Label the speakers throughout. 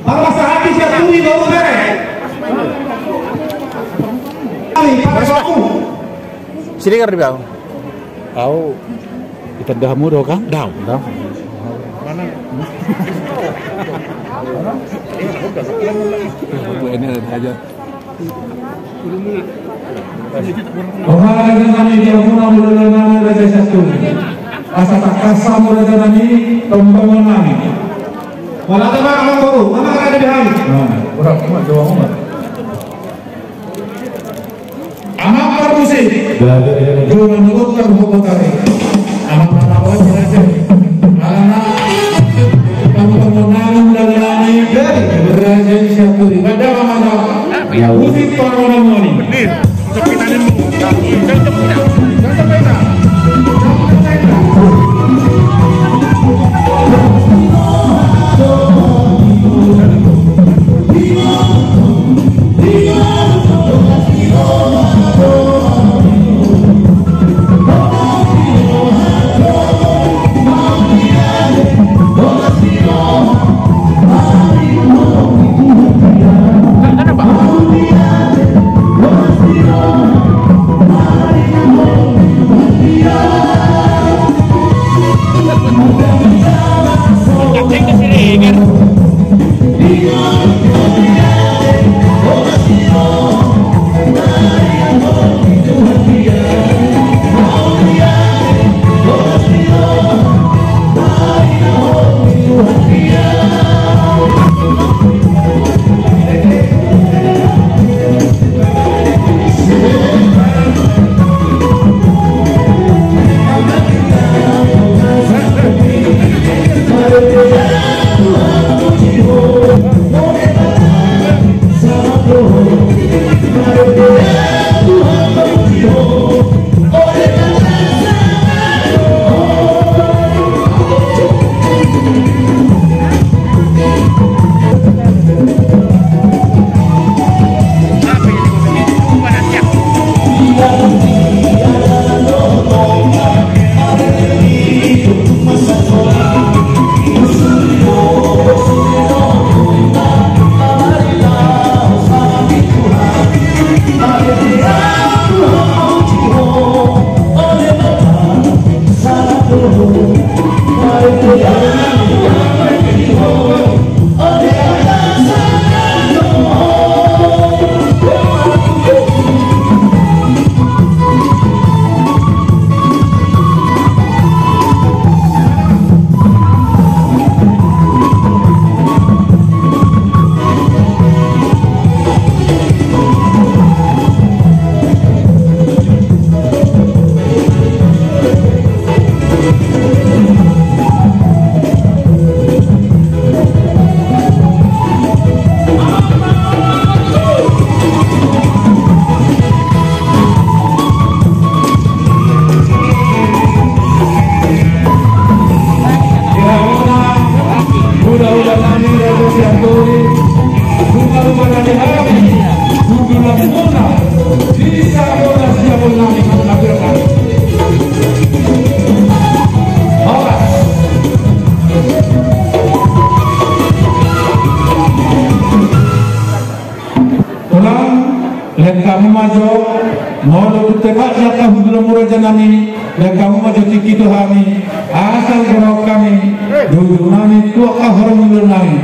Speaker 1: Bahwa sehati Syaturi baru beres.
Speaker 2: Sini kan dia. Tahu kita dah mudah kan? Dah. Mana? Ini aja.
Speaker 1: Olahraga kami dia guna mulai Raja Syaturi. Asa tak kasar mulai kami tombol kami. Wala ta ba ang baru? Mama kada dihan. Ora ko jawa mo. Amang permusi. Jono nugot ka buko tare. Amang panawa berese. Alana kamu nang lalani Raja Syaturi. Kada mama. Musik para moni. Benar. Untuk pinanin mo. kamu majo mau tepat jatah hudul muraja nami dan kamu majo tiki tu kami asal gerok kami dulu nami tua kahor hudul nami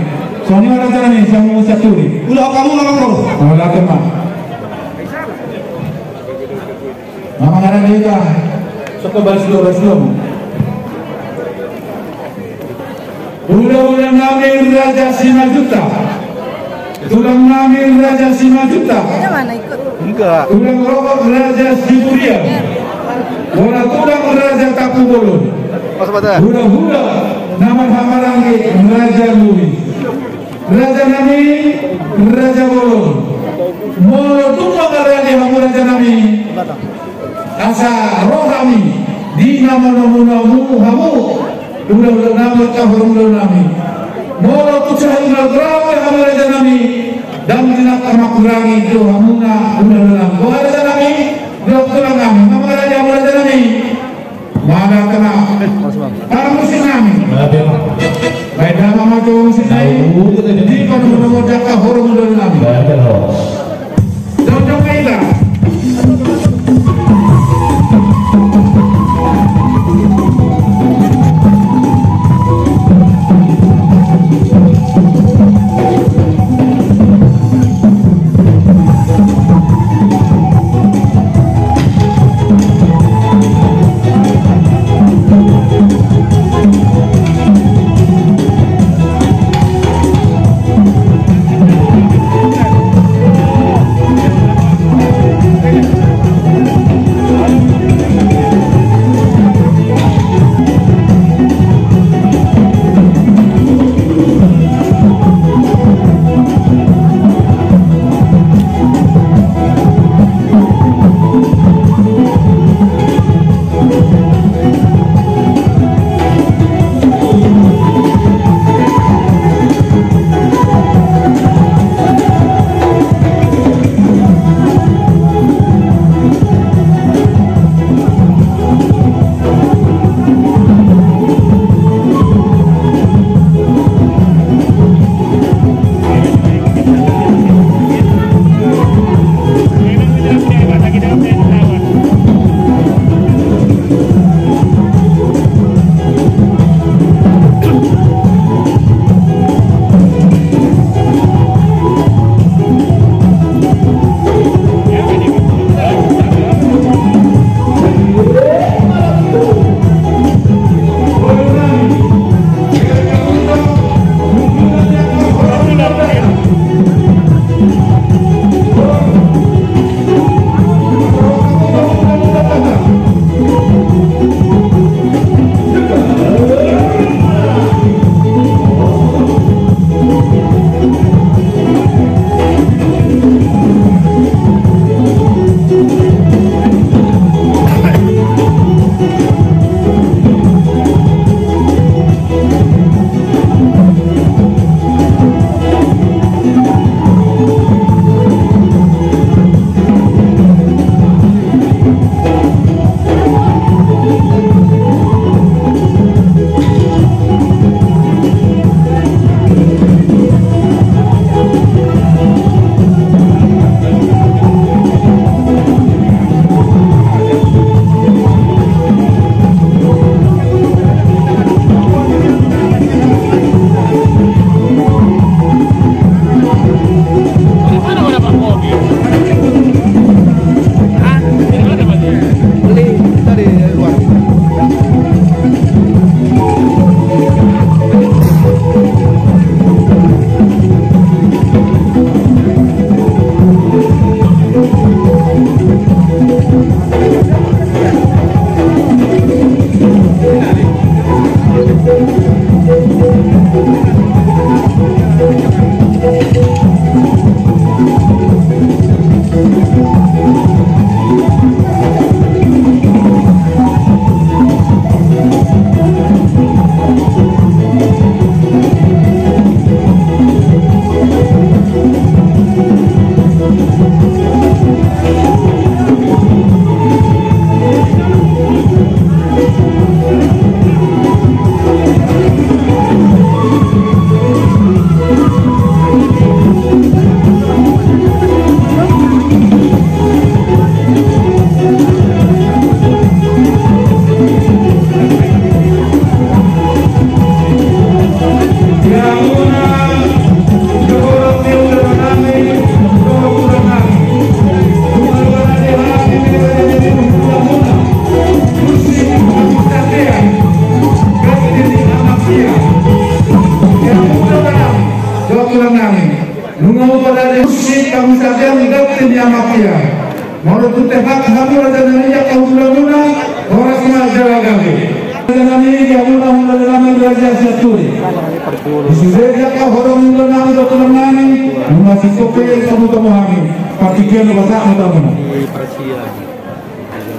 Speaker 1: soalnya ada jalan ini sama Syaturi ulah kamu ngomong ulah teman mama ada kita sok baslom udah nami Raja Simajuta tulang nami Raja Simajuta enggak tulang rokok Raja Siburia bola tulang Raja Tapu Bolon hula nama Hamarangi Raja Lui Raja Nami Raja Bolon molo tulang Raja Raja Nami asa rohami di nama-nama hamu udah nama kahurul nami molo tucahin rawe Raja Nami dan tidak akan kurangi itu hamuna udah Raja Nami dokter kami nama Raja Nami mana kena para musim kami baik nama jauh sini. Di kan nomor jaka horong dan nabi. Jauh kita.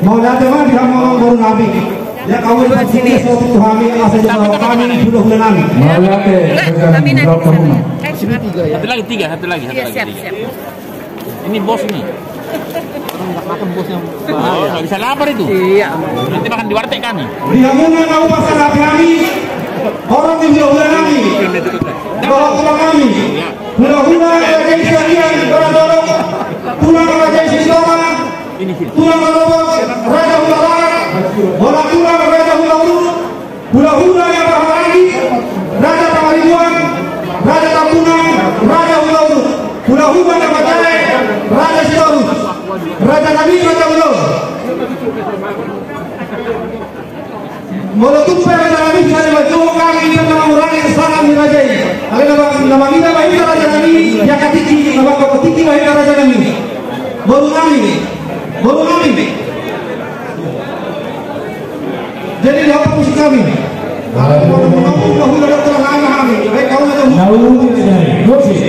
Speaker 3: Mau datang di hamba baru nabi. Ya kau buat sini suatu kami yang asal jemaah kami sudah menang.
Speaker 1: Mau datang berapa rumah?
Speaker 2: Sini tiga ya. Satu lagi.
Speaker 4: Siap.
Speaker 2: Ini bos nih.
Speaker 4: Enggak makan bosnya.
Speaker 2: Nggak bisa lapar itu.
Speaker 4: Iya.
Speaker 2: Nanti makan di warteg kami.
Speaker 3: Di hamba kau pasal kami. Orang yang sudah menang. bahwa pulang kami hula-hula Raja Isyahian Baradoro, pulang Raja Isitoma, pulang Raja Hula Barat, bola pulang Raja Hula Urut, hula-hula yang berharagi Raja Tamaribuan, Raja Tampunang, Raja Hula Urut, hula-hula yang berjaya Raja Sitorus, Raja Nabi Raja Ulo. Mula tumpai Raja Nabi bisa dibaca kami dan mengurangi salam dirajai. Ada nama kita baik Raja Nabi yang katiki, nama katiki baik Raja Nabi. Baru kami. Jadi apa musik kami? Kalau menunggu dahulu ada telah kami. Baik kau ada musik.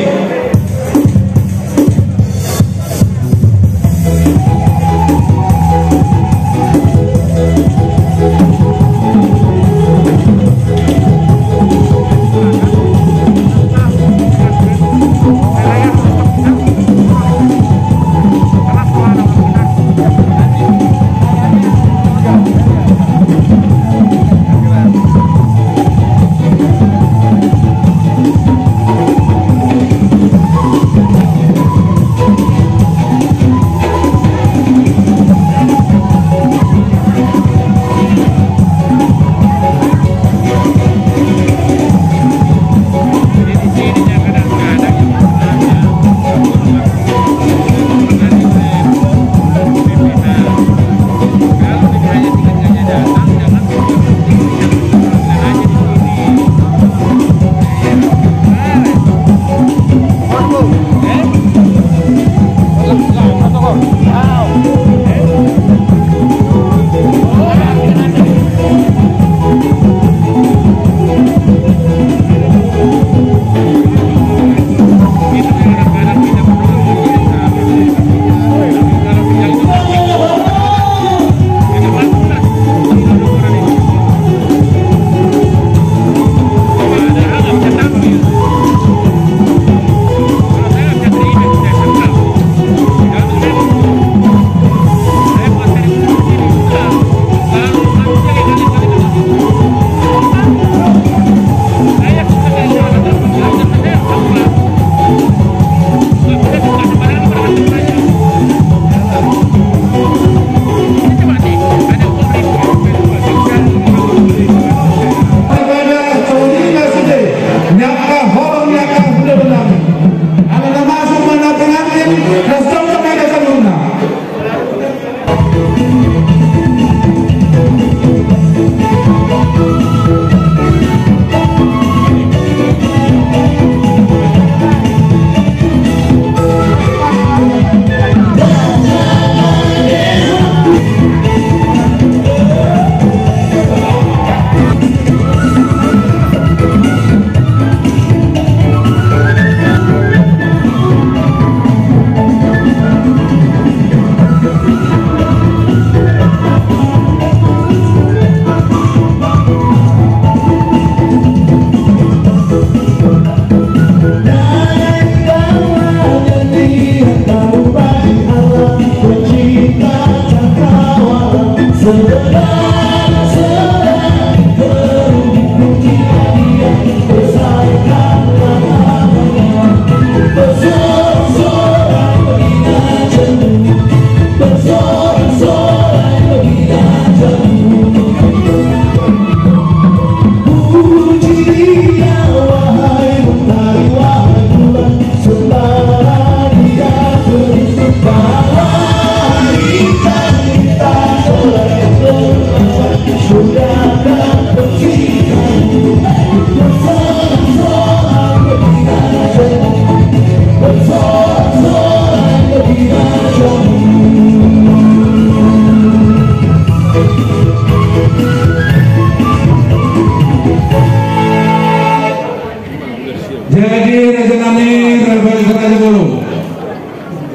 Speaker 1: Jadi Raja Namin berbalik saja dulu.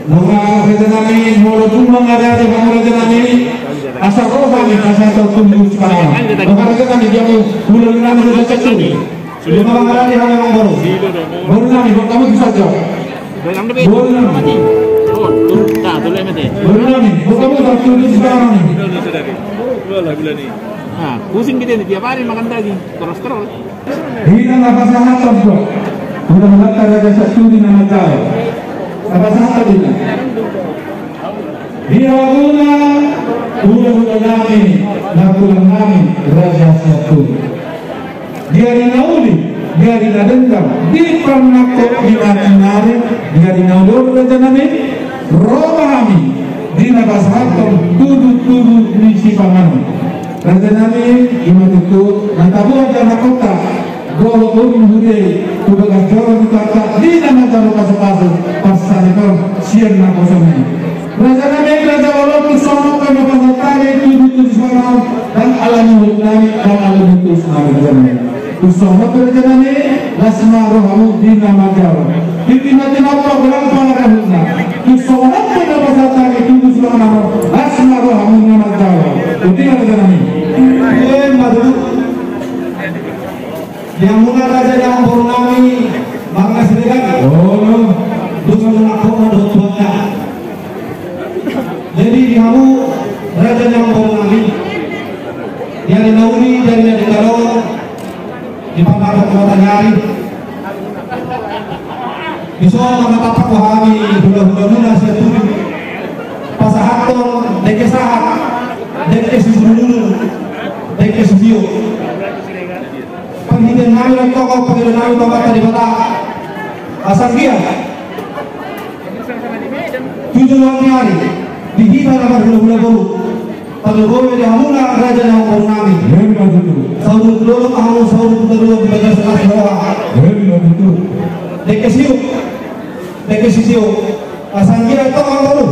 Speaker 1: Nama Raja Namin walaupun mengada di bawah Raja Namin asal roh kami asal tertumbuh sekarang. Maka Raja Namin dia mulai nama sudah cekul. Lima mengada di hal yang baru. Baru Namin kamu bisa jawab. Baru Namin. Baru Namin kamu tertumbuh sekarang.
Speaker 4: Nah, pusing kita nih tiap hari makan daging terus.
Speaker 1: Hina nafas hangat Tulang Laka Raja Saturi nama Jawa. Apa sahaja dia? Biarguna ulah nami, nakulang nami Raja Saturi. Dia dinauli, dia dinadengkam, di pernako dinari, dia dinaulur Raja nami, rohami, dinabasahatom tudu misi paman. Raja nami imat itu, nantabuan jana kota. Golo urin hudei, tubagas joran kata di nama jalu pasu-pasu pasal itu sian na kosongnya. Raja nami raja walau kusono kami pasatari tujuh semua dan alami hudnami dan alami itu semua raja nami. Kusono raja nami lasma rohamu di nama jalu. Ditimati apa berang pangaran hudna. Kusono kami pasatari tujuh semua nama lasma rohamu di nama jalu. Itu raja nami.
Speaker 3: Yang mula raja yang Purnami Bangga Serikat Duka menakut menurutnya. Jadi kamu raja yang Purnami yang dinauli dari Negara di Pembatas Kota Nyari bisa mengatakan wahami hula-hula seturi pasahaton deke sahat deke sisulu deke sisio penghidupan nami tokoh penghidupan nami tokoh tadi kota Asanggia 7 hari dihita nama hula-hula baru Talugowe di hamuna raja yang Purnami saudara dulu kamu saudara dulu belajar sekelas bawah deke sisiu Asanggia itu kamu baru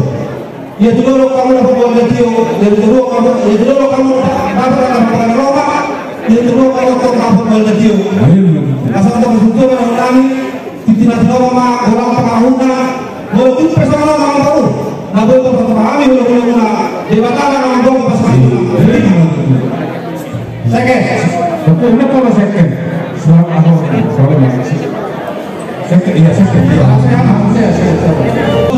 Speaker 3: ya dulu kamu dapat buat gatio dari dulu kamu dapat Roma ya dulu kamu dapat buat gatio asal kamu sudah mengalami tidak Roma orang pengahuna walaupun personal kamu baru nah boleh memahami hula-hula di batang kamu baru pas itu second
Speaker 1: betul kalau second selamat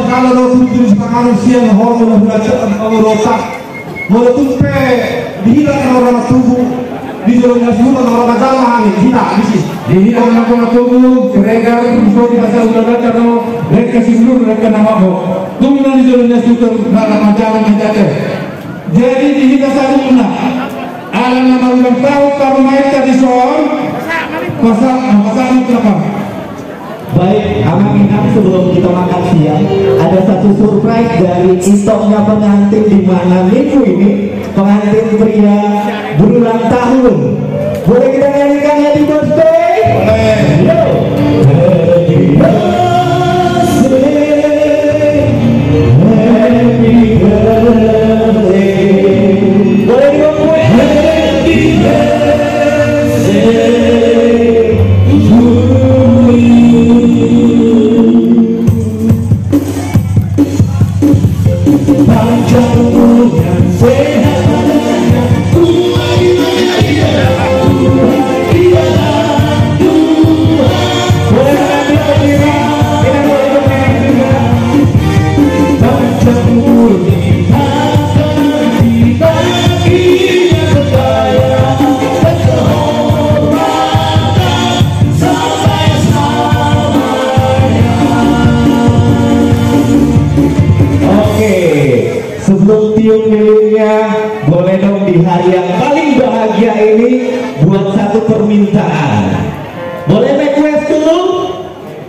Speaker 3: kalau lo tujuh setengah usia ngomong udah belajar kamu rotak mau tupe dihilang orang tubuh di jalan semua orang jalan kita bisnis
Speaker 1: dihilang orang tubuh mereka bisa dibaca udah karena mereka sebelum mereka nama ho tunggu di jalan sudah nama jalan menjadi jadi dihilang satu mana alam nama ulang tahu kalau mereka di soal pasal apa.
Speaker 5: Baik, anak-anak sebelum kita makan siang ada satu surprise dari istoknya pengantin di mana minggu ini pengantin pria berulang tahun. Boleh kita nyanyikan happy birthday? Boleh. Yo. Happy birthday, happy birthday. Boleh dibangun? Happy birthday. Sebelum tiup lilinnya, boleh dong di hari yang paling bahagia ini buat satu permintaan. Boleh request dulu?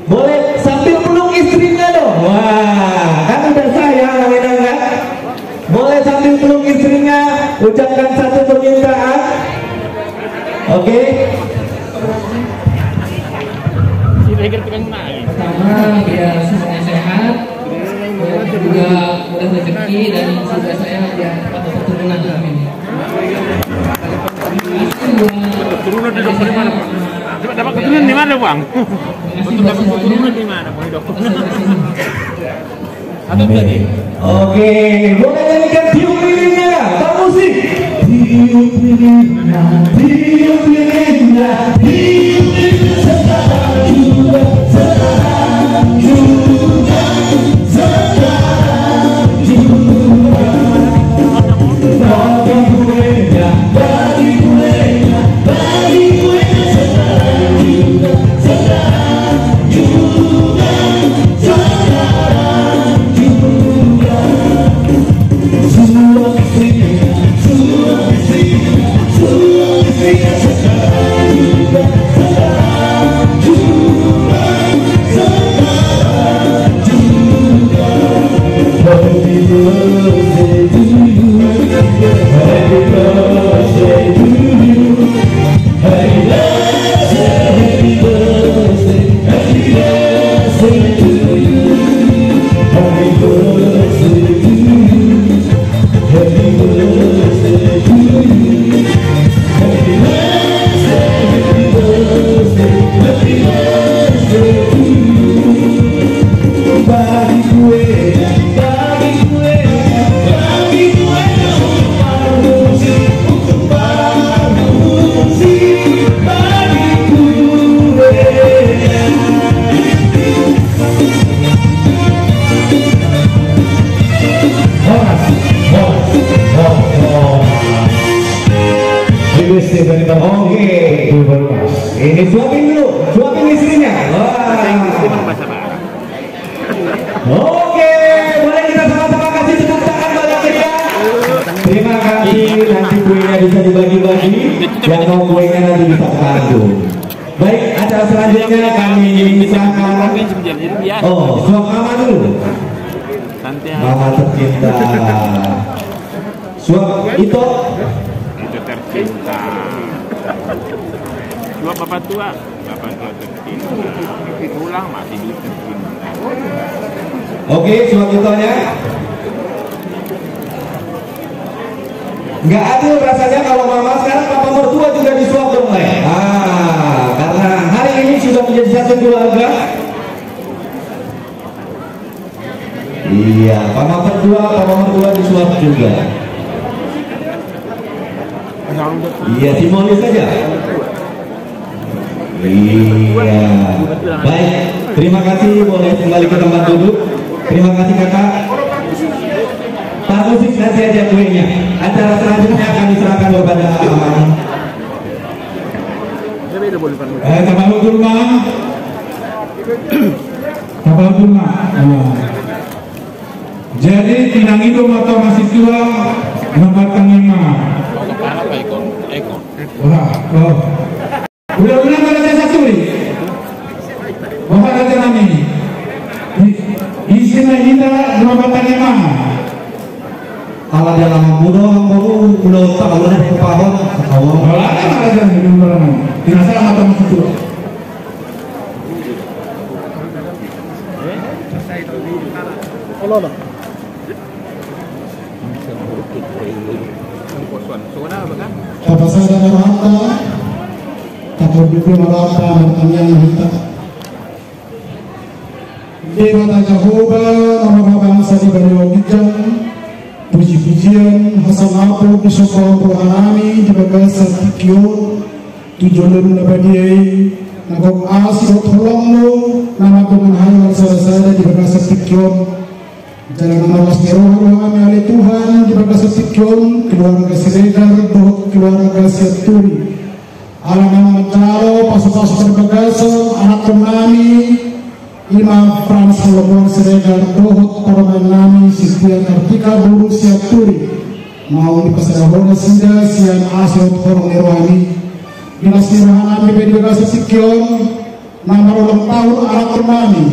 Speaker 5: Boleh sambil peluk istrinya dong. Wah, kan udah sayang enak kan? Boleh sambil peluk istrinya, ucapkan satu permintaan. Oke?
Speaker 6: Pertama, biar semuanya sehat, juga mudah rezeki dan juga saya biar dapat keturunan. Amin.
Speaker 2: Keturunan di dokter di mana, Pak? Dapat keturunan di mana, Bang? Dapat keturunan di mana, Bang? Atau tadi?
Speaker 5: Oke, boleh nyanyikan tiup lilinnya, Pak musik. Tiup lilinnya, tiup lilinnya, tiup lilinnya, sekarang juga, sekarang juga, sekarang juga. Bagi kuenya, bagi kuenya, bagi kuenya, sekarang juga, sekarang Oke, ini suapin dulu, suapin istrinya. Oke, boleh kita sama-sama kasih tepuk tangan banyak ya. Terima kasih, nanti kuenya bisa dibagi-bagi. Yang mau kuenya nanti bisa kandung. Baik, acara selanjutnya kami silakan. Oh, suap mama dulu. Mama tercinta. Suap itu tercinta.
Speaker 7: Dua bapak tua tercinta. Pulang masih tercinta.
Speaker 5: Oke, suap itonya. Nggak adil rasanya kalau mama sekarang papa mertua juga disuap dong, karena hari ini sudah menjadi satu keluarga. Iya, papa mertua disuap juga. Iya, simbolis saja. Iya. Baik, terima kasih, boleh kembali ke tempat duduk. Terima kasih kakak. Pak musik nanti aja kuenya. Acara selanjutnya kami serahkan kepada Amang.
Speaker 1: Kapal Dulma. Kapal Dulma. Jadi tinang itu atau masih tua nomor tengah. Wah, udah Raja Saturi. Bapak Raja Nami. Isinya kita nomor tengah.
Speaker 3: Kalau dia lama muda, baru udah tahu udah kepahon.
Speaker 1: Kalau ada Raja Nami, tidak salah atau masih tua.
Speaker 8: Bapak saya dan Marta, takut dukung Marta bertanya kita. Dewa Jehovah, nama bangsa di Banyuwangi, puji-pujian hasan aku disokong rohanami di bagasa tikio, tujuan nabadiai, nagok asih tolongmu, nama Tuhan hayal sada di bagasa tikio. Jalan awas rohani oleh Tuhan di bagasa tikio, keluarga Siregar, keluarga Siaturi. Alaman mencalo, pasu-pasu berbagasa, anak kemami, Imam Frans Lebon Siregar, dohot korban nami, Sistia Kartika Buru Siaturi. Mau di Pasarahona Sida, Sian Asyot Korong Rohani. Dinas Rohani di bagasa tikio, nama ulang tahun anak kemami.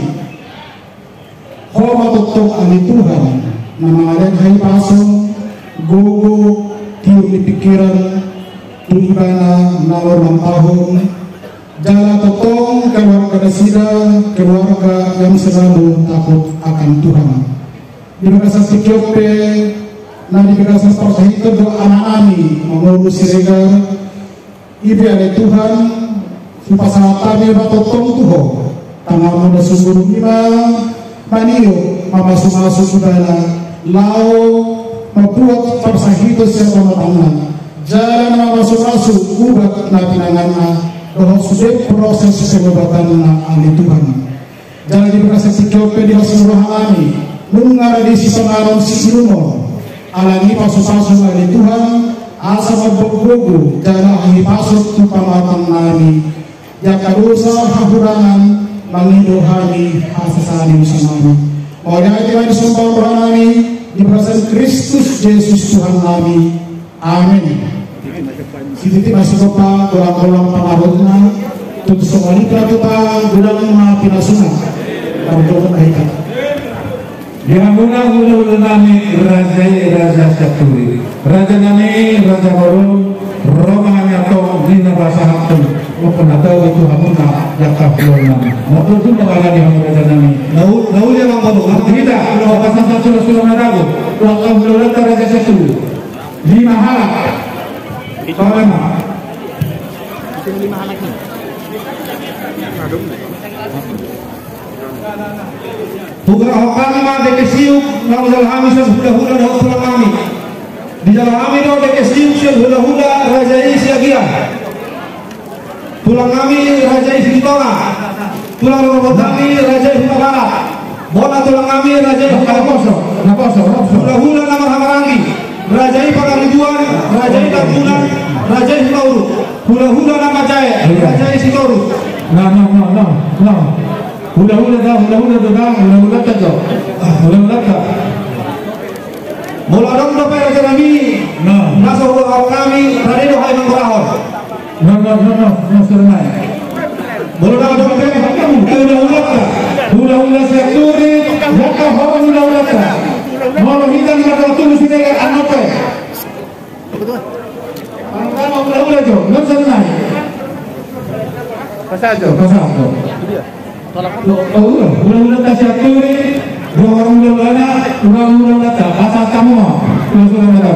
Speaker 8: Koma tutup ahli Tuhan, nama ada hai pasung, gogo, tiup di pikiran, tuibana, nama ulang tahun, jalan totong, keluarga dasida, keluarga yang selalu takut akan Tuhan. Di bagasa Sikyope, di bagasa Persahito doa anak-ani, mengurus Siregar, ibu ada Tuhan, supasatami batotong tuho, tanggal muda sumur lima, Manio, mamasuk-masuk udara, lau, membuat Persahito siapa matangnya, jalan mamasuk-masuk, ubat napinangannya, bahwa sudah proses pengobatan ahli Tuhan. Jalan di Bekasi Sikyope di Masih Rohani, mengarah di sisa malam si Ilumo, alami pasu-pasu ahli Tuhan, asa mabuk-buku, jalan ahli pasuk tupamatang nami, jaka dosa hahurangan, mengidohani asasani bersama. Oleh hati disumpah rohani di perasaan Kristus Yesus Tuhan kami. Amin. Siti masih bapak kolam-kolam pengaruhnya tutup semua litra tuta gudang maafin asuna berdoa baik.
Speaker 1: Yang mudah nami Raja Saturi, Raja nami Raja Baru, Roma atau Dina Bahasa Hatun, pernah tahu itu hamuna yakaf lona. Mau tu mengalami hamuna janami.
Speaker 3: Nau dia mampu.
Speaker 1: Kita kalau pasang satu sudah tahu. Yakaf lona teraja satu. 5 halak. Palema.
Speaker 3: Bukan kami mah dekesiuk, nang jalan kami sudah dah pulang kami. Di jalan kami dah dekesiuk sudah raja isi agia. Pulang kami raja isi Tonga. Pulang robot kami raja isi Barat. Bola tulang kami raja isi Naposo. Hula nama Hamarangi. Raja isi Pangaribuan, raja isi Tambunan, raja isi Tauru. Hula nama Jaya, raja isi Tauru.
Speaker 1: No. Hula-hula tak.
Speaker 3: Mula dong dapat raja kami. Nasa awal kami tadi doa yang berahor.
Speaker 1: No, serenai.
Speaker 3: Mula dong dapat
Speaker 1: Hula-hula sekturi, jaka hawa hula-hula tak. Mau hitam atau tulus ini anope. Pertama hula-hula jo, no serenai. Pasal. Hula-hula tak sekturi. Hula-hula tak. Pasal kamu hula-hula tak.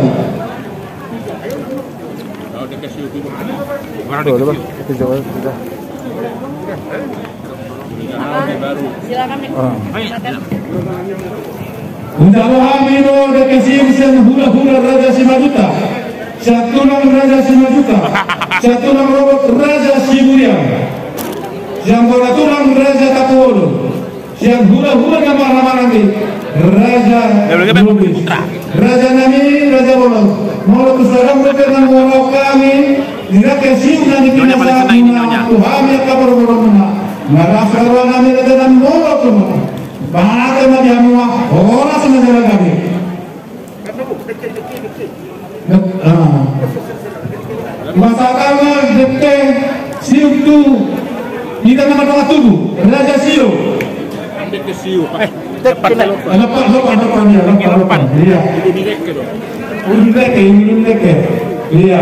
Speaker 1: Untuk Hamino dekasian hula-hula Raja Simajuta. Satu nama Raja Simajuta. Satu nama robot Raja Siburian. Yang beraturan Raja Tapuolo. Yang hula-hula nama nanti Raja Lubis. Raja Nami, Raja Bolong. Mau kusarang berkenan walau kami dekasian nanti binasa Tuhan yang kabar bolongna. Narasawa nami Raja Bolong semua. Bahasa mati semua orang sementara kami. Masalah deke siu tu kita nama tubuh Raja Siu.
Speaker 7: Deke siu.
Speaker 1: Lepas dia. Ulun deke. Dia.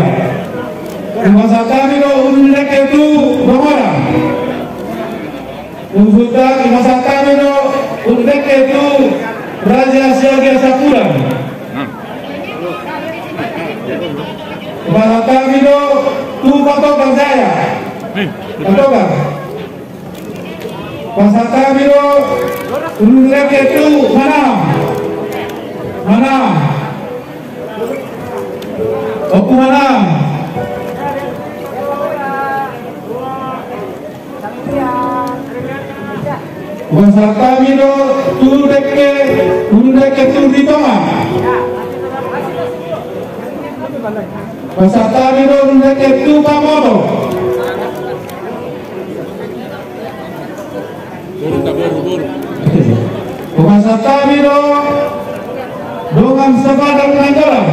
Speaker 1: Masa kami lo ulun deke tu berapa? Unsuta masa kami lo ulun deke tu Raja Siaga Sapuran. Masa kami lo tu patokan saya. Patokan. Masa kami lo ulun deke tu mana? Aku mana? Masa kami lo ulun deke tu di Tonga. Masa kami lo ulun deke tu Pamodo. Masa kami lo dengan sepadan penanggalan.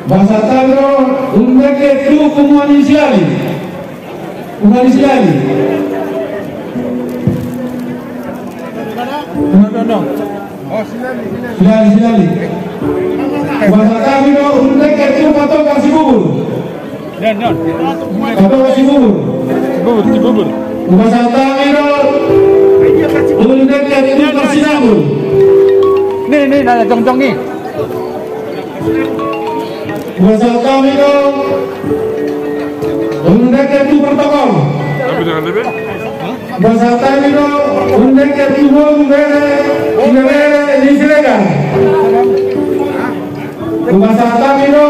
Speaker 1: Masa kami lo ulun deke tu Kumanisiali. No. Oh, silali. Bahasa kami lo untuk itu patokan si bubur. Patokan si bubur. Bahasa kami lo untuk itu persinabur.
Speaker 2: Nih, ada jong-jong nih.
Speaker 1: Bahasa kami lo untuk itu protokol. Bahasa kami lo untuk itu disilakan. Bahasa kami lo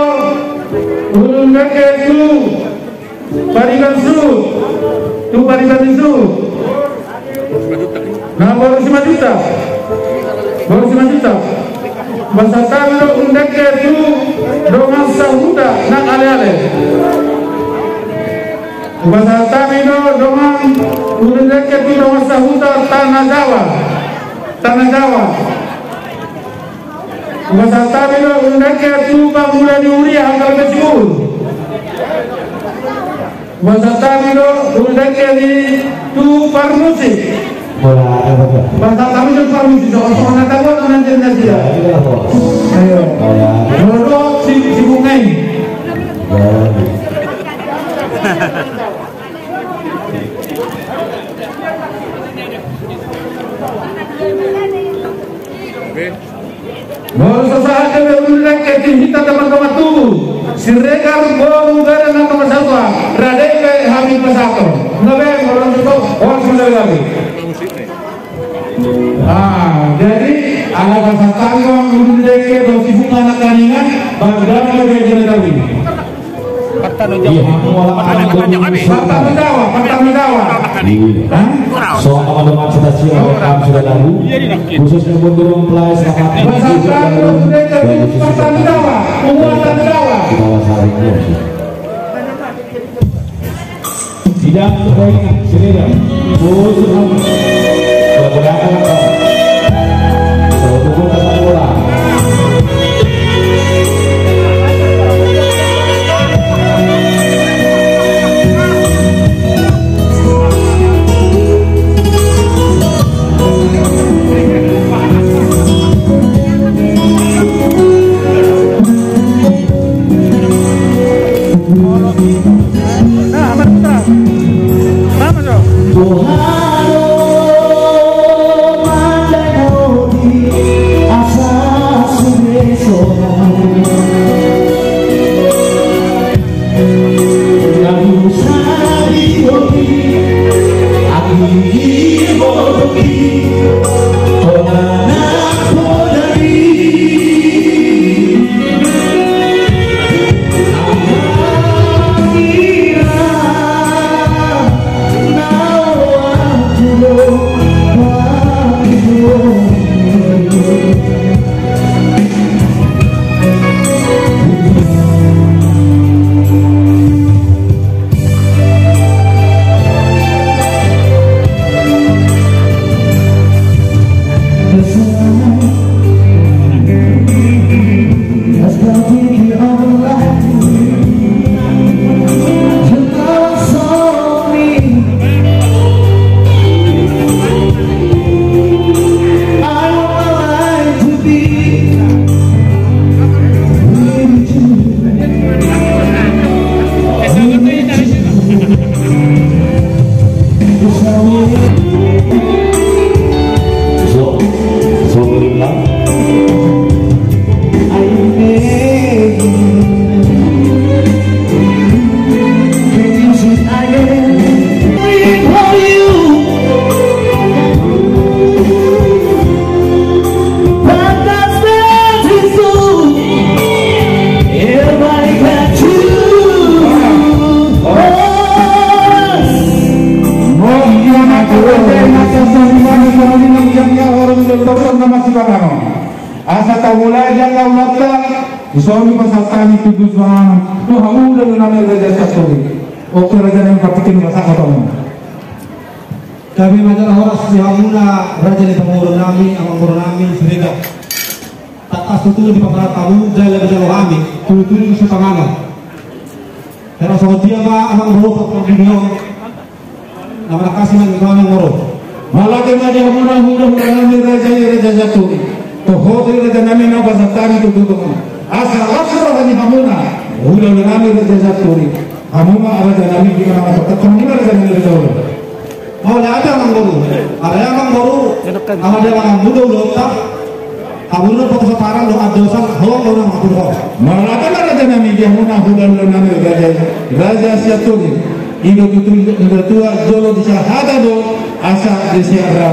Speaker 1: untuk itu parikan su. Nah, baru 5 juta. Bahasa kami lo untuk itu dengan sahuda nak ale-ale. Bahasa kami lo dengan untuk itu dengan sahuda tanah Jawa. Bahasa kami lo untuk itu bangunan diuri angkal kecil. Bahasa kami lo untuk itu parmusik. Bahasa kami itu parmusik. Soalnya tahu nanti dia. Ayo. Lalu si bungai. Baru sesaat kemudian kita teman-teman tuh siregar baru gara na nomor satu radai ke hamil pesatu nabe orang itu orang sudah lagi. Jadi anak pasatan yang kemudian ke dosis anak kaningan bagdan lebih general ini. Patah mendawa.
Speaker 5: So teman-teman stasiun rekam sudah lalu khususnya untuk mempelai selamat tidak terbaik sendiri khusus bergerakan sebelum kesan bola.
Speaker 1: Asa tawula jangan ulata suami pasatani tujuh suami tu hamu dan nama raja satu oke raja yang kapitin masa ketemu
Speaker 3: kami majalah horas si hamuna raja di pengurus nami amang nami sehingga tak astutul di paparan tamu jaya berjalan kami tulu-tulu ke sepanganan karena soal dia mah amang berubah ke dunia nama kasih nang kami moro
Speaker 1: malah kemaja hamuna nami raja satu Tohodir raja nami na pasatani tututuk asa lasro hani hamuna hula nami raja saturi hamuna raja nami di mana tempat hamuna raja nami raja ulo
Speaker 3: mau ada mang baru ada yang mang baru ada yang muda ulo tak hamuna foto sekarang lo ada sang hawa lo nang hawa
Speaker 1: malah kan raja nami di hamuna hula nami raja saturi indo tua jolo di syahada do asa di syahada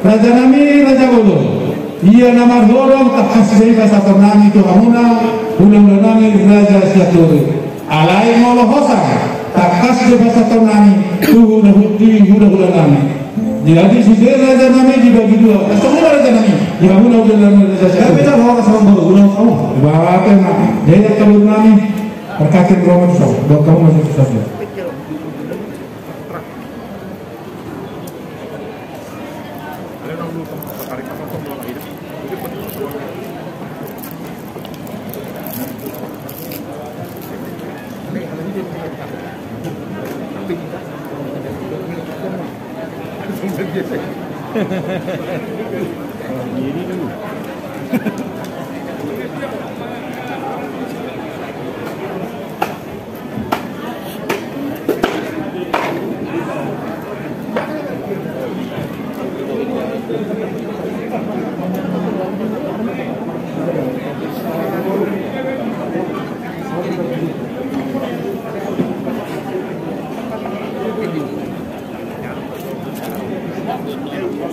Speaker 1: raja nami raja ulo iya nama dorong tak kasih bahasa nami itu hamuna ulang nami raja siaturi alai molo hosa tak kasih bahasa nami tuh udah nami jadi si raja nami dibagi dua semua raja nami di hamuna udah nami raja siaturi
Speaker 3: kita bawa ke sama baru ulang kamu
Speaker 1: bawa tema jadi kalau nami berkaitan roman so buat kamu masih susah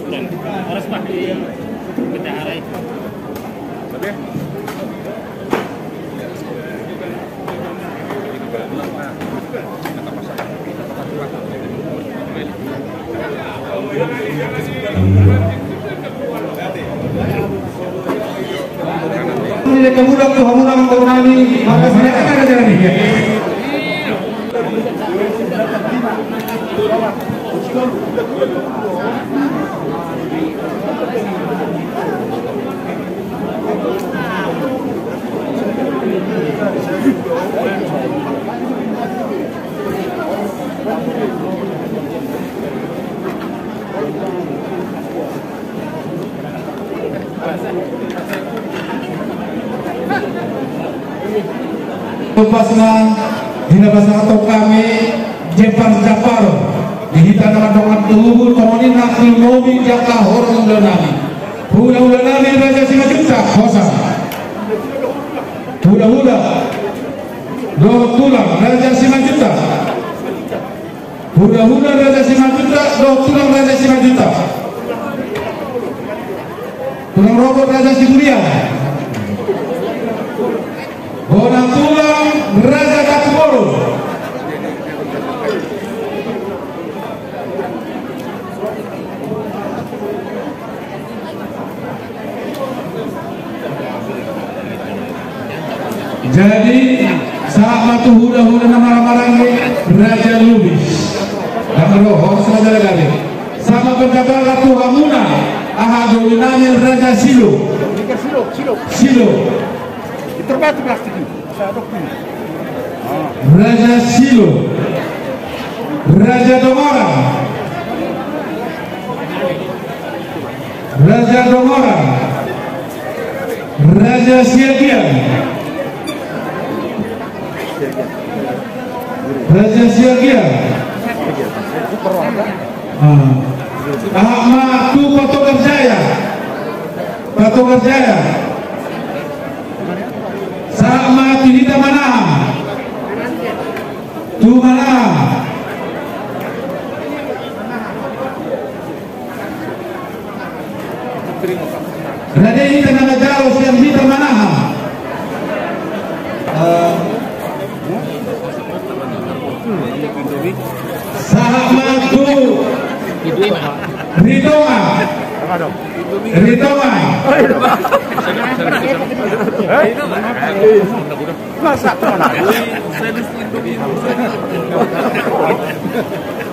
Speaker 7: Harus pakai kita arah itu. Oke.
Speaker 3: Ini kemudian tuh hamurang mengenai maka saya akan ajar nih. Lepasna dina bahasa atau kami Jepar Japar dihitan dengan dongan tubuh tomonin nakil mobil jaka horong ulanami ulanami Raja Simajuta kosa hula do tulang Raja Simajuta hula Raja Simajuta do tulang Raja Simajuta tulang robot Raja Siburian bola tulang Raja Kapuro jadi saat matu hula nama marangi Raja Lubis dan roh Raja Legale sama pendapat Ratu Hamuna ahadulunanya Raja Silo
Speaker 7: Terbatu plastik ini.
Speaker 3: Raja Silo Raja Dongora Raja Siagian Ahmad Tu Patogar Jaya sama Tinita Manaham Tu Manaham Raja Hita Nagajaro Siang Hita Manaham Sahabat Tu Ridonga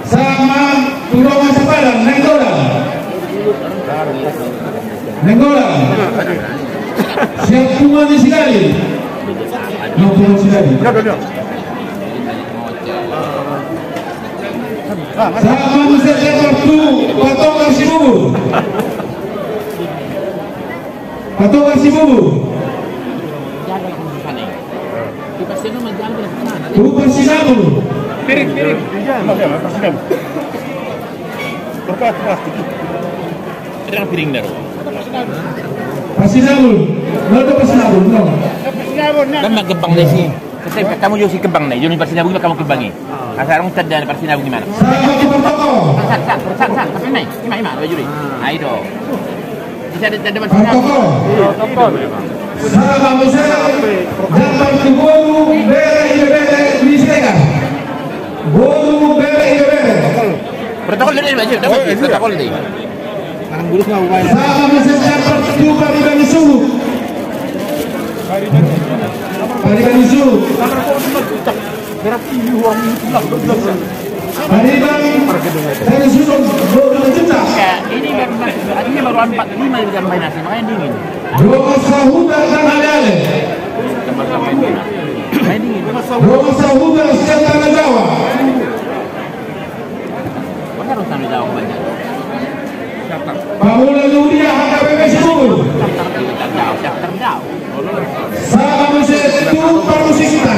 Speaker 3: sama Tulungan Sepadan Nenggolan siap Tuhan di Sidari sama Mr. Sepertu Patogar Sibubu Tuhan Sinabu
Speaker 7: Piring. Berkat plastik. Ada piring dah.
Speaker 3: Pasinabu, lalu Pasinabu, no.
Speaker 4: Kan magkebang na siya. Kasi kamu yung si kebang na, yun yung Pasinabu yung kamu kebangi. Asarong tanda na Pasinabu ni mana?
Speaker 3: Sama Toko.
Speaker 4: San, kasi na, ima, baju ni. Ay do. Bisa ada Pasinabu.
Speaker 3: Toko. Sama Musa, dapat Bolu bere Nisega. Bolu bere.
Speaker 4: Protokol din baju, dapat protokol din.
Speaker 7: Parang bulus nga ubay.
Speaker 3: Sama Musa dapat juga di Sulu. Pariban Sulu. Pariban dari Sulu 2 juta.
Speaker 4: Ini artinya baru 4-5 jam main nasi, makanya dingin.
Speaker 3: Roma Sahuda dan Alale.
Speaker 4: Main dingin.
Speaker 3: Roma Sahuda siap Tanah Jawa.
Speaker 4: Mana harus Tanah Jawa banyak?
Speaker 3: Paula Ludia HKBP Sulu.
Speaker 4: Terjauh.
Speaker 3: Sama Musa itu Parusikta.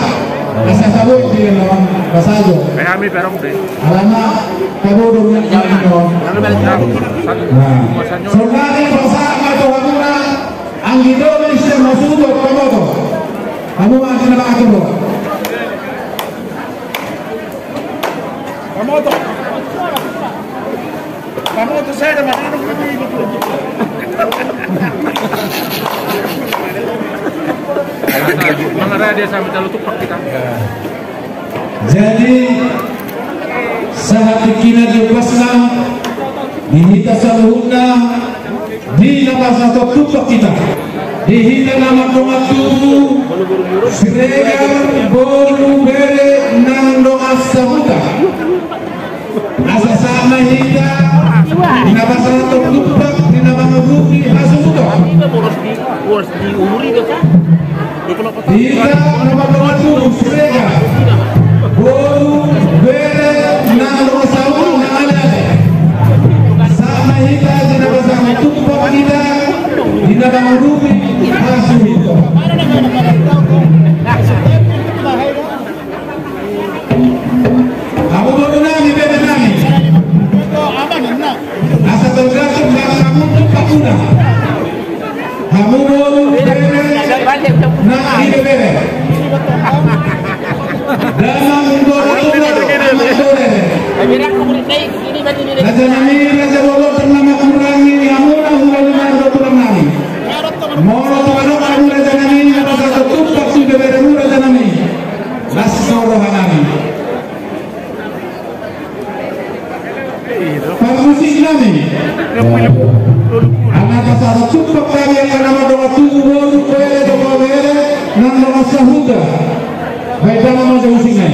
Speaker 3: Asa sabut di lawan Basajo.
Speaker 7: Kami perong deh.
Speaker 3: Alana kamu dulu ini dong.
Speaker 4: Lalu balik lagi.
Speaker 3: Soldado bersama Tuhanuna Anggido Indonesia Masudo Komodo. Kamu masih nama aku bro.
Speaker 7: Kamoto. Mengarah dia sampai terlalu tupak kita.
Speaker 1: Jadi saat bikinan di pasang dihita saluhuna di nama satu tupak kita dihita nama doa tubuh Sregar bolu bere nang doa sabuta asa sama hita di nama satu tupak di nama rugi hasuto hita nama doa tubuh Sregar bolu bere nang doa sabuta nang ada sama hita di nama sama tupak kita di nama rugi hasuto. Kamu baru nami bebe nami. Asa tergantung kamu tupak kuda. Kamu baru bebe nami bebe. Dalam mendorong Raja nami raja bolo ternama kurangi amuna hurang tulang nami. Moro tawano kamu raja nami nama satu tupak sudah bebe raja nami. Lasoro nami. Musik nami anak satu tupak kami yang nama doa tubuh bere doa bere nang doa sahuda. Baik dalam masa musiknya.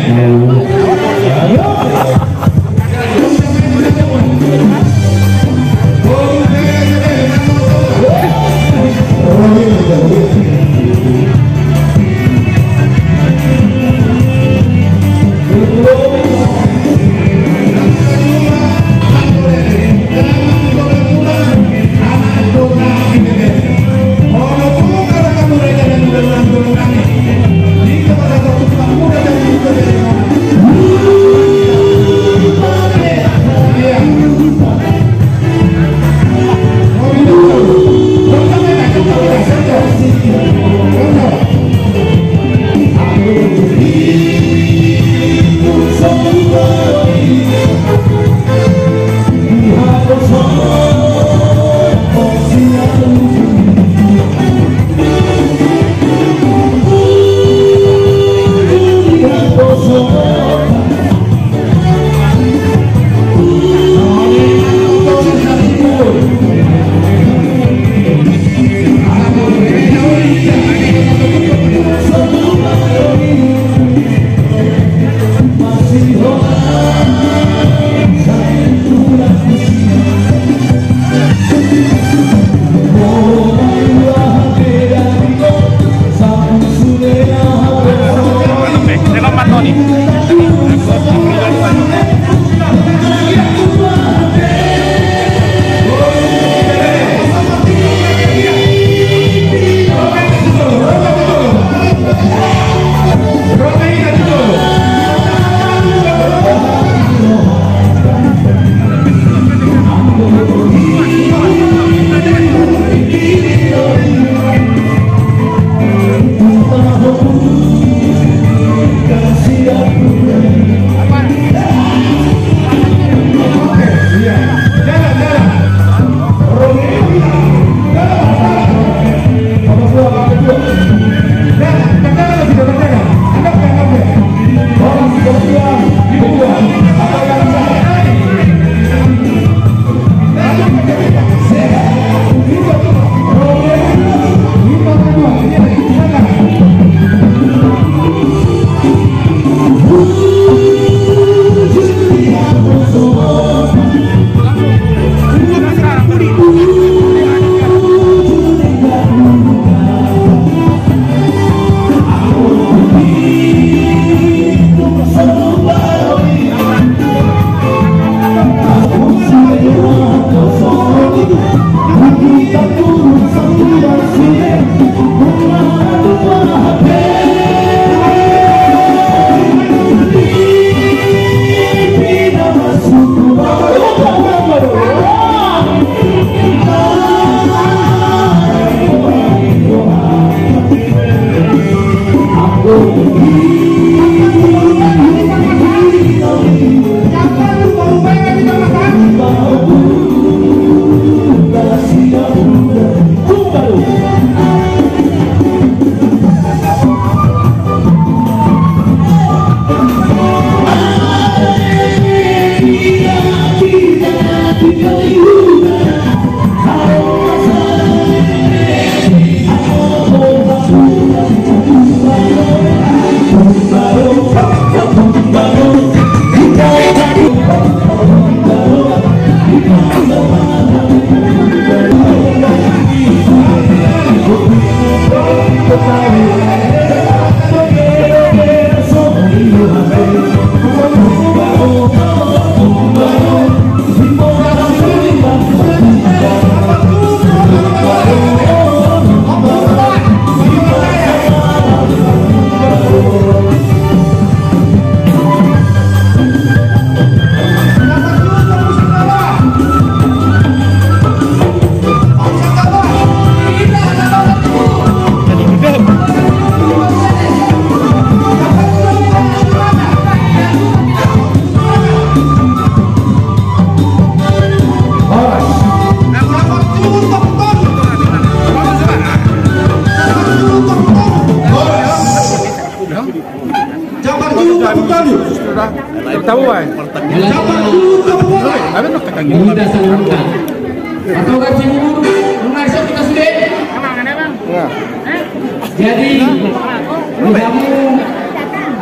Speaker 6: Jadi kamu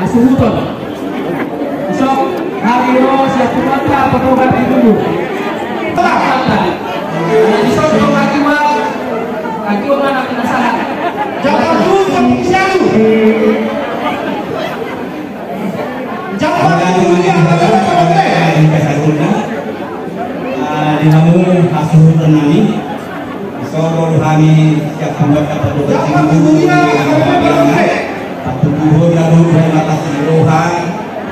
Speaker 6: asuhuton besok hari siap mata petobat dulu besok kaki mana penasaran
Speaker 3: Jangan dulu siang.
Speaker 5: Dinamu asuhuton nami Soro kami siap membuat kata-kata Patubuhun lalu atas rohan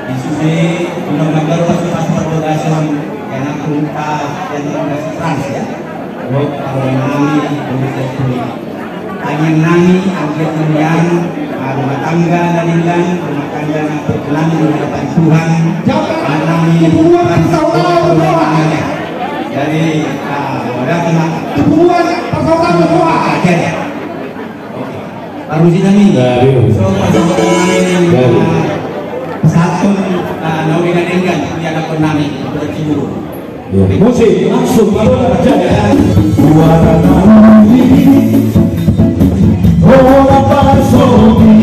Speaker 5: Isusi undang-undang pas perpodasi yang akunta yang termasuk trans ya. Buat kalau nami berbicara hanya nami angkat yang rumah tangga dan rumah tangga yang berkenan di hadapan Tuhan. Nami bukan saudara. Jadi orang kena
Speaker 3: Hubungan persaudaraan semua.
Speaker 5: akhir ya. Parusi kami. So persaudaraan satu nawi gandengan punya dapat nami bertimur.
Speaker 3: Musik langsung terjadi.
Speaker 5: Suara nami orang pasoki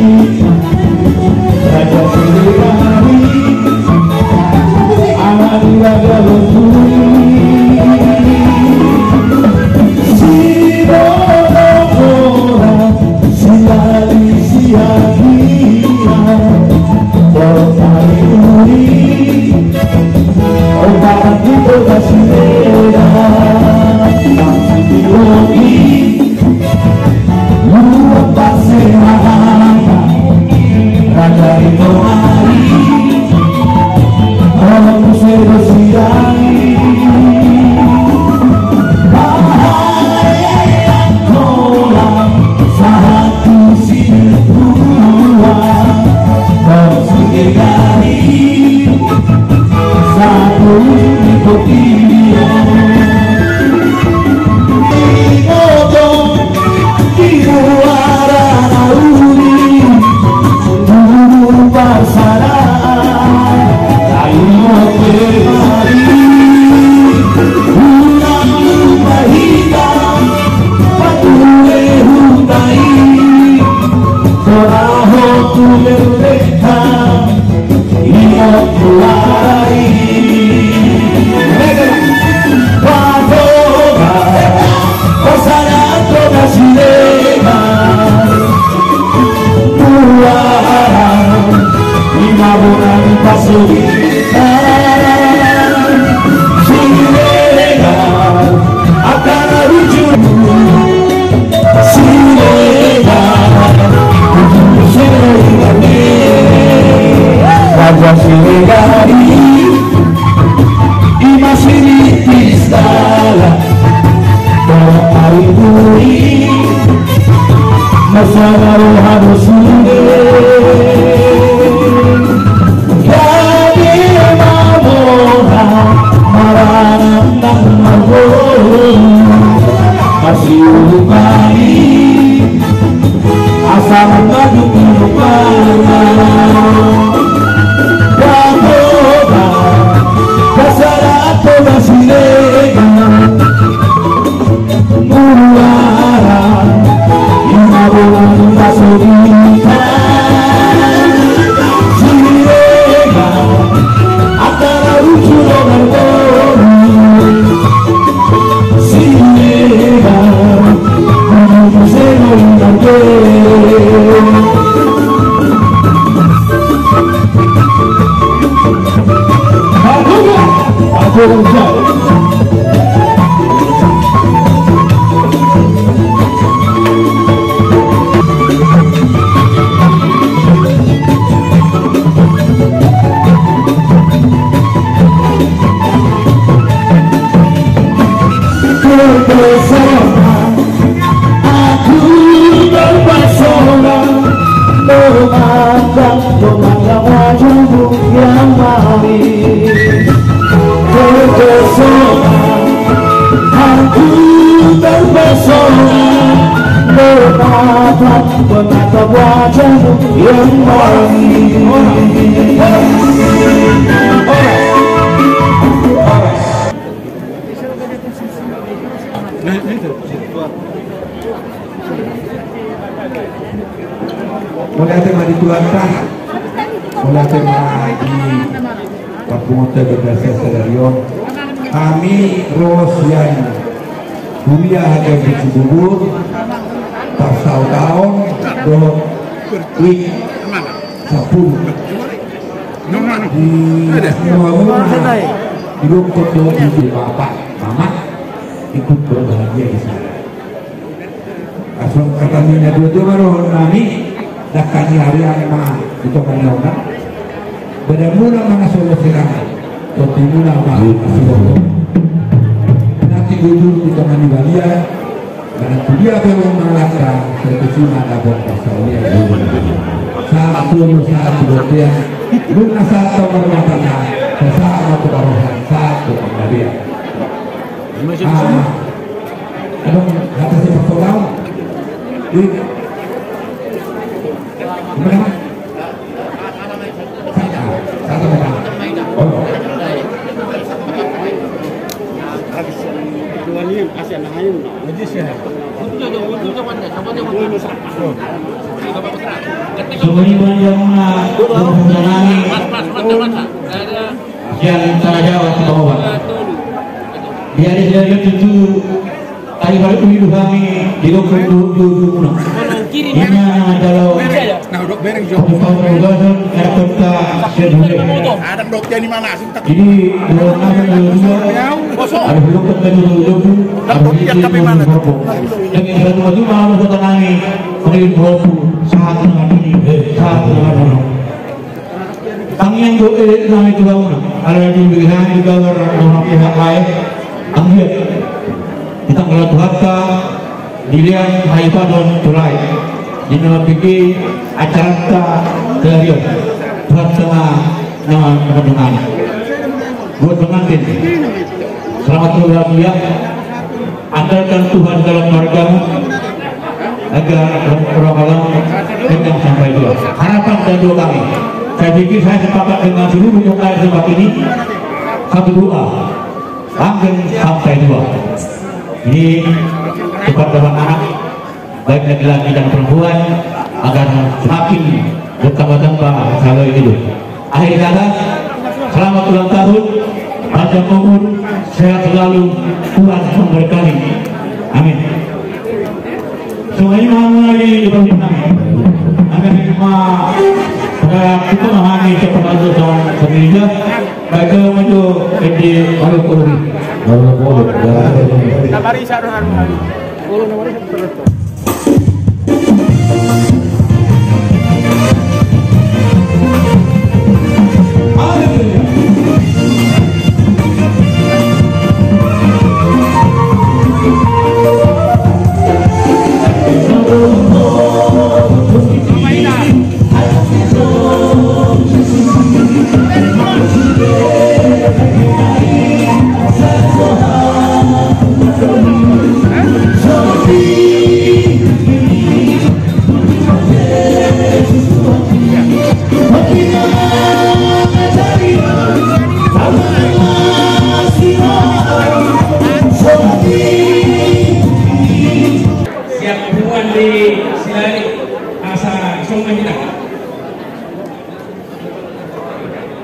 Speaker 5: raja sendiri amani raja luturi Terima kasih. bertatap menatap wajahmu yang wangi.
Speaker 1: Mulai tema di Tuantah, mulai tema di Kapungote Berdasar Sedarion. Kami Rosian Bulia ada di Cibubur, tahun do wik 10 di semua rumah di rumput do ibu bapak mama ikut berbahagia di sana. Asal katanya dua baru nami dah kami hari mah itu kami orang berdamuna mana solusikan tapi mula mah nanti dulu kita mandi balia dan dia perlu mengalahkan terkesima dapat pasalnya satu dia luna satu bermatanya sesama kebaruhan satu pengabdian adong kata si pertolongan gimana? Satu memang.
Speaker 5: Yang Jawa Bawah. Biar dia tentu tadi balik hidup kami di dulu. Ini adalah
Speaker 7: Ada dokter di mana sih?
Speaker 5: Jadi ada dokter dari dulu. Dokter kami mana? Dengan satu malam kita kami beri saat ini saat ini. Tangian doa kami juga mana? Ada di bidang juga orang pihak lain. Anggap kita melihat harta dilihat haifa dan tulai di dalam pikir acara teriak buat tengah nama pendengar buat pengantin selamat berbahagia andalkan Tuhan dalam keluargamu agar orang-orang tidak sampai dua harapan dan doa kami. Saya pikir saya sepakat dengan seluruh yang ada di tempat ini satu doa langgeng sampai dua. Ini kepada anak baik laki-laki dan perempuan agar semakin bertambah-tambah selalu hidup. Akhir kata, selamat ulang tahun, panjang umur, sehat selalu, Tuhan memberkati. Amin. Semuanya mengalami di bawah kami. Agar kita memahami kepada Tuhan sendiri. Baik maju di Malokwari.
Speaker 7: Nabari sa doon. Ulo nabari sa terus.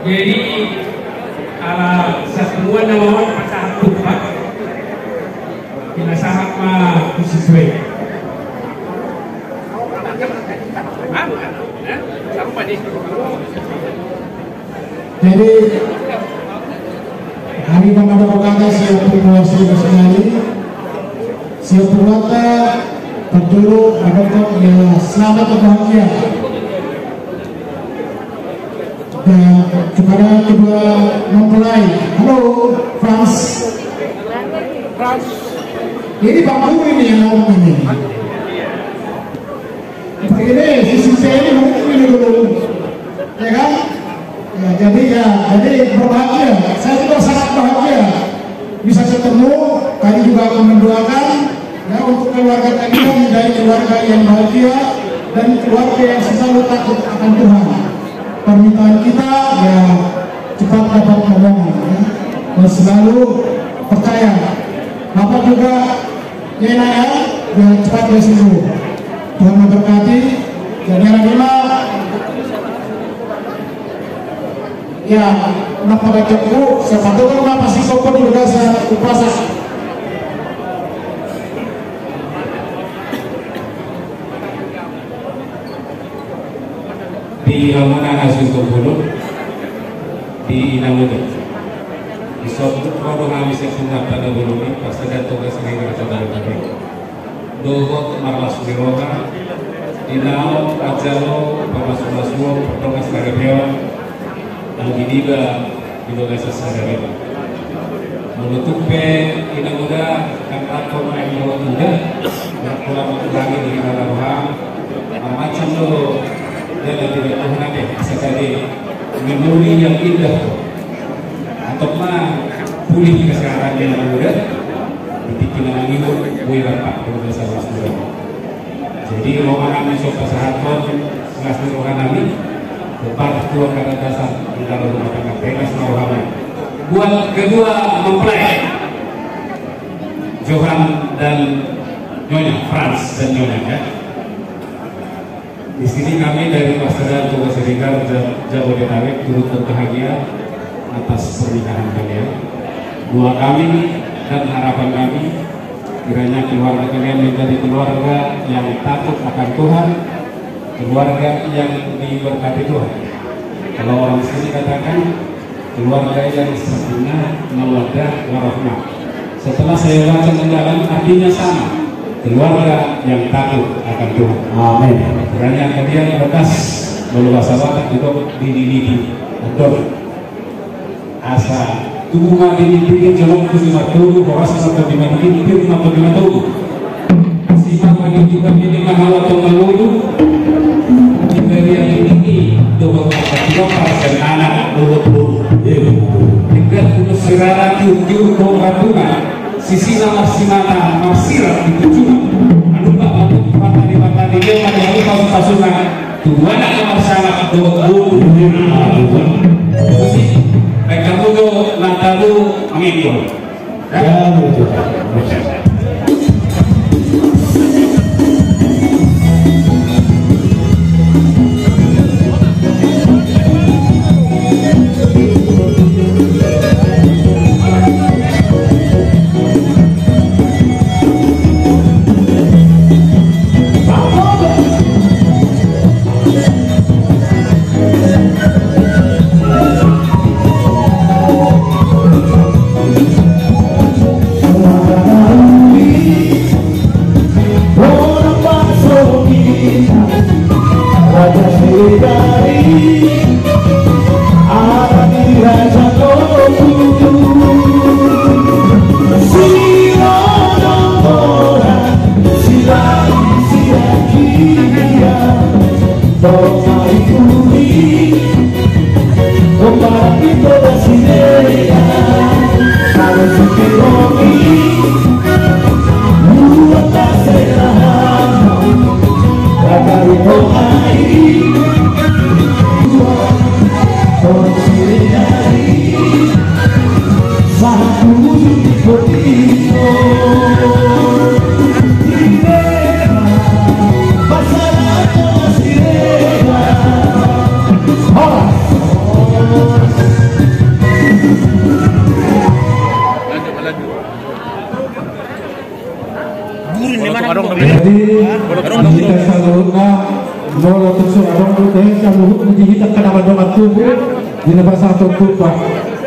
Speaker 6: Jadi sesuatu nama pasal tupak kinasahat ma sesuai.
Speaker 8: Jadi hari Ramadan berkata siap berpuasa sekali, siap berkata terjuru agar ya selamat berbahagia. Dan kepada kedua mempelai, halo Frans. Ini Pak Guru ini yang ngomong ini. Ini sisi saya ini ngomong ini dulu, ya kan? Ya, jadi berbahagia. Saya juga sangat bahagia bisa ketemu. Tadi juga aku mendoakan ya untuk keluarga kita menjadi keluarga yang bahagia dan keluarga yang selalu takut akan Tuhan. Permintaan kita ya cepat dapat kemenangan ya. Dan selalu percaya. Bapak juga ya cepat sembuh. Tuhan memberkati. Jadi alhamdulillah ya kenapa bacaku siapa tahu kenapa sih sopor juga saya upasa.
Speaker 9: Di Lamunan Asus Kumpulu di Inamuda di suatu produk kami sesuatu pada bulungi pas ada tugas negara saudara kami dogo marlas di roga dinao ajalo pamasumasuo pertugas negara ang giniga binugas sa negara menutupe Inamuda kan atau main muda pulang lagi di Kalarohang macam lo dan tidak menghadapi sekali memori yang indah atau mah pulih kesehatan yang muda dibikin lagi buiran pak bersama saudara. Jadi mau kami sok kesehatan kelas rohani depan dua kata dasar di dalam rumah tangga bebas rohani. Buat kedua mempelai Johan dan Nyonya Frans dan Nyonya ya. Di sini kami dari Pasaran Tugas Serikal Jabodetabek turut berbahagia atas pernikahan kalian. Doa kami dan harapan kami kiranya keluarga kalian menjadi keluarga yang takut akan Tuhan, keluarga yang diberkati Tuhan. Kalau orang sini katakan keluarga yang sakinah, mawaddah, warahmah. Setelah saya baca mendalam artinya sama. Keluarga yang takut akan Tuhan. Amin. Kiranya kalian bekas meluasa bakat itu didiliki atau asa tubuh didiliki jalan kusuma tubuh horas atau dimasukin firman atau dimatubu. Sifat bagi juga ini mahal atau malu jika dia ini doa dan anak dulu. Jika putus serara tiup-tiup kongkatungan sisi nama simana marsirat itu cuma lupa untuk mata di dia pada hari kau pasukan Tuhan akan bersama doa sih mereka dulu natalu mengimpul ya betul.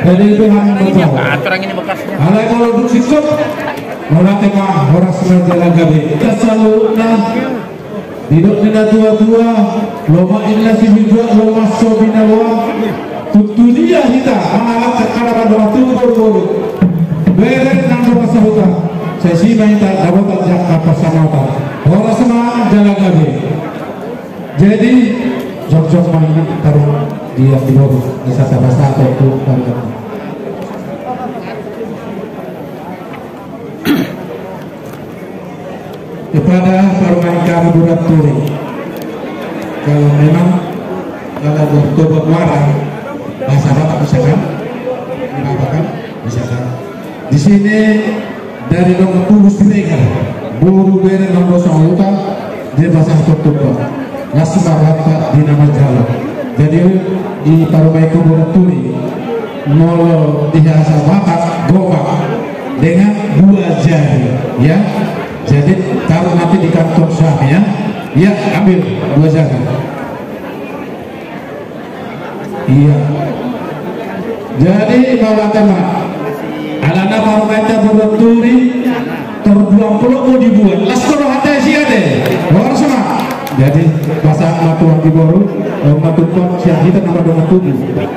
Speaker 9: Jadi aturan ini bekasnya. Alai kalau duduk situ, orang tengah orang sementara gabe. Kita selalu hidup nina tua-tua, loma illa si hijau, loma sobinawa. Tutu dia kita, anak sekarang ada waktu baru. Beren nang doa sahuta. Saya sih main tak dapat tak apa sama tak. Orang semua jalan gabe. Jadi jok-jok main taruh dia di bawah di satu itu
Speaker 1: kepada Parmaika Buraturi. Kalau memang kalau bertobat warang bahasa Batak bisa kan? Dikatakan bisa kan? Di sini dari nomor tubuh stiker buru bere nomor sauta di bahasa tertutup nasib barat di nama jalan. Jadi di Parmaika Buraturi nolo di bahasa Batak gobak dengan 2 jari, ya. Jadi taruh nanti di kantong sah, ya. Ya, ambil 2 jari. Iya. Jadi bawa teman, alana Parmaika Buraturi terbuang pulau mau dibuat. Laskoro hati siade, luar semua. Jadi bahasa matuan di boru, matuan siang kita nama dengan tubuh.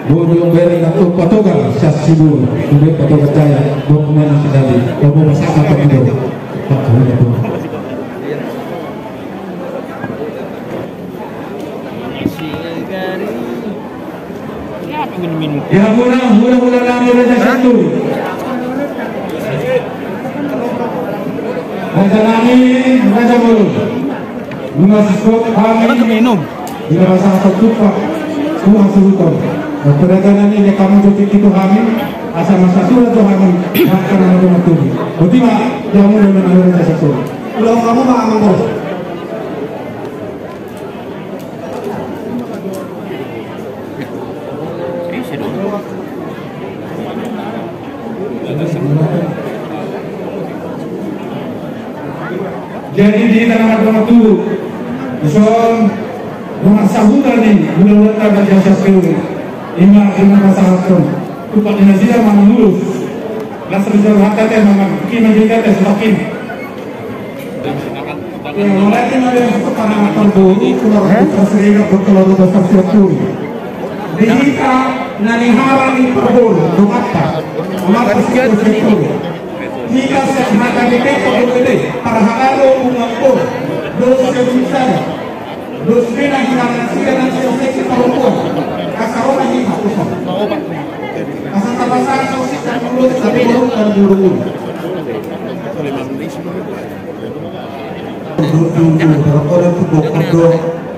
Speaker 1: Boru yang beri atau patogar sasibu, kemudian patogar jaya, dokumen yang sedali. Kamu bahasa matuan di boru. Ya mula lama Raja satu. Raja Nami, Raja Bolu. Bunga sikot kami minum. Di bahasa tertutup, bunga seluruh. Perdagangan ini kamu cuci itu kami, asal masa surat tu kami makan nama tubuh. Betima jamu dengan Raja satu.
Speaker 3: Kalau kamu mah aman terus.
Speaker 1: Jadi di tanah itu soal rumah sahutan ini bulan letak dan jasa sekali ima dengan masalah itu tupak dinasida mana lulus langsung bisa hati memang kini juga tes semakin
Speaker 3: yang lain ada yang kepanangan bodi keluar terseriga berkeluar besar sekali dihita nanihara ni perbol rumata rumata sekali jika sehingga dikepo gede para halalo mengakor dos sebisanya dos pena hilang sida dan seksi perempuan kasarona ini hapusah asal tabasar sosik dan mulut tapi mulut dan bulu dulu berkoran tubuh kodo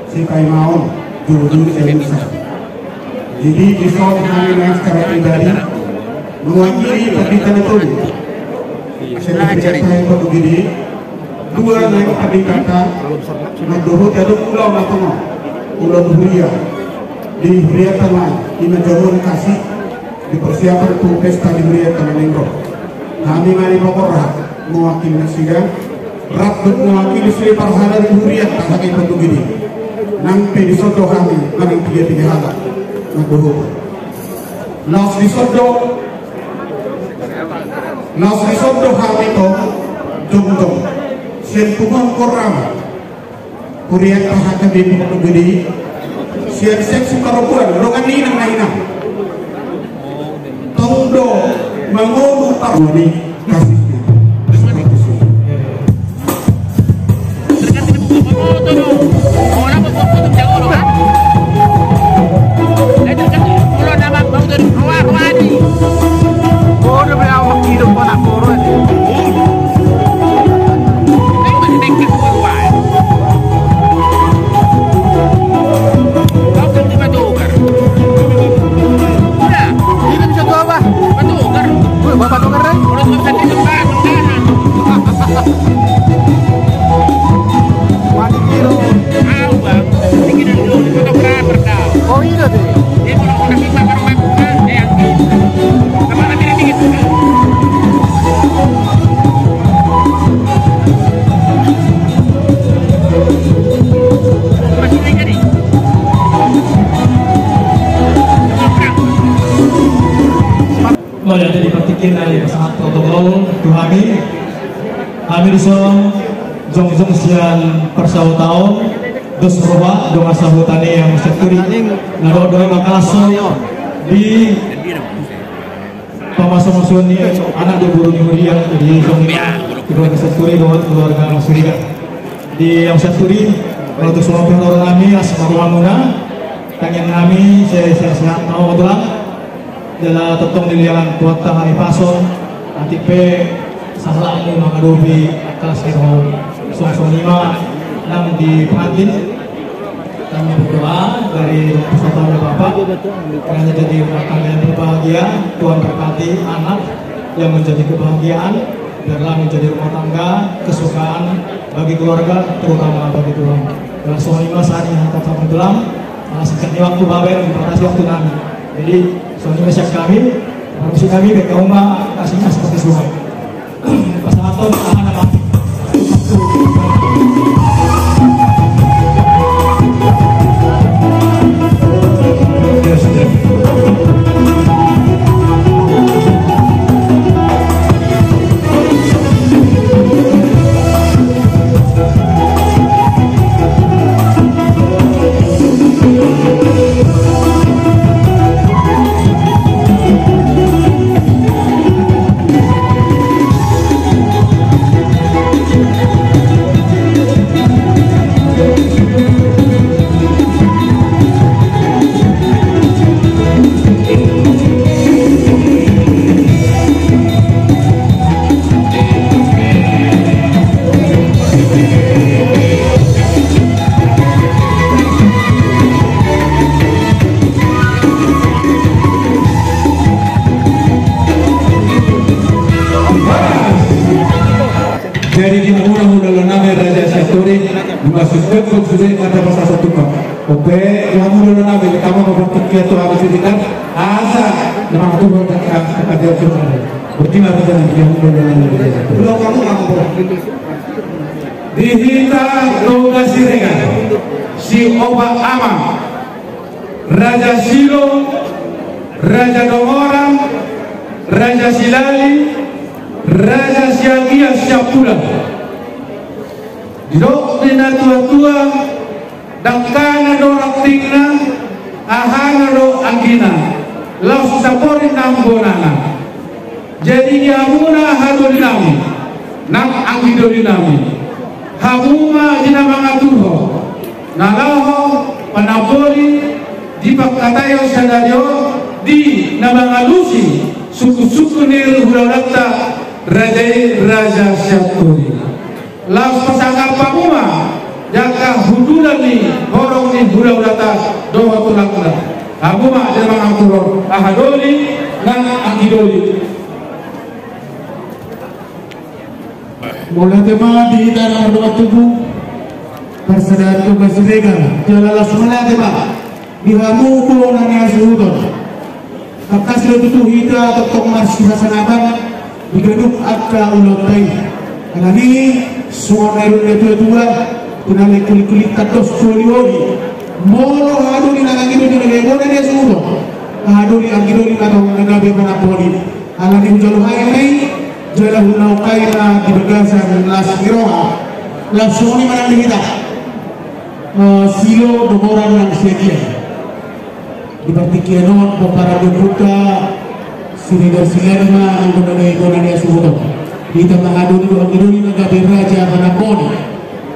Speaker 3: si kaimaon dulu sebisa jadi disol kami secara pribadi mewakili perdikan itu sertifikat yang begini 2 naik tadi kata Nagdohut ada pulau Natama Pulau Huria di Huria Tengah di Menjauh Kasih dipersiapkan untuk pesta di Huria Tengah Lengkok. Kami mari pokoknya mewakili sidang Rakyat mewakili Sri Parhana di Huria tak lagi begini nanti disodoh kami menang 3 halat Nagdohut Nas disodoh kami itu jom sian pungong koram kuriat tahaka di Pulau Gede sian seksi perempuan rongan ni nang naina tongdo mengodu taruni kasihnya
Speaker 5: Yang jadi praktikin dari pasangan protokol kami disong jong sian persau tahun dos roba dong asahutane yang sekuri nado makalaso di pamasong ni anak do buru ni Huria di jong kedua sekuri dengan keluarga Masuriga di yang sekuri untuk semua orang kami asmaru amuna tangan kami sehat mau doang dalam tentang dilihat kuota kami paso nanti pe salah ini mengadobi atas kau
Speaker 3: 05 yang di pengantin. Kami berdoa dari persatuan Bapak karena jadi rumah tangga yang berbahagia. Tuhan berkati anak yang menjadi kebahagiaan, biarlah menjadi rumah tangga kesukaan bagi keluarga, terutama bagi Tuhan. Dalam 05 saat ini tetap sampai dalam sejak waktu Babel membatasi waktu kami. Jadi 05 siap kami, manusia kami ke rumah kasihnya seperti sungai. Pasalaton anak-anak.
Speaker 1: Dari di mula-mula name Raja Syaturi dimasuk ke sudah kata pasal satu pak. Oke, yang mula name kamu membentuk kiatu harus didikan asa nama tu ada tuh. Berterima kasih yang mula name Raja Syaturi.
Speaker 3: Belum kamu
Speaker 1: Dihita Toga Siregar si Oba Amang Raja Silo, Raja Domorang, Raja Silali, Raja Siagia Siapula Dok dina tua-tua Dakana do raktingna Ahana do anggina Laus saporin nambonana Jadi diamuna hadolinami Nang anggidolinami Hamuma jina mangatuho Nalaho panapoli Di pakatayo sadario Di namangalusi Suku-suku nil hulaulata Raja Syaturi Laus pasangan pamuma Jaka hudulan ni Horong ni hulaulata Doa tulakna Hamuma jina mangatuho Ahadoli Nang angidoli
Speaker 8: Mula tema di tanah doa tubuh persaudaraan tugas mereka jalalah semula tema dihamu ko nanya suhudon kapkas lo tutu hita tok marsi hasanaban digaduk akka ulotai karena ini semua nerun itu tua tunale kulit katos soliori molo hadu di nangangido di negara nanya suhudon hadu di angido di nagabe panapoli alani ujalo hai jala hunau kaina di bagasan las giroha langsung mana kita silo domoran yang sedia di partikianon para deputa sinigar silerna ang gunagay dia suhuto kita mengadu di angidoni nagabe raja panaponi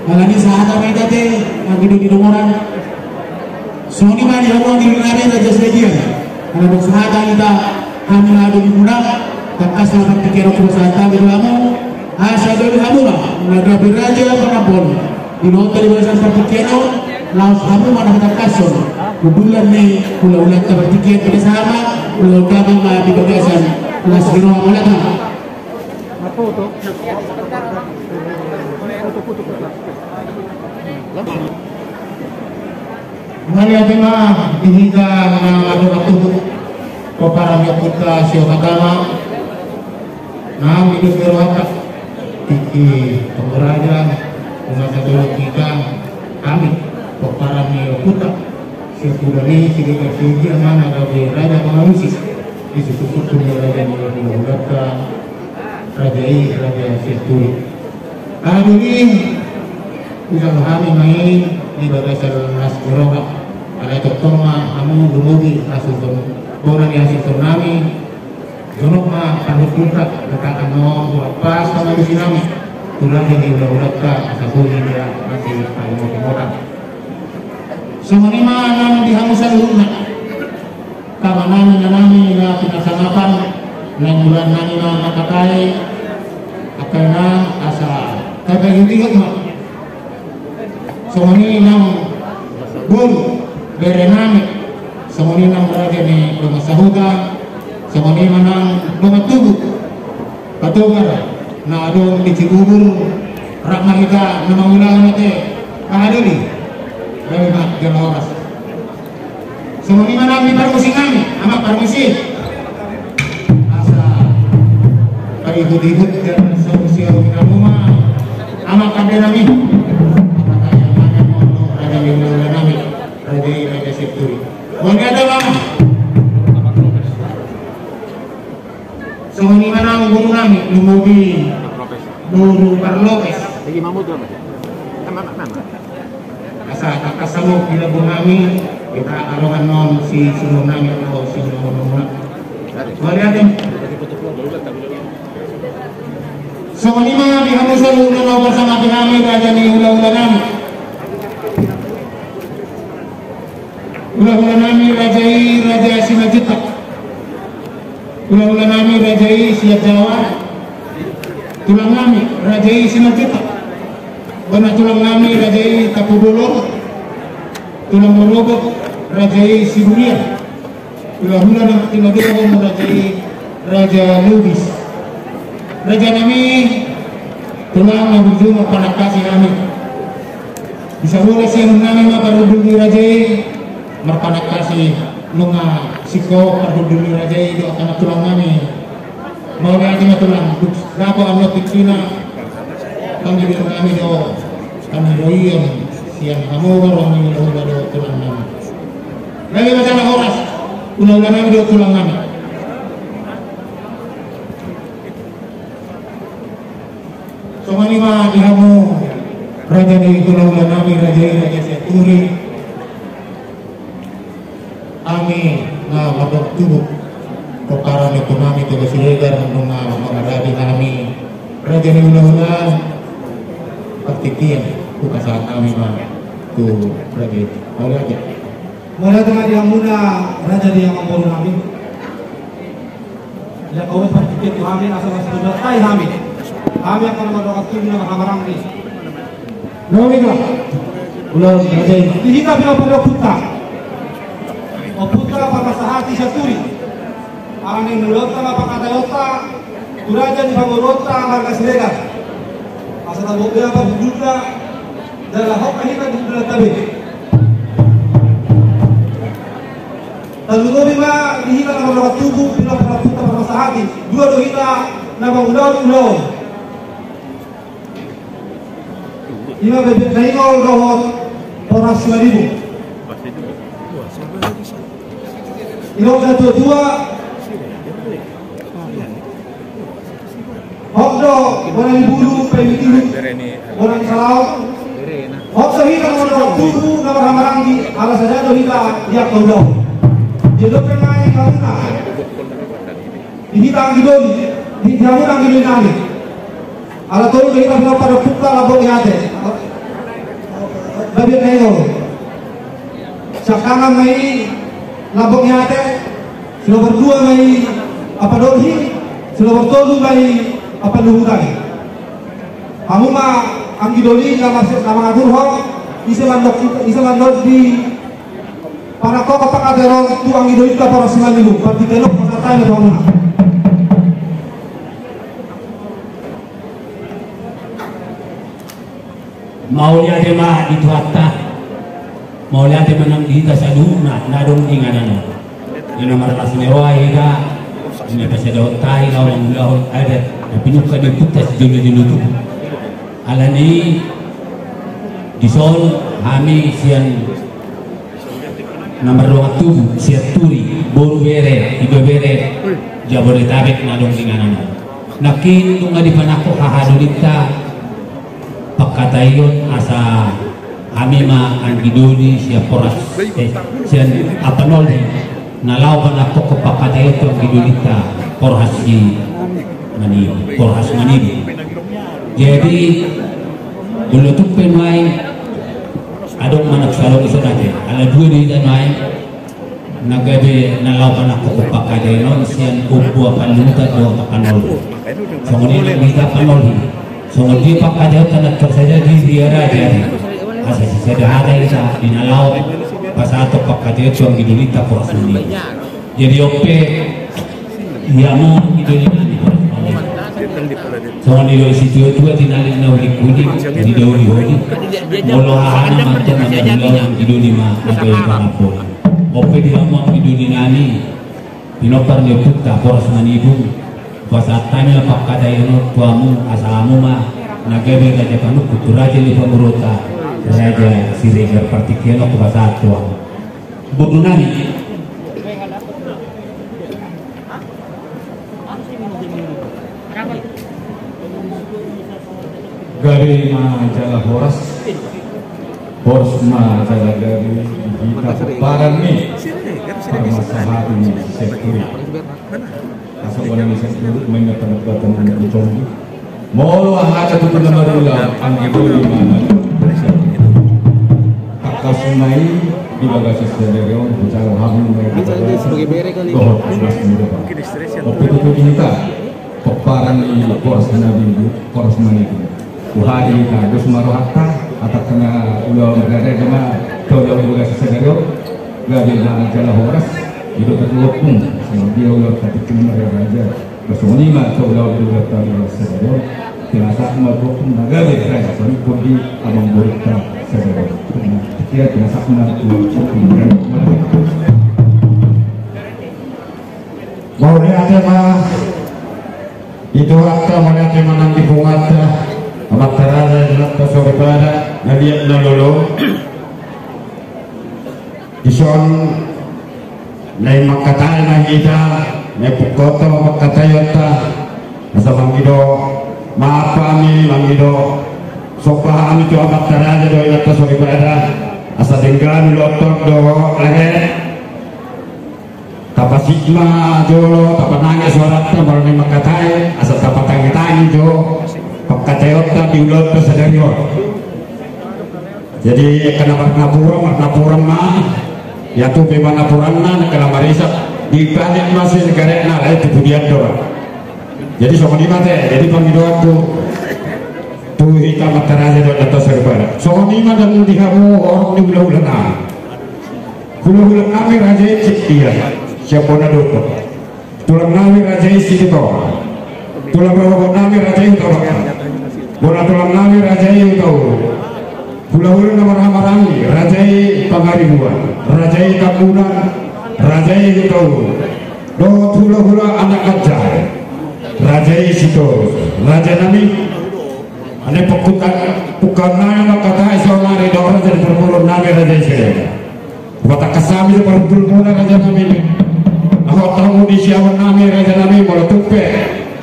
Speaker 8: alani sa hata may dati angido di domoran soni man yung di nabe raja sedia alani sa hata kita kami adu di munak Takas na pagkikiro ko sa tabi mo asa doon hamura nagabi raja panapon dinota di bawah sa pagkikiro laos hamura nakatakason kudulan ni ulang-ulang ka pagkikiro pinasama ulang kamang mabibagasan las ginawa mo lang Mali ating mga dihiga ng ato-ato o para kita siya magama Nah, hidup berwatak Tiki pemeraja Umat adolok kita Kami Para miyokota Siyapulani Sige kasih Mana gabi raja pengalusi Disututup dunia raja Miyokota Raja Syaturi Ini Usang kami main Di bagasan Nas Goroga Ada tokoma Amu dumugi Asul Bonan yang nami Jonok mah pandut kuntak katakan no pas sama di sini tulang ini udah ka sabu ini dia masih paling motor semua mah nang dihamusan lunak kamanan nami na pinasanapan nang bulan nani na makakai akana asa kagagindi mah
Speaker 3: Somoni nang gol berenami, somoni nang raja ni rumah sahuda, somoni manang rumah tubuh, patogar na adong di Cibubur, rakna kita namang ulangan nate kahaduli, dari mak jamahoras. Somoni manang di parmusi kami, amak parmusi, asa ikut-ikut dan solusi rumah, amak kader kami. Raja Septuri. Wangada mama. Somoni manang guru kami lumubi Guru Parlopes.
Speaker 4: Lagi mamut apa? Nama.
Speaker 3: Asa kakasamo bila bungami kita arogan non si sununami atau si sununami. Wangada. Somoni mana dihamusan ulang bersama kami raja ni ulang-ulang kami. Ulah-ulah nami rajai Raja Simajuta, ulah-ulah nami rajai Siap Jawa, tulang nami rajai Simajuta, wana tulang nami rajai Tapudolo, tulang Morogok rajai Siburia, ulah-ulah nami Timadoro rajai Raja Lubis, raja nami tulang nabujuma panakasi nami, bisa boleh siang nami maparuduli rajai marpanak kasih lunga siko parduduli rajai do akan tulang nami mau lagi tulang dapo amno pikina panggil kami do kami doian siang kamu orang ini do tulang nami lagi macam horas ulah nami do tulang nami somani mah dihamu raja di tulang nami Raja Septuri. Ami na mabog tubuh perkara itu kami tugas legar mengenal menghadapi kami raja ni ulah-ulah aktivian bukan saat kami mah tu raja oleh aja
Speaker 8: mulai dengan yang muda raja dia yang membawa kami yang kau berpikir tu kami asal sudah tay kami akan mendoakan tu dengan kamarang ni nomiklah ulah raja dihita bila pada putar putra Parmasahati Saturi ang ninulota mapakatayota Raja ni Pangurota Marga Siregar asa nabugya pa budula dala hok kanina budula tabi talunobi ma dihita na mga tubo bila para putra Parmasahati dua dohita na mangulaw-ulaw ima bebek naingol rohot Poras Maribu Ilok na dua Hokdo Orang bulu Pemitilu Orang salau Hokdo hita Orang tubuh Nama Ramaranggi Ala saja do hita Dia kaudo Jodoh pengai kauna Hita ang gidoli Hita ang gidoli nani Ala tolu hita Bila pada putra labok yate Babi nengo Sakangan may labok yate sudah berdua mai apa dolhi sudah bertolu mai apa luhurai kamu mah anggi doli nama ngatur hok bisa mandok di para kok apa kaderong tu anggi doli ka para siman dulu berarti telok pasatan itu kamu
Speaker 5: mau lihat mah itu hatta mau lihat menang di tas aduna nadong tinganan ini nomor tas mewah ya ini pas ada otai lawan ada pinuka di putas julu tu alani di sol kami sian nomor waktu Septuri Boru Bere Ibe Bere Jabodetabek nadong tinganan nakin tunga di panako kahadulita pakatayon asa kami ma angidoni siya poras siyan apanol nalaw pa na poko pakatayon to angidolita poras si manibi poras manibi jadi bulutupen may adong managsalong iso natin ala dua di may nagabi nalaw pa na poko pakatayon siyan ubo panuta do tapanol so ngunit nagita panol so ngunit pakatayon tanat saja di dia raja
Speaker 9: asa sisa ada isa dinalaw pasato pakatyo chuang gidulita po asuni jadi ope mo idulita ni po so nilo isityo tuwa tinalin na ulikudi di daw hodi molo hahana manto na nalaw iduli ma nagay po ope mo idulinani pinopar niyo putta poros manibung pasatanya pakadayono tuamu asamu ma nagabe raja panu kuturaja ni pamurota raja Siregar partikiano ke bahasa tuang budunani
Speaker 1: gari majalah Horas majalah dari kita parang nih permasalahan ini sektor asal orang bisa duduk mengingat penebatan dan mencoba mau aja tuh pernah berulang anggitu di mana kakak sunai di bagasi sederhana bicara hamil mereka sebagai bere kali waktu itu kita peparan di Poros Nabi Poros Maniku Tuhari kardus marohata atau kena ulah negara cuma kau yang bagasi sederhana gak ada majalah Horas itu terlopung sama dia ulah tapi cuma raja bersoni mah kau ulah ulah tahu sederhana terasa melopung negara raja tapi pergi abang berita sederhana dia terasa menantu mau lihat mah itu akta melihat nanti bungata amat terasa jelas sore pada ngeliat nololo ison nai makatai na kita nai pukoto makatayota asa mangido maafami mangido sopahami tu amat terasa do ilata sore pada asa denggan lotok do leher tapasikma jolo tapanangis suarata marani makatai asa tapatangi jo pakatayota diulot ke sadario jadi kenapa napuram mah ya tuh bebas napuranna kena marisa di balik masih negara na itu kemudian doa jadi sama di mata jadi panggilan tuh hitam mataraja do atas serba sama di mata dan dihamu orang di ulah-ulah kami raja dia siapa nak tulang nami raja isi itu tulang nami raja itu bola tulang nami raja itu hula-hula nama ramarani rajai pangaribuan rajai kampunan rajai itu do hula-hula anak ajar rajai situ raja nami ane pukan nama kata isolari do raja perpuluh nami rajai sini bata kasami perpuluh raja nami ahok tamu di siawan nami raja nami bola tupe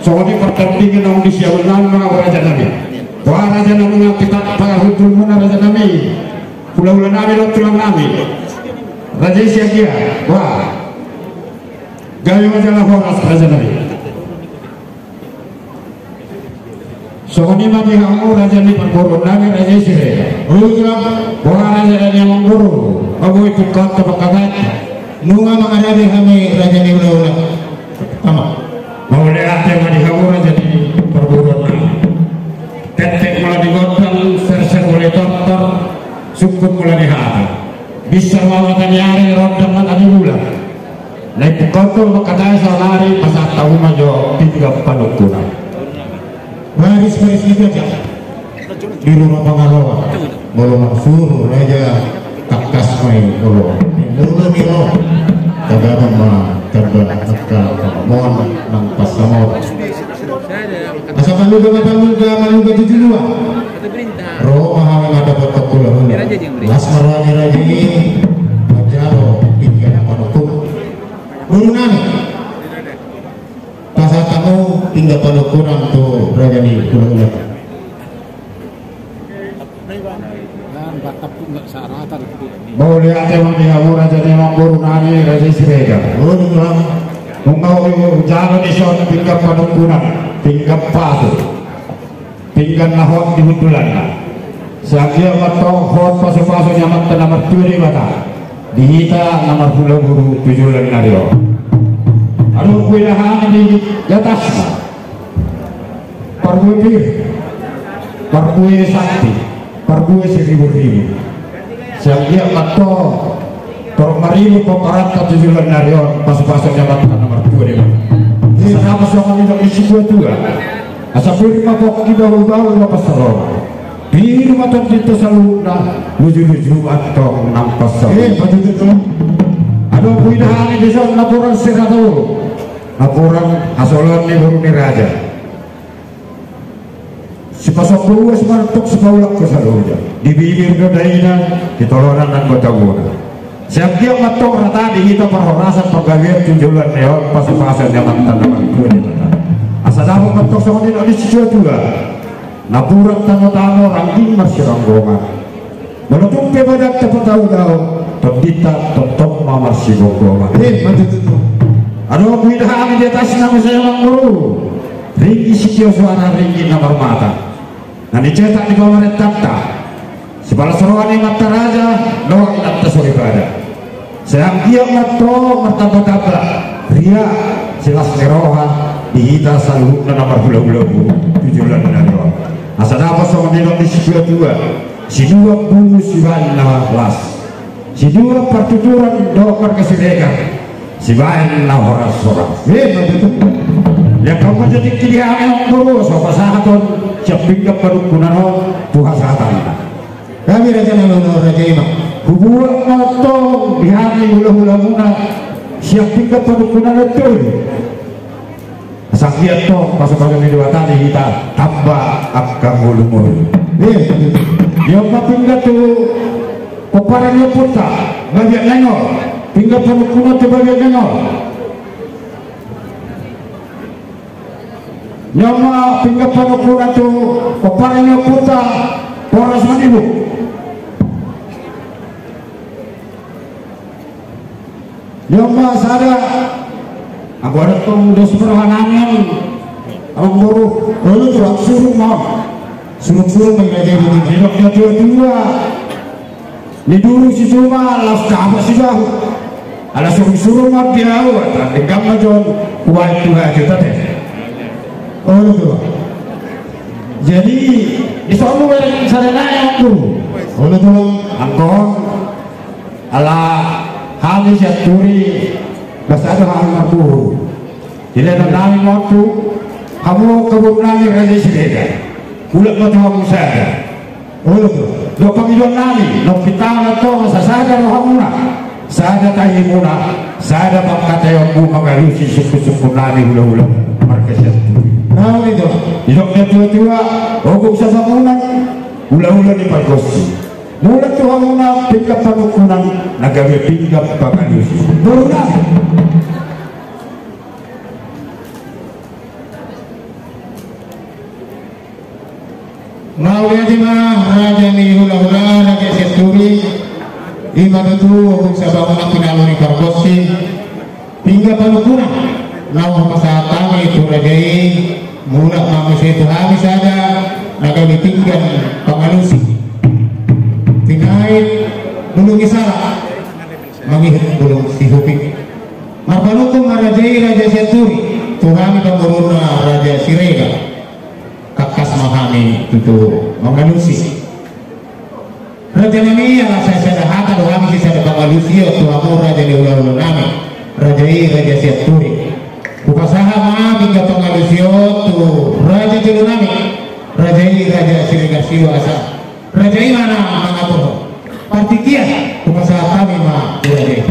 Speaker 1: soalnya pertandingan nang di siawan nama raja nami wah raja nami kita pahudul mana raja nami ulah-ulah nami lo tulang nami raja siagia wah gawe majalah Horas raja nami soalnya mati kamu raja ni perguru nami raja sire wah raja nami yang mengguru aku itu kata pakatai nunga mengadari kami raja ni ulah-ulah sama mau lihat yang mati kamu raja ni perguru nami tetek mulai digotong serser mulai tortor sukut mulai dihati bisa mawatan yari rodam matani bulan naik kotor makadai salari pasal tahu majo tiga panukunan baris-baris itu aja di rumah pengalawa bolong suruh raja takas main bolong mula milo kagak mah kagak mohon nang pasamor asa maluga tujuh dua roh mahal ada betok pulau las marwani raja ini majaro tinggal panukum burunan pasal kamu tinggal panukuran tuh raja ini pulau mau lihat emang di kamu raja emang burunani raja Siregar mau jalan di sana tinggal panukuran tinggal padu tinggal nahok di hudulan seagia matong hot pasu-pasu nyamat nomor 2 mata dihita nomor 10 guru 7 nario aduh kuilahan di atas perbuih sakti
Speaker 10: pergue 1000. Siang dia kato tor marilu peparat ka 7 narion pas-pasan jabatan nomor 2 di mana. Kenapa soal ini isi 22? Asa puri mapok kita bawa pas teror. Di rumah kita selalu luju-luju atau nampas selalu. Betul itu. Aduh kuidahan di sana laporan seratu. Laporan asolan ni baru ni raja. Si pasok dua semantuk sepaulak ke selalu. Di bibir kedaina, di toloran dan bataguna. Siap dia matok rata di kita perhorasan pegawai tunjulan neon pas-pasan zaman tanaman kuning. Asa dapat matok sama di sisi juga. Napurak tano-tano ranking masih ranggongan. Menutup kebadak tepat tahu-tahu. Terdita tetap masih ranggongan. Aduh kuidahan di atas nama saya Manguru. Ringgi sikio suara ringgi nomor mata. Nah dicetak di bawah retakta. Sebala seruan yang mata raja, doang atas ibadah. Sayang dia matro martabat-tabat. Ria silas neroha dihita selalu nomor bulan-bulan 7 narion. Asa dapat sama di sisi 2. Si 2 bulu si bana las. Si 2 partituran dokar kesidekan. Si bana horas horas. Ya kamu jadi kirian yang terus apa sahaton siap pinggap padukunan Tuhan sahatan. Kami raja nalunor raja imam. Hubungan matong di hari hula-hula muna siap pinggap padukunan itu. Sakiat toh pasal-pasal dua tadi kita tambah akan mulu-mulu. Dia pinggap tu peparangnya puta bagian nengol. Pinggap padukunan tu bagian nengol. Nyama pinggap padukunan tu peparangnya puta poros manibu. Nyama sada aku ada tong dos perhanangan ang buruh lalu turak suruh mau suruh mengajar ini dinoknya dua ni dulu si cuma las apa sih bahu ala suruh mau dia awak tapi kamu jon kuat tuh aja tadi tuh jadi di sana yang sarana yang tuh tuh angkong ala habis ya turi Basado hal marbuh. Jadi nami waktu kamu kebunani raja Sirega. Ulat mata kamu saja. Lo panggilan nami, lo kita to sasada lo hamuna. Sada tahi muna, sada pangkata yang bu magalusi suku-suku nami hula-hula markasnya tu. Nah itu. Hidupnya tua-tua, ogok sasamunan, hula-hula di parkosi. Mulat tu hamuna pinggap panukunan, nagawe pinggap pagalusi. Berulang.
Speaker 3: Maulia jema raja ni hula-hula raja seturi ima tu untuk sabana pinaluni karbosi hingga panukuna nawa pasatami itu rajai mula manusia itu habis ada naga ditinggal pengalusi tinait belum isalah mangih belum sihupi marpanukum marajai raja seturi Tuhan pemuruna raja Sirega kakas mahami itu mengalusi raja ini yang saya sadahata doa kami saya pengalusi atau amor raja di ulang nami raja Seturi upasaha ma hingga pengalusi tu raja di nami raja Sirega Siwasa raja ini mana mengatur partikia upasaha kami ma raja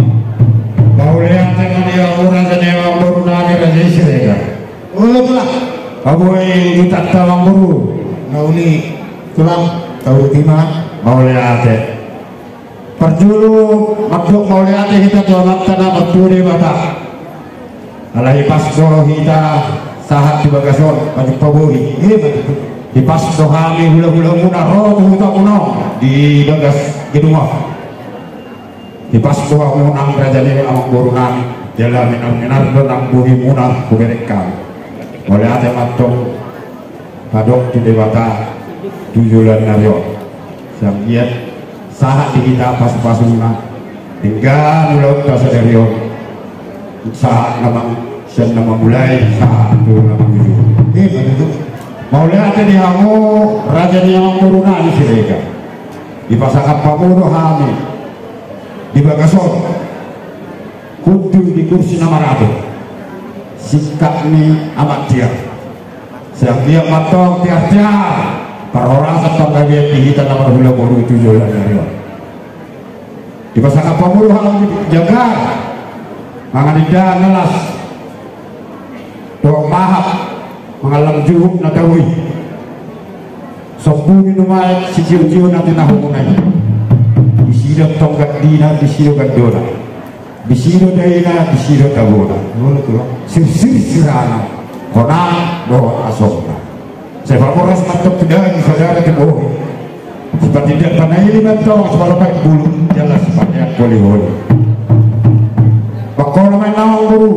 Speaker 10: mau lihat dengan dia raja yang baru nami raja Sirega
Speaker 3: telah
Speaker 10: Aboy juta tawang buru
Speaker 3: nauli tulang tahu timah
Speaker 10: mau lihat perjulu makhluk mau lihat kita tuang tanah berturi batak alai pasko kita sahat di bagason baju paburi di pasko kami hula-hula muna roh huta kuno di bagas gedungah di pasko munang rajani amang borunan jalan minar benang bumi munang kuberekam oleh ada matong padok di dewata 7 narion siang giat sahat di kita pas-pasuna hingga mulut kasadario saat nama mulai saat itu nama biru mau lihat di kamu raja yang turuna di Sirega di pasangan Pamudo Hami di Bagason kudu di kursi nomor 1 sikap ni amat dia siang dia matong tiar-tiar perhorasan pembagian di kita nomor 27 di pasangan Pamudo Hami jaga menganidah nelas doang mahap mengalam juhuk natawi sombuni numai si ciu-ciu nanti nahumunai bisido tongkat dina bisido gandona bisido daina bisido tabona sir-sir sirana kona doa asokna saya pamoras mantap tidak saudara teboh seperti tidak panai ini mentong sebab baik bulu jelas banyak boleh bakal main nawang guru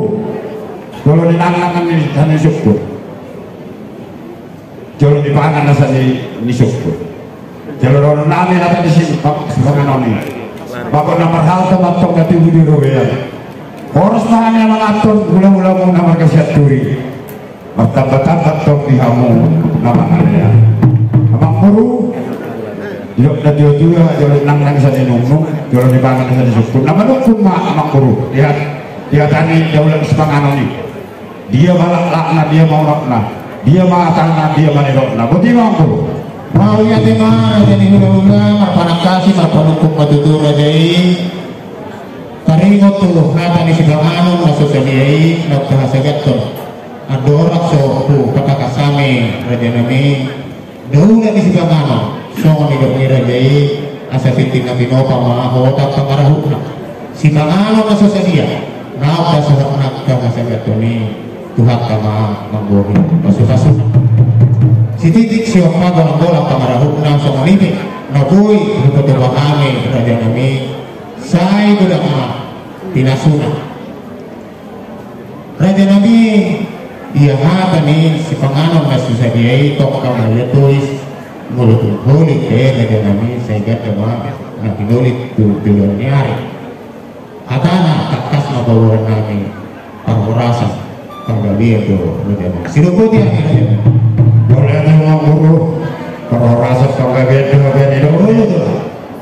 Speaker 10: kalau dilangangan ini hanya syukur kalau dipangan nasa ni syukur kalau orang nami nata di sini sebagai noni bapak nomor hal teman-teman gati budi robean poros mahanya mengatur gula-gula mau nama kasiat turi bertambah-tambah tong dihamu nama kalian abang guru yuk dan dia kalau nang sana nunggu kalau dipangan nasa di syukur nama nunggu abang guru lihat tani daulah sepangan ini dia malah lakna dia mau lakna dia mengatakan dia menelokna budi mampu mau ya tema jadi hula-hula marpanak kasih marpanukuk matutur rajai taringot tuh nata di sebelah anu masuk sediai nak bahasa gaton adorak so tu kata kasame raja nami daulah di sebelah anu so nidok ni rajai asa fitin nabi nopa mahota pangarahukna si pangano masuk sedia nak bahasa nak bahasa gaton ni Tuhan kama mambori pasuk-pasuk si titik siapa golong-golong pamarahuk nang sama ini nabui betul kami raja kami saya sudah pinasuna raja nabi dia hata nih si panganon masih sadiai tok kamu lihat tulis mulut holik raja nabi saya kata mah nanti holik tujuan hari hatana takas mabawa nami parhorasa kembali itu sirupu dia boleh nama guru kalau rasa kembali itu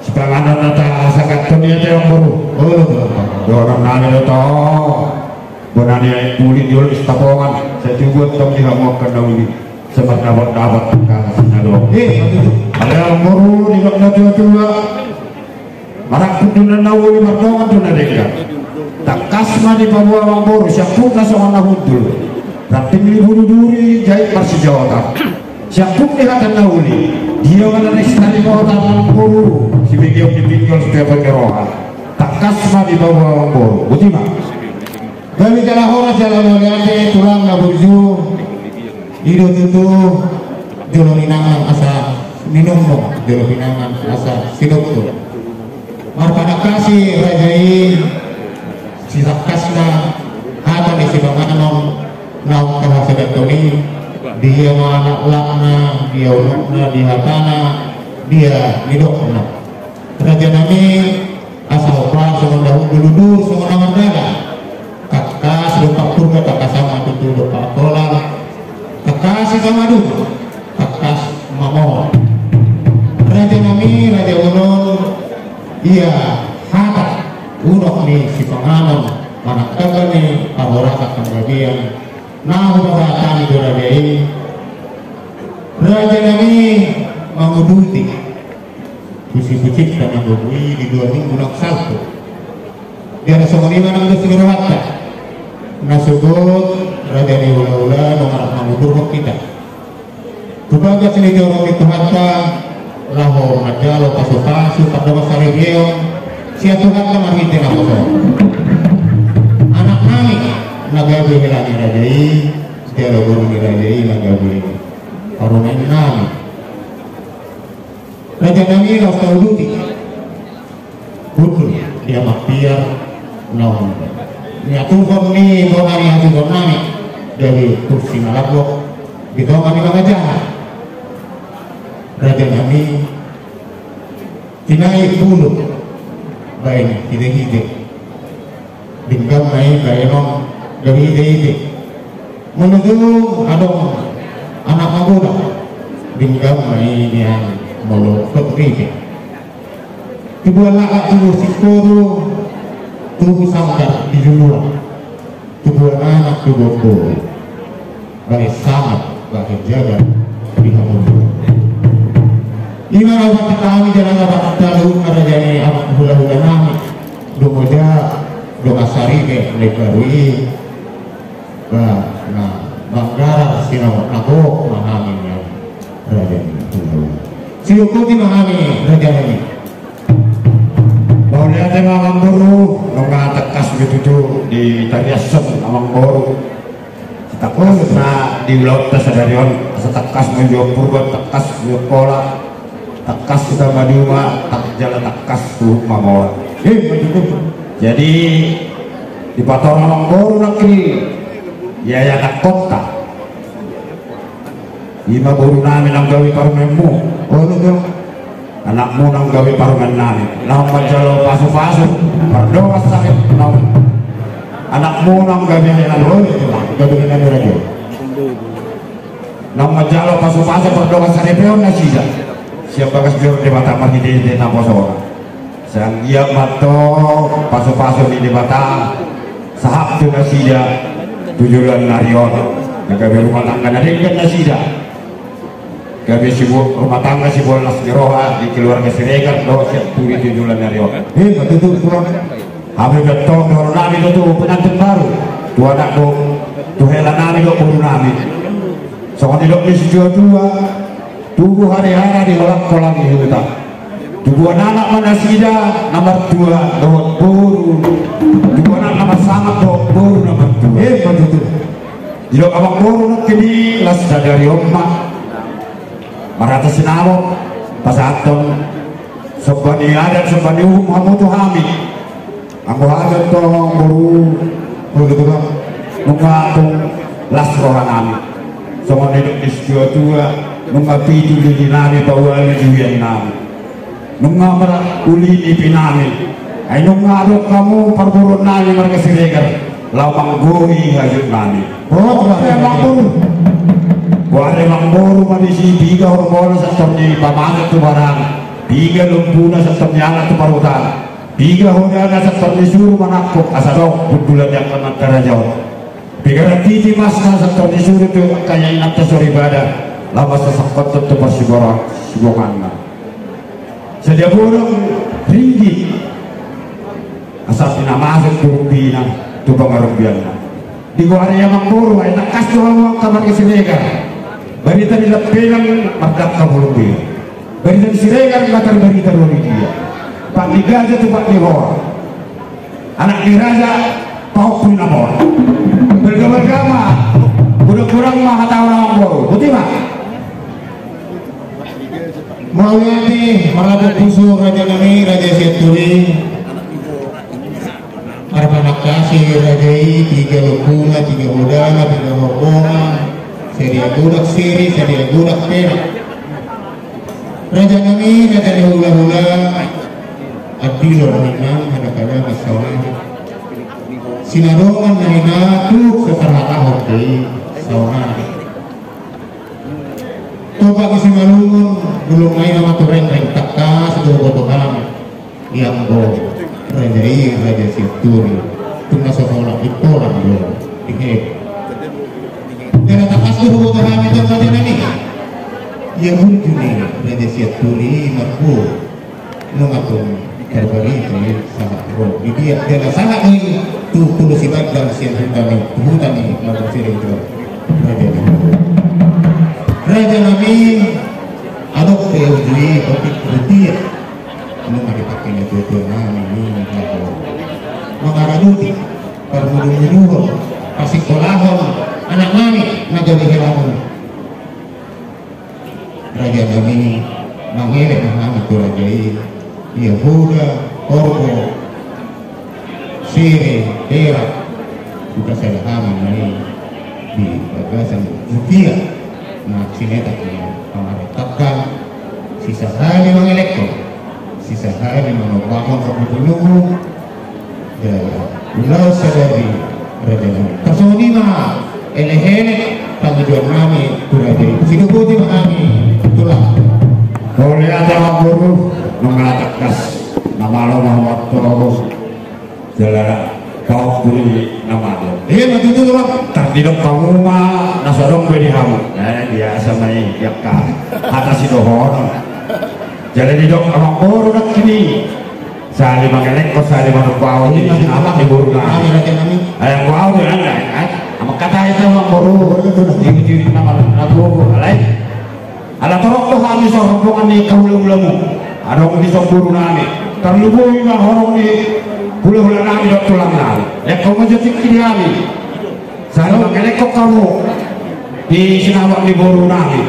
Speaker 10: sepanganan nata sakat dunia itu yang guru orang nanya itu benarnya kulit jual istapongan saya buat tong dihamukan dahulu sempat dapat kasihnya dong ada yang guru di bawah tua marah kudunan nawi martongan tu nadeka tak kasma di bawah orang boru siapun kasongan nahudul rating li buru duri jahit marsi jawatan siapun dihatan nahuli dia mana nestari bawah tangan boru si begiau dipinggol supaya berkerohan tak kasma di bawah orang boru butima kami kala horas jalan oliante tulang naburju hidup itu jolo ninangan asa minum dong jolo ninangan asa sinup tuh marpada kasih rajai sisa kasna hata di sibanganon naung kahasa datoni dia mana lakna dia unukna di hatana dia nidokna raja nami asal apa semua dulu semua nama dada kakas lupa purga kakas sama tutu lupa kolam kakas sama dulu kakas mamon raja nami raja ulun iya hata unok ni si panganon manaktaga ni pahorasa kembagian nahu bahatan itu raja nami menguduti pusi pencipta menggubui di 2 minggu nak salto dia ada sama lima nang desir hatta nasubut raja ni ula-ula nomor mengudur kita kebaga sini jorong itu hatta laho majalo pasu-pasu pada masa region siya Tuhan ka maritin ako so anak kami nagabi nila ni Rajai siya laguro ni Rajai nagabi parunan namin Raja nami laos tauluti betul dia mapiar naon niatungkong ni bonari hatungkong nami dari kursi malabok gitu kami mengajar Raja nami tinai puluh baik hide-hide binggam naik kainong dari hide-hide menuju adong anak muda binggam naik yang melukut hide
Speaker 8: Kedua anak tubuh sikoro, tubuh sangkar di jumlah. Kedua anak tubuh koro, baik sangat baik jaga di hamil. Lima awak kami jalan awak tahu merajani anak hula-hula nami. Domoja, domasari ke lekarui. Nah, Banggara sinawak nako mahami rajani hula-hula. Siukuti mahami rajani. Mau lihat Amang Boru, nggak tekas begitu di Tariasen Amang Boru. Tekas na di laut Tasarion, tekas menuju Purba, tekas menuju Pola, tekas kita Madiuma, tak jalan tekas tuh Mamola. Jadi di Pator Amang Boru nanti, ya nak kota. Lima Boru namin ang gawi parumemu. Oh betul. Anakmu nang gawe parungan nami nang majalo pasu-pasu berdoa sakit nang anakmu nang gawe nalo gawe nalo radio nang majalo pasu-pasu berdoa sakit peon nasida siapa kasih di mata mati di nampo sora sang iya mato pasu-pasu di mata sahab tu nasida tujuan narion gawe rumah tangga nari nasida gabi sibuk rumah tangga sibuk las geroha di keluarga Siregar do siap turi tujuan dari orang.
Speaker 3: Betul kurang.
Speaker 8: Kami betul orang nami itu pengantin baru. Dua anak do, tuhela nami do baru nami. Soalnya dok di dua, tubuh hari-hari di kolam di hutan. Tubuh anak mana sida nomor 2 do baru. Tubuh anak nomor sangat do baru nomor 2. Betul. Jadi abang baru nak kini las dari rumah. Marata sinamo pasaton sobani adat sobani hamu tu hami aku adat to baru tu kan mengatung las rohanami sobani dok distua tua mengapi tu di nami bawa di nami mengamara uli di pinami ay nungadok kamu perburun nami mereka Siregar lawang goi hajut nami Wala Amang Boru manisi biga hormona sa torni pamangat tu barang biga lumpuna sa torni anak tu parutan biga hodana sa torni suru manakok asadok budulan yang manantara jauh biga ratiti masna sa torni suru tu kaya inata suri badan lama sa sakot tu persiborang sibongan sedia burung ringgit asal pinamasok tu rumbina tu pangarumbian di gua Amang Boru ay nakas tu ang kamar ke Siregar berita di lepelang mardak kabulumbi berita di Siregar matar berita dua dia Pak di Gaza tu Pak di Hor anak di Raja Pau pun namor bergama-gama udah kurang mah kata orang Boru putih mah
Speaker 3: Mau ini merapat pusu Raja Nami Raja Siaturi Arpanak kasih Rajai 3 lupuna 3 udana 3 hobonga sedia budak siri, sedia budak perak. Raja kami, raja di hula-hula, adilo nahinang hadakala misawan. Sinadongan nahina tuh seterhatahon di sawan. Toba kisi malungun, belum main nama tureng reng takka seduh botokan. Yang bo, raja Siaturi, tuna sekolah itu orang dulu, diheb. Karena tak asal hubung kami itu saja ini. Ia mungkin Raja Siaturi mampu mengatur karbari itu sangat roh. Dia sangat ini tu tulus ibadah dan siap kami hutan ini mampu sering itu. Raja kami adok teori opik rupiah. Mengenai pakainya itu kami ini mengaraduti permuduh-muduh kasih kolahon anak kami menjadi hewan. Raja kami mengelak kami tu raja Yehuda, Orgo, Siri, Perak, sudah saya kami di bagasan rupiah. Nah sineta punya pengaretakkan sisa hari mengelektor, sisa hari membangun kebutuhan dan pulau sadari raja kami. Personi mah eleh tanggung kami turajai sinubuti kami itulah
Speaker 8: boleh ada Amang Boru mengatakas
Speaker 10: amalo Muhammad Tororo jalan kau beri nama dia begitu tuh terdidok kamu mah nasorong beri kamu dia sama ini dia kah atas itu hono jalan didok amang boru nak kini sali mangelek ko sali manupao ini apa di boru na ayang wow dia anda amang kata itu amang boru ini nama nabu alai ala torok tuh kami sorong ni kaulung-ulung ada di somburu nami terlubui mah horong ni hula-hula nami dok tulang nami ya kamu jadi kiri nami saya makanya kok kamu di sinawak di boru nami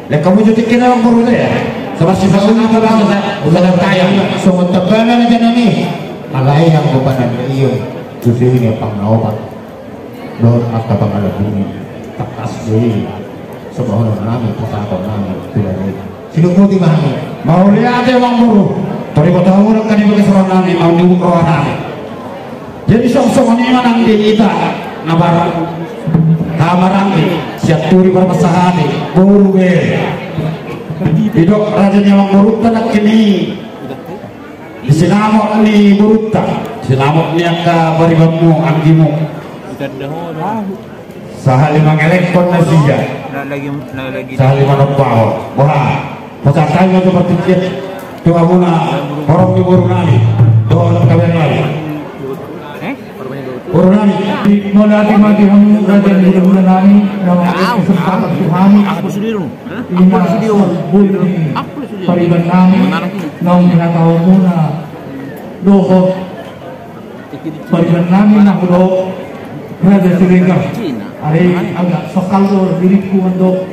Speaker 10: ya kamu jadi kiri orang boru ya sama sifat apa bang udah kaya semua tebalan aja nami alai yang bukan ada iyo justru ini pangnawa don apa pengalat ini takas deh sebuah orang nami pesawat nami tidak ada sinukuti mahami mau lihat ya bang boru Tori kota orang kan ibu keseruan nami mau diumroh nami. Jadi sok-sok ini manang di kita nabar kamarang di siap turi berpesahani buru be. Hidup rajanya mang burut tak kini. Di sinamok ni burut tak. Sinamok ni angka baribamu anggimu. Sahali mangelekon nasiya. Sahali manopao. Wah, pasatanya tu berpikir. Doa muna orang di boru nami doa orang kalian lagi boru nami
Speaker 1: di mulai mati hamu raja di boru nami nama kesempatan Tuhan lima bumi pariban nami nong tahu muna doa pariban nami nak doa raja Suriga hari agak sokal doa diriku untuk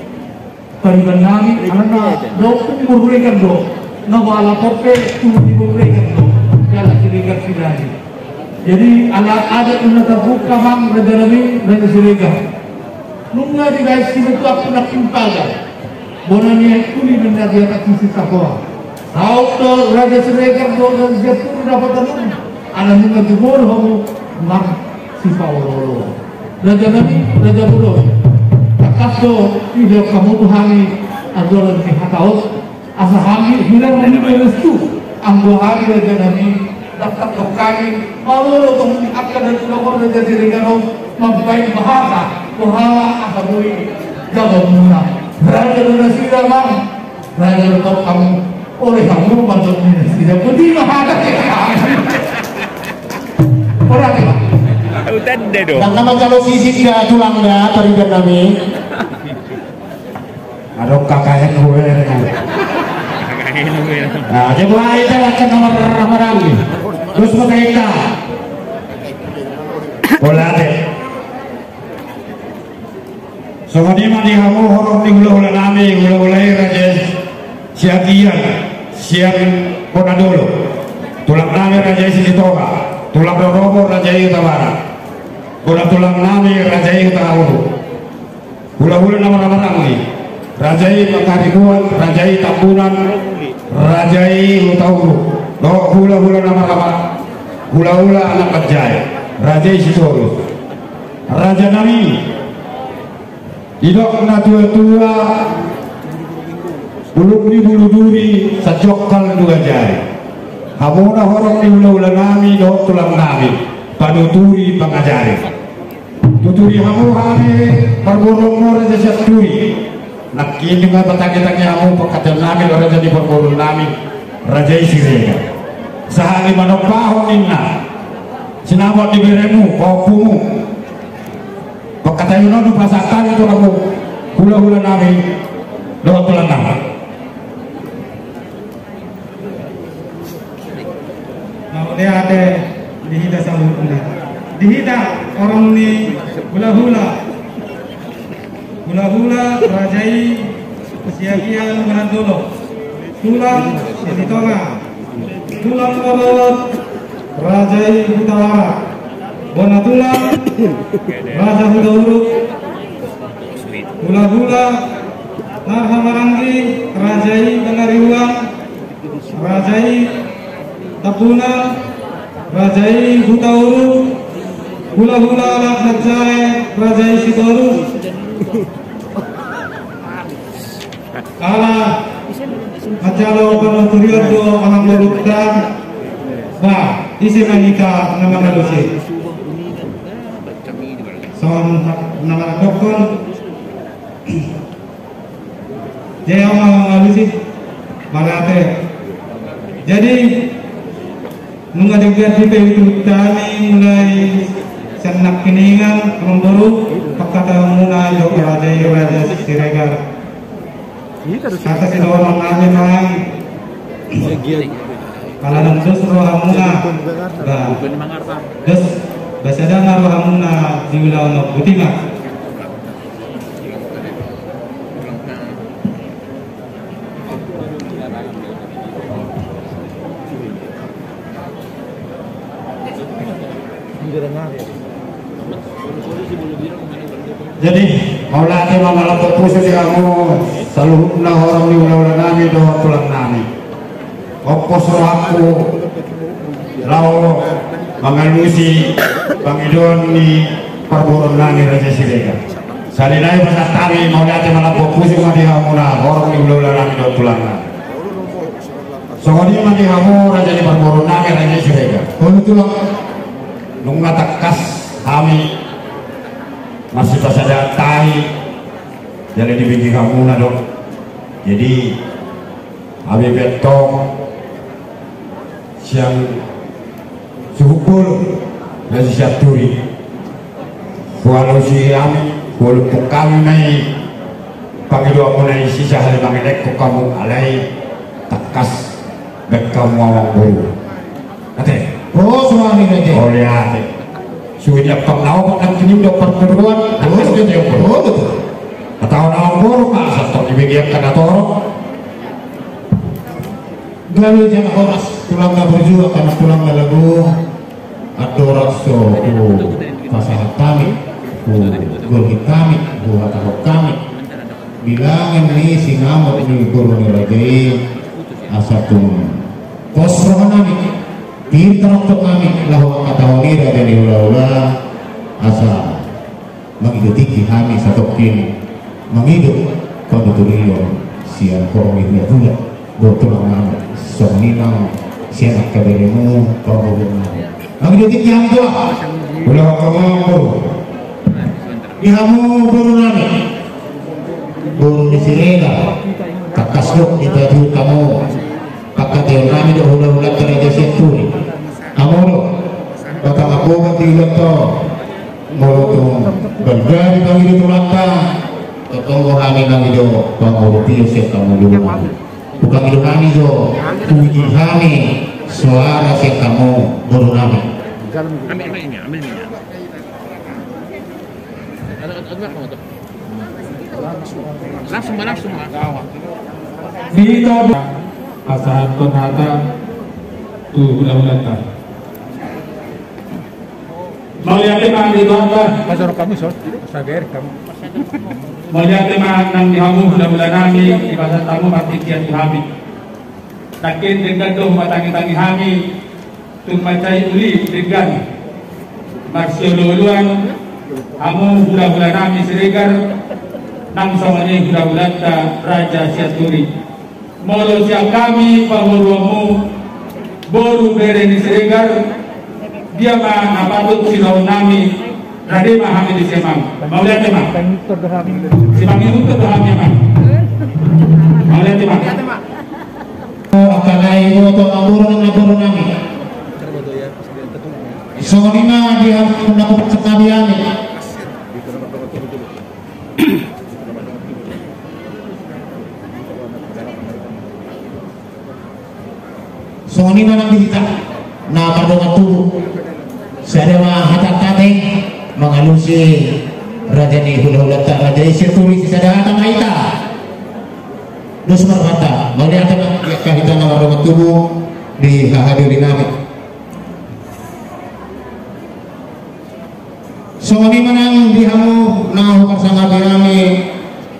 Speaker 1: pariban nami karena doa pun berberikan doa nawala pope tu diberikan tu jalan sirigat sidani jadi alat adat yang terbuka bang redalami dan sirigat nunggu di guys itu aku nak timpaga bonanya kuli benda dia tak sisi sakwa tahu tu raja sirigat tu dan jatuh dapat tenun alam nunggu tibur kamu mang sifawolo raja nabi raja bulo takas tu tidak kamu tuhani adolan di hataus asa kami bilang ini berestu anggo hari raja nami dapat kami malu untuk akan dan kelakor raja Siriga membaik bahasa kuhala akabui jaga muna raja Nasira bang raja untuk kamu oleh kamu bantu Nasira putih bahasa orang apa?
Speaker 4: Udah dong.
Speaker 10: Dan nama kalau fisik dah tulang dah terikat nami ada kakaknya gue nah, coba kita akan nomor lagi. Terus mereka bola deh. Soalnya mandi kamu horor di gula nami gula raja siagian siap kona dulu. Tulang nami raja Sinitoka, tulang robo raja Yutabara, tulang nami raja Yutauru. Gula nama lagi. Rajai Pangaribuan, Rajai Tambunan, Rajai Utauru, hula-hula nama-nama, hula-hula anak Kajai, Rajai Sitorus, Raja Nami, idok na tua-tua, bulu duri, sajokal dua jari, hamuna horong di hula-hula nami, dok tulang nami, paduturi pangajari, tuturi hamu hari, parborong Raja Syaturi, nak kini dengan petang-petangnya kamu perkataan nami orang jadi berburu nami raja Siriga sehari manopahon inna sinamot di beremu kopumu perkataan yunonu pasakan itu kamu hula-hula nami doa tulang nama
Speaker 3: mau dia ada dihida sama dihida orang ni hula-hula rajai siagian Manandolo tulang di tengah tulang kolot rajai Utara bona tulang raja Hudauruk hula Narhamaranggi rajai Pangaribuan rajai Tapuna rajai Hutauruk hula anak Kajai rajai Sitorus ala Ajalo Panoturiyodo Alam Luruktan Bah, isi menikah nama manusia. Soal nama dokter. Jadi orang manusia malate. Jadi mengadakan kita itu kami mulai senak keningan membaru pakata mulai dokter ada Siregar. Kata si orang nanya mang. Kalau nang dos roh hamuna, dos basada na roh hamuna di wilayah no butima.
Speaker 10: Jadi maulati mamalah terpusus kamu selalu na orang di wilayah nami doa tulang nami. Opos aku lau mengalusi pangidon di perburuan nani Raja Siregar. Salinai masa tari mau lihat malah fokus mati hamuna orang di wilayah nami doa tulang nami. Soalnya mati hamu Raja di perburuan nani Raja Siregar.
Speaker 8: Oh tulang
Speaker 10: nunga takas kami masih pas ada tai jadi dibikin hamuna dong. Jadi abi betong siang suhukul dari siaturi walau si kami walau kami nai pakai dua pun nai sisa hari mangelek kok kamu alai takas bek kamu awang bulu ate
Speaker 8: oh suami lagi
Speaker 10: oh lihat sudah penau kok kini udah perburuan terus dia jauh oh betul atau awang bulu masa tak dibikin kena torok
Speaker 8: Lalu jangan horas tulang nggak berjuang karena tulang nggak lagu adoraso pasangan kami gurgi kami atau kami bilangan nih si ngamuk ini guru lagi asapun kosroh nami pintar kami lahu kata wanita dari ula-ula asa mengikuti kami satu kini menghidup kau tuturio siang korongnya juga tulang nami soalnya siapa keberemu pembunuhan. Lagi detik yang tua, ulah kamu di kamu burunan, burun di Siregar, takasuk di baju kamu, pakai teorami dah ulah kerja seturi. Kamu lo, kata aku ganti leto, mau tu berjadi bagi itu lata, ketemu kami bagi do, kamu pius kamu dulu. Bukan hidup kami jo, puji kami, suara si kamu buru kami.
Speaker 4: Ambil minyak. Langsung.
Speaker 9: Dito asahan konhata tu udah-udah. Melihat memang di apa?
Speaker 2: Pasar kamu sabar kamu.
Speaker 9: Melihat memang nang dihamu bulan-bulan kami di pasar tamu pasti kian kami. Takin dengan doh matangi-tangi kami tung macai uli dengan marsiololuan hamu bulan-bulan kami Siregar nang samanya bulan-bulan Raja Siaturi. Molo siap kami pamuruamu boru bere di Siregar dia mah apatut silau nami rade mah kami di semang mau lihat mah semang itu terhami mah mau lihat mah
Speaker 8: akan naik motor ngabur nami soalnya dia mendapat sekali kami soalnya nang dihita na pardongan tubuh saya mah hatat kami mengalusi raja ni hula-hula tak raja isi tulis sadar maita dos marmata melihat kahita na pardongan tubuh di hadirin kami soalnya menang dihamu na bersama kami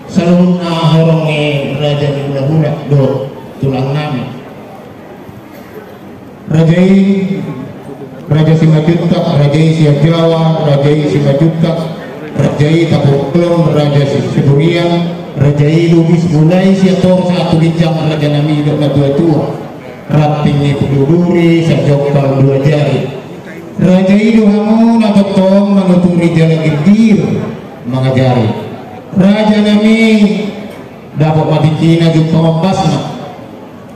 Speaker 8: selalu na horong ni raja ni hula-hula do tulang nami Raja Simajutak, Raja Siap Jawa, Raja Simajutak, Raja Tabuklong, Raja Siburian, Raja Lubis mulai siator satu bincang Raja Nami hidup tua-tua
Speaker 3: ratingnya peduluri sajokal 2 jari raja itu hamun atau tong menuturi jalan gendir mengajari raja nami dapat mati Cina juga pembasna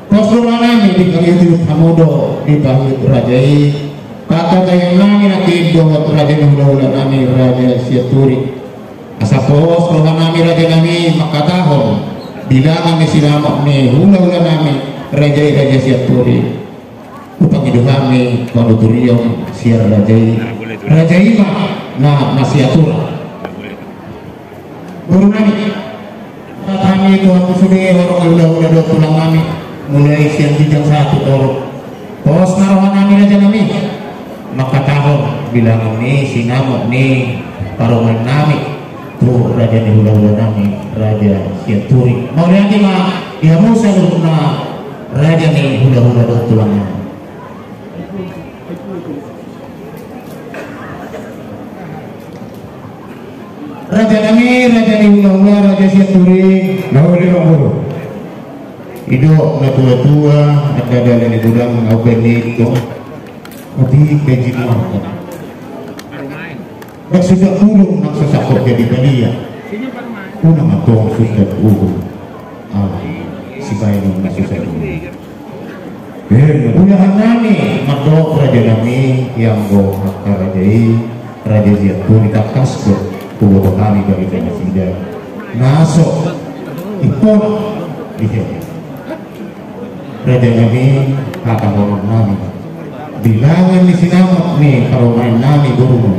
Speaker 3: kosrola nami di kalian hamudo di bahut rajai kata yang nami nanti doa raja hula-hula nami raja siaturi asapos roha nami raja nami makatahon bilangan ni silamak ni hula-hula nami raja siaturi upang hidup kami konduturiyong siar raja ima na nasiatura guru nami kami itu aku sudah orang hula-hula dua tulang nami mulai siang jam 1 toro pos narohan nami raja nami maka tahun bilang ini sinamok nih paruman nami tuh raja ni hula-hula nami raja siaturi mau lihat mah ya mau selalu na raja ni hula-hula dua tulang nami raja nami raja ni hula-hula raja siaturi
Speaker 10: Nah, ini buru.
Speaker 3: hidup na tua-tua ada dalam gudang ngaupen itu tapi gaji mahal dan sudah ulung nak sesakot jadi belia unang atong sudah ulung si bayi nak susah unahan nami madok raja nami yang go hakka rajai raja Ziatun kakas ko kubo kami dari kanya sida nasok ipon dihe raja nami hakka ngomong nami bilangan di sinamok nih kalau main nami guru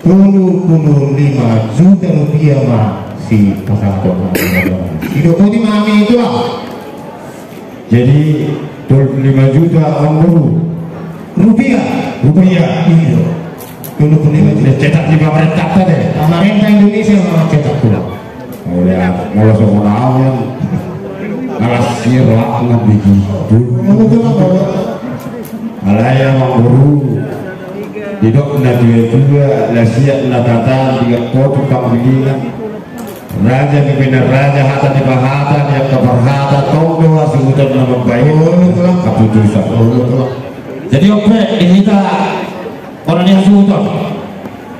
Speaker 3: 25 juta rupiah mah si pasang hidup di mami itu
Speaker 10: Jadi 25 juta orang guru
Speaker 3: rupiah iya 25 juta
Speaker 10: cetak di pemerintah tadi
Speaker 3: pemerintah Indonesia mau cetak pula
Speaker 10: udah kalau semua yang ngalas sirah nggak begitu alaya orang guru hidup na juga lasiat na tata tiga kotu kang bilingan raja ni benar raja hata ni bahata ni keberhata kau doa sebutan nama baik keputusan jadi oke ini kita orang yang sudah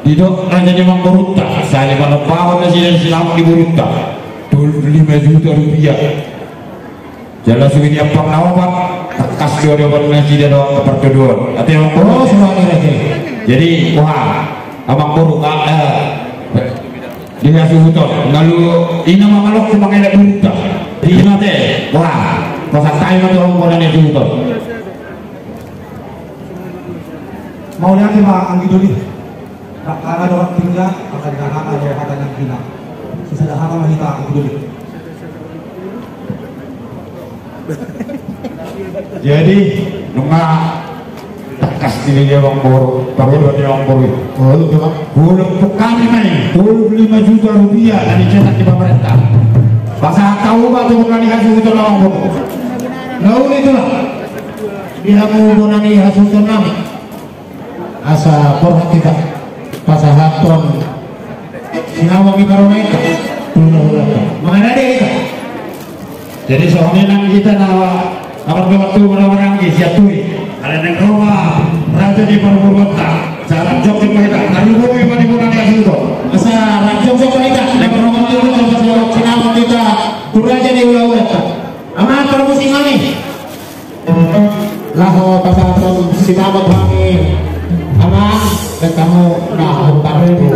Speaker 10: hidup raja ni memang berutang saya pada bawah presiden Islam di berutang 25 juta rupiah jalan sugini apa nawab kas dia presiden doang kepertuduan atau yang boros raja jadi wah abang buruk dia suhuton lalu ini mamalok cuma ada berita di mate wah pasang tayo na doon ko na ni suhuton
Speaker 8: mau lihat mah ang giduli karena orang tinggal akan dihahaka ada kata yang gila sisa dahaka mahita ang giduli
Speaker 10: jadi nunga takas dia bang bor baru dia bang bor belum kami main 25 juta rupiah dan dicetak di pemerintah bahasa tahu pak tuh bukan dikasih itu bang bor
Speaker 3: lalu itulah dia mau nani hasil nami asa perhatikan pasahaton sinawa mikaromeka mengenai dia
Speaker 10: jadi soalnya nang kita nawa apa waktu orang-orang di siatui ada yang rumah raja di Purwokerto jalan jok di Medan lalu gue yang di Medan yang itu
Speaker 3: asa rajong jok kita dan rumah itu kalau jok sinawa kita raja di Ulaula amat permusim ini laho pasahaton sinawa kami amat dan kamu nah bentar itu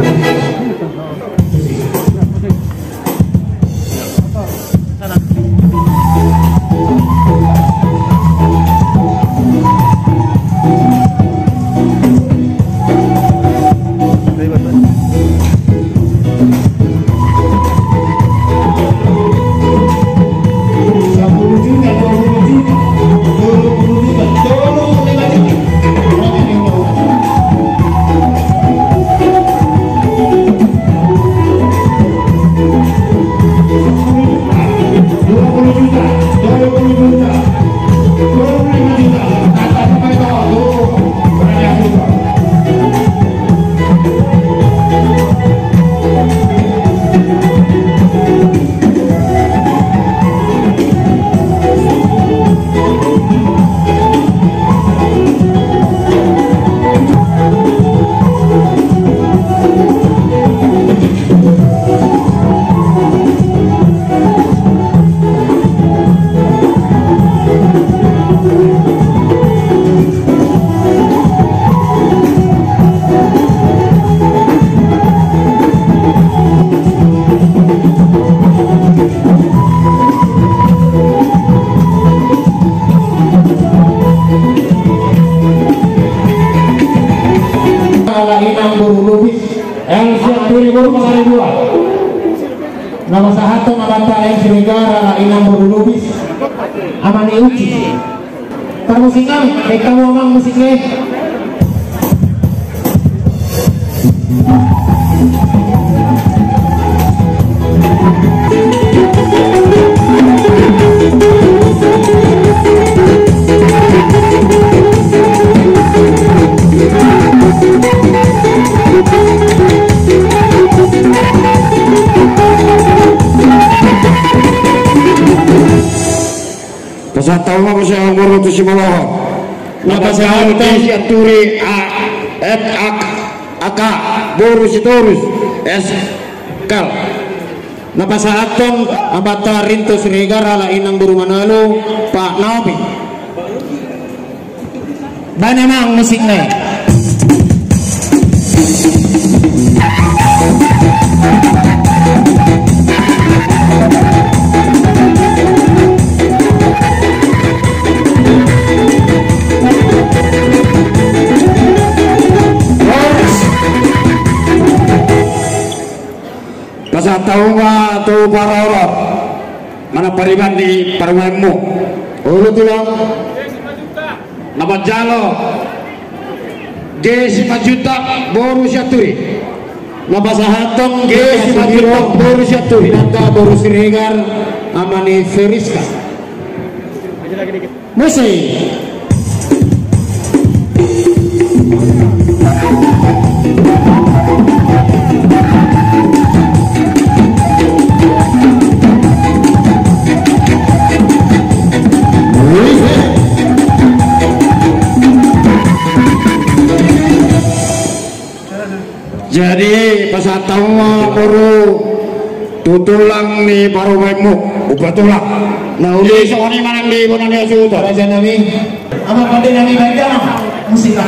Speaker 3: Pasahato Mabanta MC Negara Inang Berulubis Amani Uci permusikan mereka ngomong musiknya.
Speaker 10: Pasatawa ko siya ang muro to si Malawa. Napasahan ko siya turi aka Boros Torus Kal. Napasahatong abata rinto Siregar ala inang buru Manalo Pak Naomi.
Speaker 3: Bana mang musiknya.
Speaker 10: Pasatawa nga to para orang mana pariban di parwemu ulo tulang Nabajalo G5 juta Boros Yaturi Nabasahatong G5 juta Boros Yaturi Nanda Boros Siregar Amani Feriska musik. Jadi pasatawa baru tutulang ni baru wemu ubah tulang. Nah uli soalnya mana di mana dia sudah.
Speaker 3: Raja Nabi, apa pada Nabi baca musik.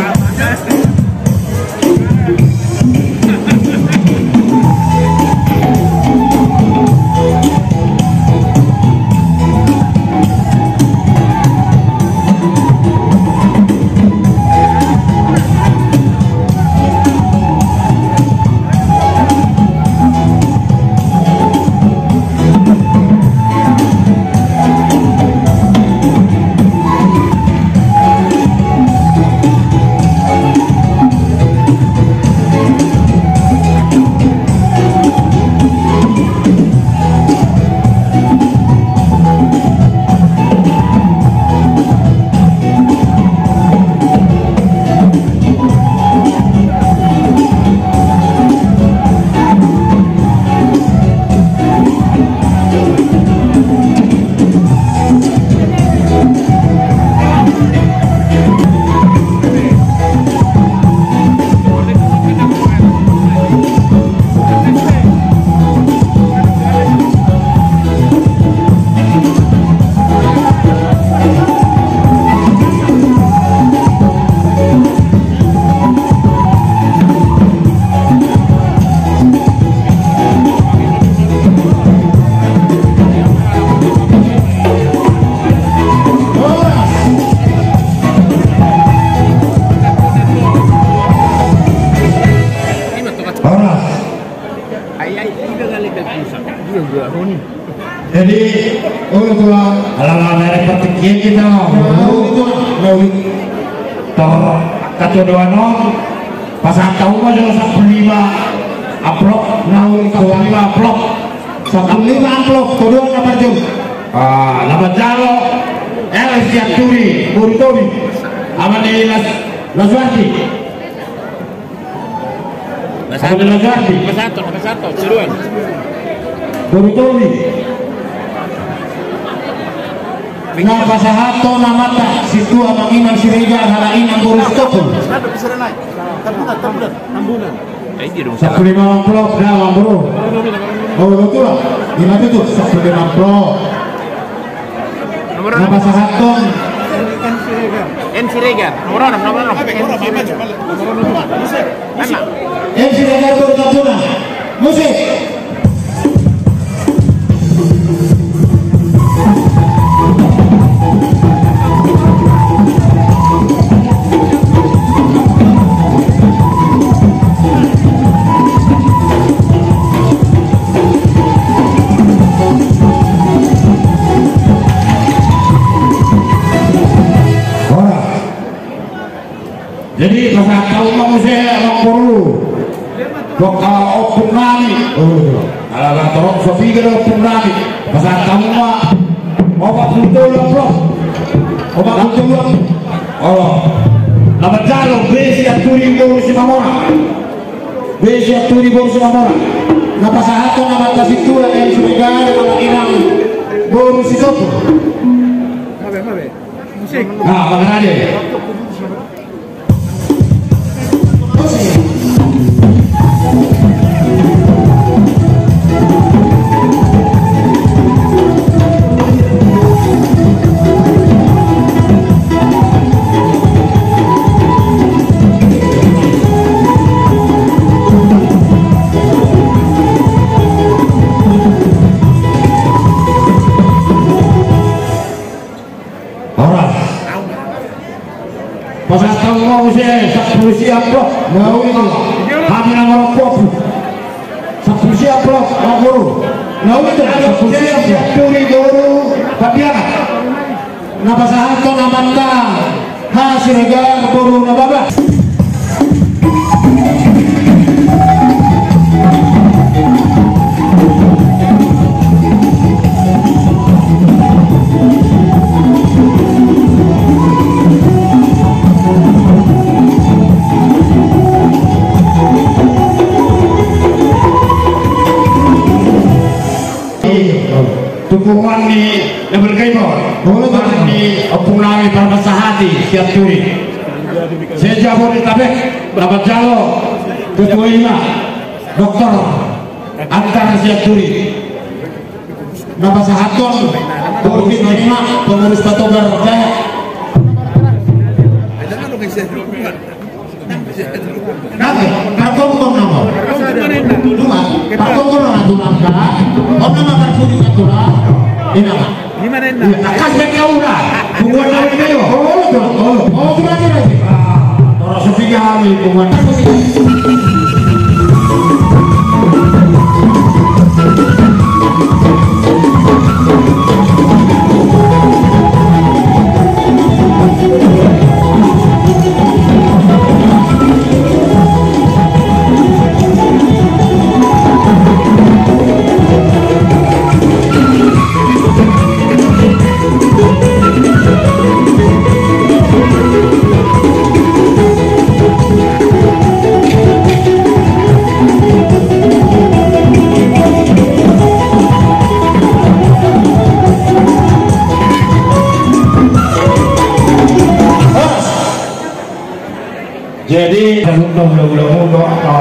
Speaker 10: Jadi untuk ala-ala merek pertikian kita toh kata doa pasang tahu mah jelas 45 amplop nauli 45 amplop 45 amplop kedua apa jam nama jalo Siaturi Burtobi amane Lazwati
Speaker 4: Satu seruan
Speaker 10: Burtobi
Speaker 3: dengan pasahato namata situ abang Imam Siregar harain ang Boros Tokol.
Speaker 4: Tambunan.
Speaker 10: 15 amplop dah bang bro. Oh betul lah. Gimana tuh 15 amplop. Nomor pasahato
Speaker 4: M Siregar. Nomor 6.
Speaker 3: M Siregar berkabungan. Musik.
Speaker 10: Jadi pasal tahu mau saya orang baru bakal opung nani ala torok sofi gede opung nani pasal tamu mah obat betul bro obat betul oh nama jalo besi aturi baru si mamora besi aturi baru si mamora napa sahato nama kasih tua yang sudah nama inang baru si sopo musik nah mana dia pasal tahu mau saya sak siap bro mau itu kami nama kopi sak siap bro guru mau itu sak siap turi guru kapiana napa sahato namanta hasil gar guru nababa dukungan di level gamer boleh di opung nami berbahasa hati siap turi saya Jabodetabek dapat jalo ketua IMA dokter antara siap turi dapat sahaton Borgit IMA pengurus Patogar Jaya nanti karton kau nama karton kau nama nama kartuni aturan ini apa? Di mana ini? Akan kau dah. Bunga lagi ni yo. Oh, berarti lagi. Orang sepiga kami bunga. Jadi mudah-mudahan atau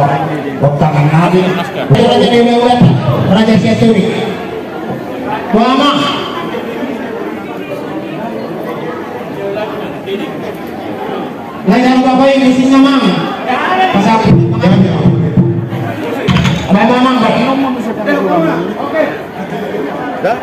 Speaker 10: waktangan nabi Raja Dewa Raja Siaturi Mama lain bapak ini isinya mang pasal jangan mamang oke dah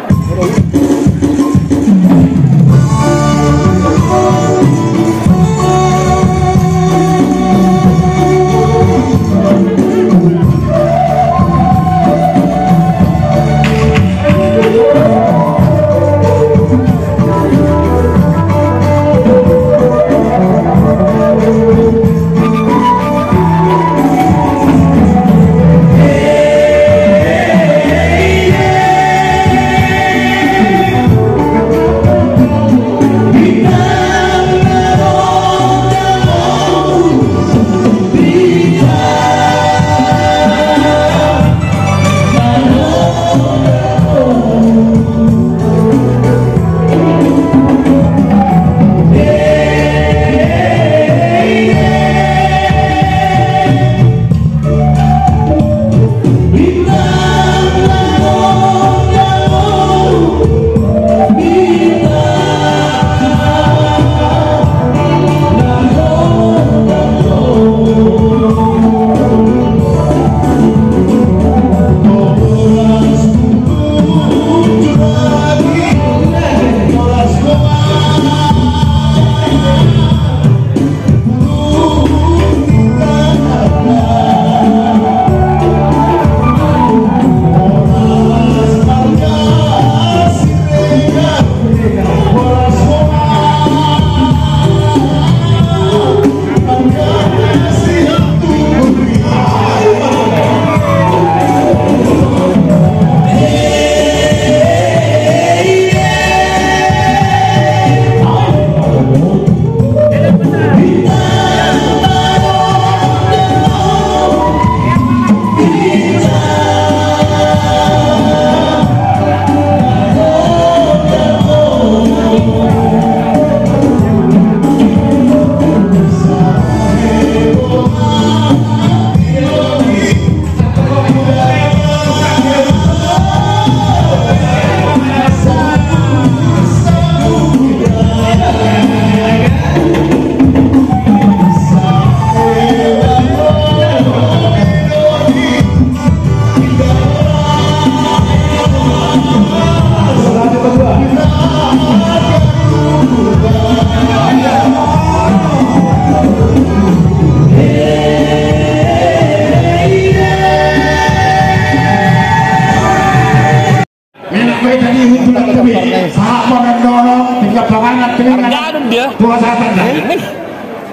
Speaker 10: punya panganan
Speaker 4: Argadun dia.
Speaker 10: Tuhan sahabat dah.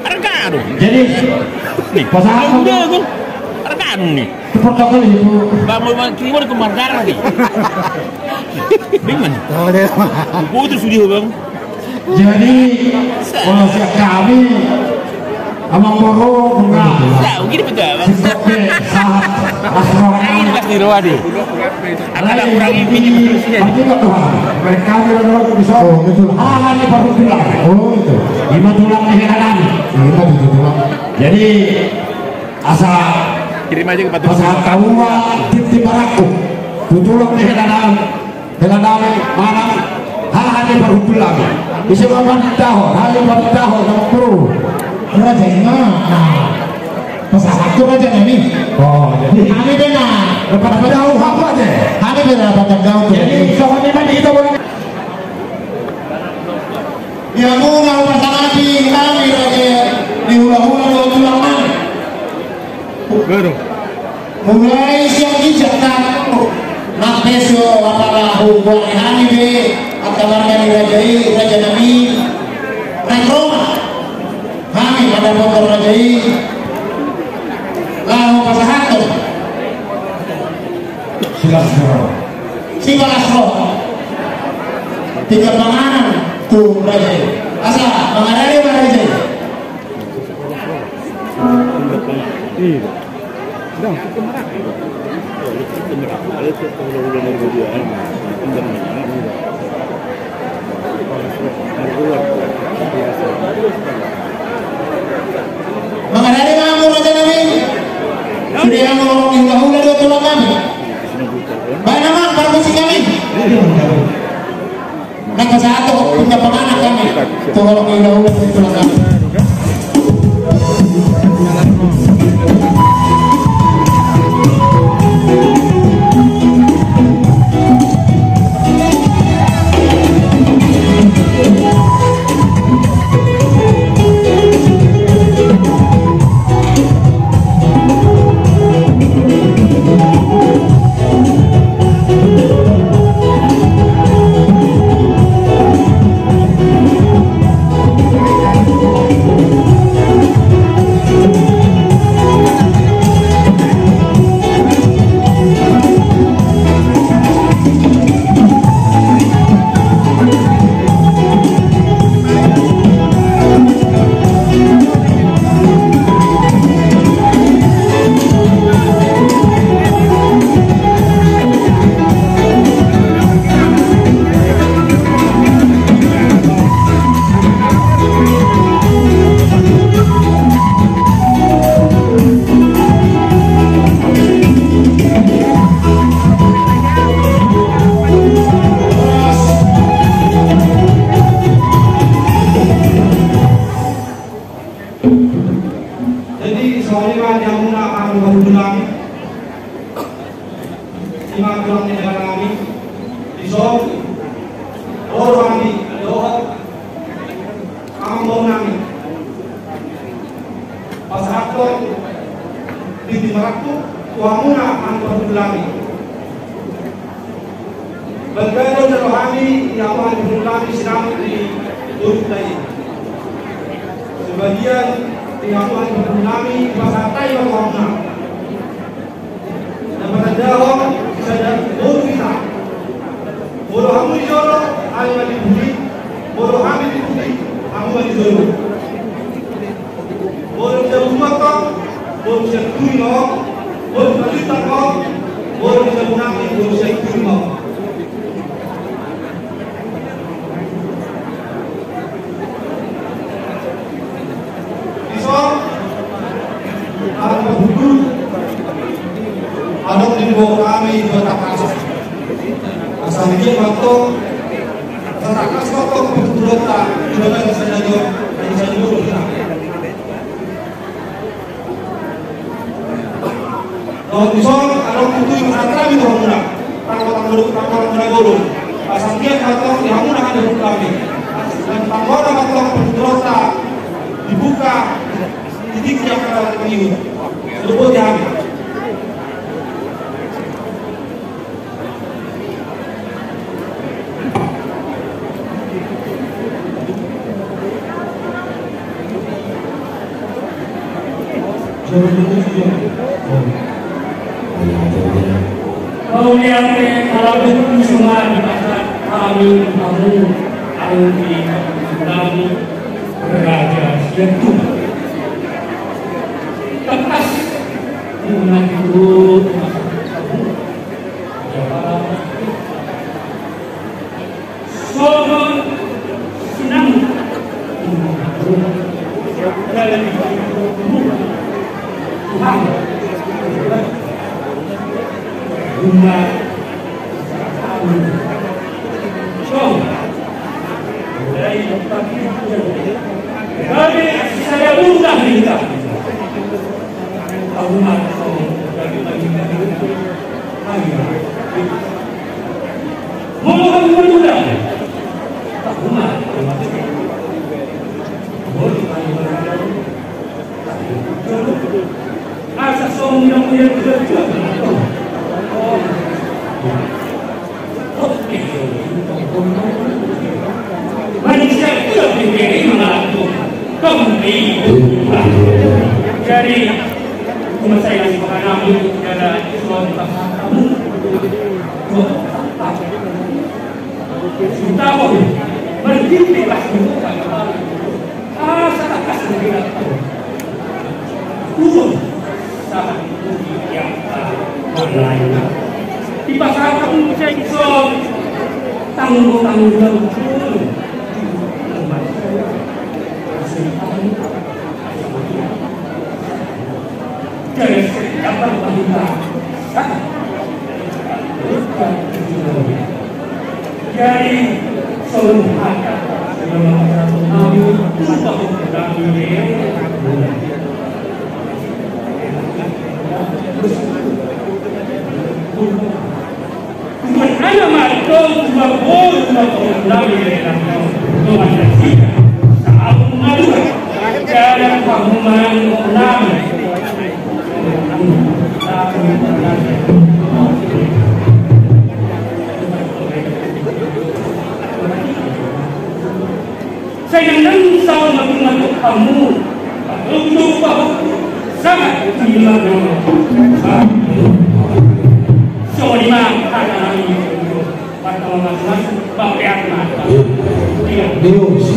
Speaker 4: Argadun.
Speaker 10: Jadi
Speaker 4: Nih,
Speaker 10: pasangan
Speaker 4: dia kan. Argadun nih.
Speaker 10: protokol itu.
Speaker 4: Bangun kimo di Kumandara nih. Bingung.
Speaker 2: Tahu deh.
Speaker 4: Putus dia bang.
Speaker 10: Jadi kalau siap kami Amang Moro enggak.
Speaker 4: Tahu gini betul.
Speaker 10: Seperti saat asrama.
Speaker 4: Ini lah di ruang dia. Ada kurang ini terusnya.
Speaker 10: Mereka bilang bisa. Oh betul. Ah ini baru bilang. Oh itu. 5 tulang di kanan. 5 tulang. Jadi asal
Speaker 4: Kirim aja ke Batu.
Speaker 10: asal tahu tip baraku. Tulang di kanan. Kanan mana? Ah ini baru bilang. Bisa bawa tahu. Hal baru tahu sama guru.
Speaker 8: Raja Ima, pesawat itu raja ini.
Speaker 10: Oh, jadi
Speaker 8: Kami benar.
Speaker 10: lepas jauh apa aja?
Speaker 8: Kami benar pada jauh.
Speaker 10: Jadi soal ini mana kita boleh?
Speaker 8: Ya mula pasangan kami raja diulang-ulang dua tulang mana?
Speaker 2: Betul.
Speaker 8: Mulai siang hijab tak nak besok apalah buat kami be akan marga raja Nabi Roma. Kami pada motor rajai lalu pasangan Sibalasro 3 panganan tuh rajai asa mengadari rajai mengadari kamu raja Nabi sudah yang ngomongin dahulu dua tulang kami baik nama permisi kami nak ke satu punya penganak kami tolong dahulu dua tulang kami
Speaker 3: Sebagian tinggal kami pasantai yang warna dan pada dalam sadar bodoh kita bodoh kamu di jolo kamu di bumi bodoh kami di bumi kamu di jolo bodoh bisa rumah kau bodoh bisa tui kau bodoh bisa juta kau bodoh bisa munafik bodoh bisa tui kau adok di bawah kami bertakas asal dia waktu bertakas waktu berturut tidak ada saja jauh dan bisa dulu kita kalau misal adok itu yang beratakan itu hamuna orang beragolong asal dia waktu yang hamuna ada kami dan panggoda waktu berturut dibuka titik yang akan mengikut sebut dia Kemudian kalau itu semua dikatakan kami kamu kami Raja Siatu tepas mengatur soal senang dalam Tuhan umat dari saya undang kita umat mohon menundang umat asal sombong yang manusia itu menjadi mengatur jadi cuma saya kasih makan kamu ada suatu kamu cinta kau berhentilah sangat kasih tidak usul sangat yang lain di pasal kamu saya iso tanggung jawab jadi seluruh akan Ana marcou uma boa saya nansau mengatur kamu untuk sangat gila so di mana kami atau masuk bapak mata dia Deus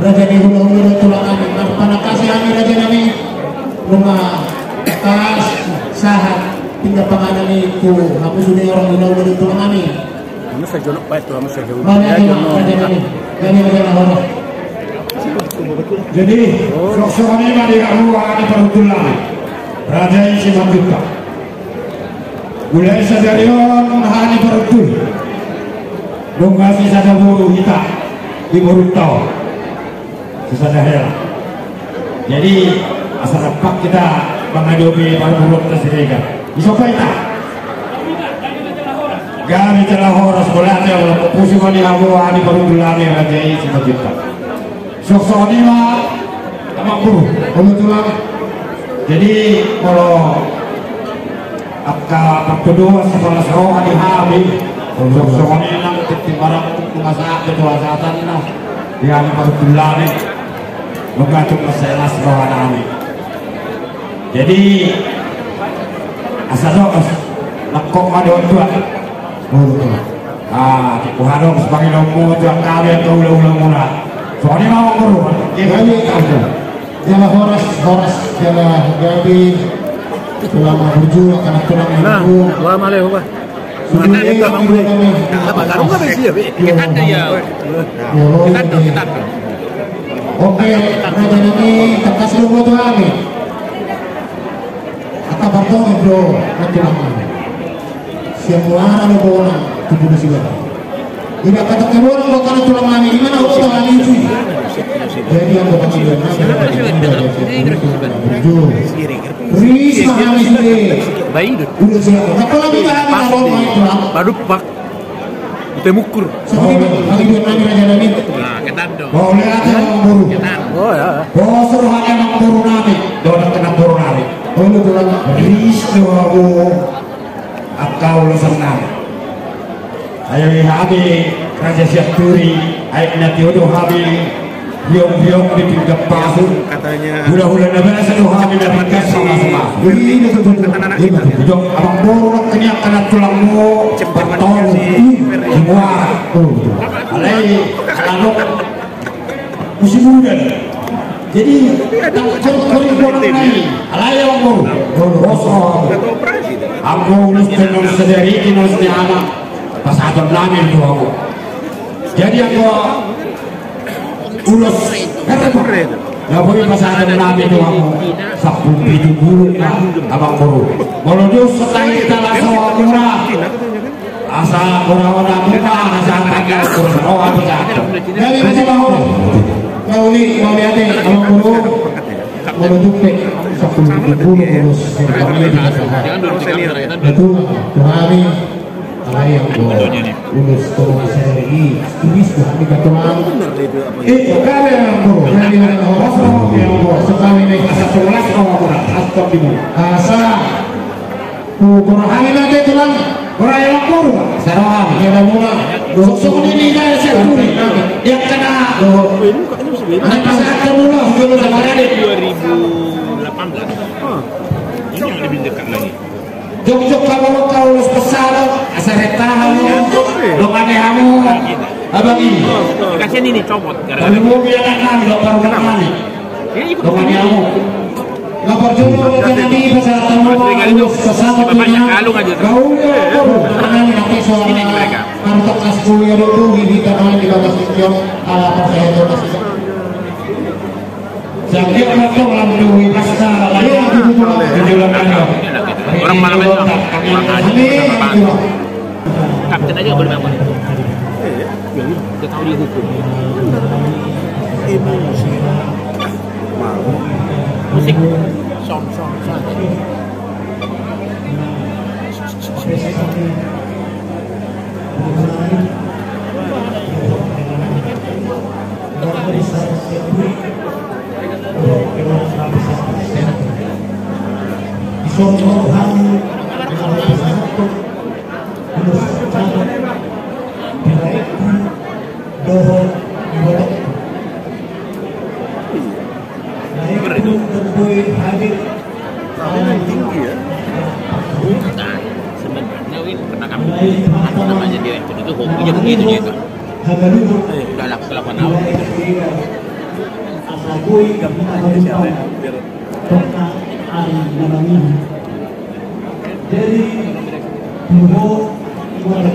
Speaker 3: Raja di hulu-hulu tulang kami, pada kasih kami raja kami rumah kas sahat tinggal panganan itu, aku sudah orang hulu-hulu tulang kami.
Speaker 2: Kamu saya jolok baik tuh, kamu saya jolok.
Speaker 3: Raja kami,
Speaker 10: Jadi, sok-soknya mari kamu akan diperuntulan Raja yang si Mambuka. Mulai sadarion hari peruntul. Dongasi sada buru kita di Borutau. Sesadahnya. Jadi asal dapat kita menghadapi para buruk tersebut. Isopa kita. Gari telah horas bolanya walaupun pusing di hawa di Borutulane Raja yang si Mambuka. Sok-sok ini mah amak buru, kebetulan. Jadi kalau apakah kedua sekolah seroha di habis, sok-sok ini nang barang masak ketuasaan lah, yang kebetulan ini mengatur masalah seroha nami. Jadi asal dos nakok ada tua, Kuhadong sebagai nomor yang kalian ke ulang-ulang mula. Soalnya mau ngurus.
Speaker 8: Kami jala horas jala gabi ulama berjuang karena tulang minggu.
Speaker 2: Wah malih apa?
Speaker 8: Mana itu mang beli?
Speaker 2: Apa karung apa sih ya?
Speaker 4: Kita ada ya. Kita.
Speaker 8: Oke, raja ini tekas lu tuh kami. Kata bantong bro, tulang. Siang muara lo bawa tubuh sila. Tidak kata keluar lo karena tulang kami di mana udah kami itu. Jadi yang bawa kami Ris kami sendiri.
Speaker 2: Baik itu.
Speaker 8: Udah siapa? Apa lagi kami bawa tulang?
Speaker 2: Baru pak. Kita mukur.
Speaker 8: Kali dua kami raja ini.
Speaker 4: Nah, kita dong.
Speaker 10: Mau lihat yang buru.
Speaker 2: Oh ya.
Speaker 10: Bos suruh emang buru nanti. Donat kena buru nanti.
Speaker 8: Oh lu tulang.
Speaker 10: Ris doang. Akau lo senang. Ayo habi Raja Siap Turi. Ayo nanti udah habi. Biong-biong di pinggir pasir.
Speaker 7: Katanya.
Speaker 10: Hula-hula nabela seduh habi dapatkan sama-sama.
Speaker 8: Ini
Speaker 7: Anak-anak kita.
Speaker 10: Jom abang borok ini akan tulangmu bertol semua. Alai kalau musim hujan. Jadi kori borok lagi. Alai abang borok. Bosor. Aku nus tenor sedari nus ni anak pas ada lamin tu aku. Jadi aku ulus kata kore. Nggak boleh pas ada lamin tu aku. Sabun pitu bulu abang borok. Kalau dia setelah kita langsung murah. Asal kurang-kurang murah, asal tanggal kurang-kurang berjatuh.
Speaker 8: Dari macam mana? Kau ni mau lihat ni abang borok. Mau dukte sepuluh urus. Betul, kami ayam urus tolong seri, tulis kami katakan. Kami yang buru, kami yang buru, sekali naik asal tulas orang asal di mana? Asal, kurang kami nanti tulang, kurang yang buru, sekarang yang mula, sok ini saya sekuri, yang kena, anak pasal termula, sebelum lebaran
Speaker 4: 2018. Ini yang lebih dekat lagi.
Speaker 10: Jok-jok kalau kau lulus besar, asal retahan lo aneh kamu, abang ini.
Speaker 4: Kasihan ini copot.
Speaker 10: Kalau mau biar kan lo baru kenal nih. Lo aneh kamu. Lapor dulu jangan di pasar tamu sesama punya. Kau karena nanti soal kartu kelas kuliah dulu di tanah di bawah sekian ala persen. Jadi kalau melalui pasar lain dijualan
Speaker 4: orang malam itu orang aja kapten aja boleh bangun kita tahu dia hukum musik sound
Speaker 7: tinggi ya.
Speaker 4: Nah, sebenarnya Win pernah kami namanya direktur itu hobinya begitu gitu. Udah kelapan tahun.
Speaker 8: Dari Tuhan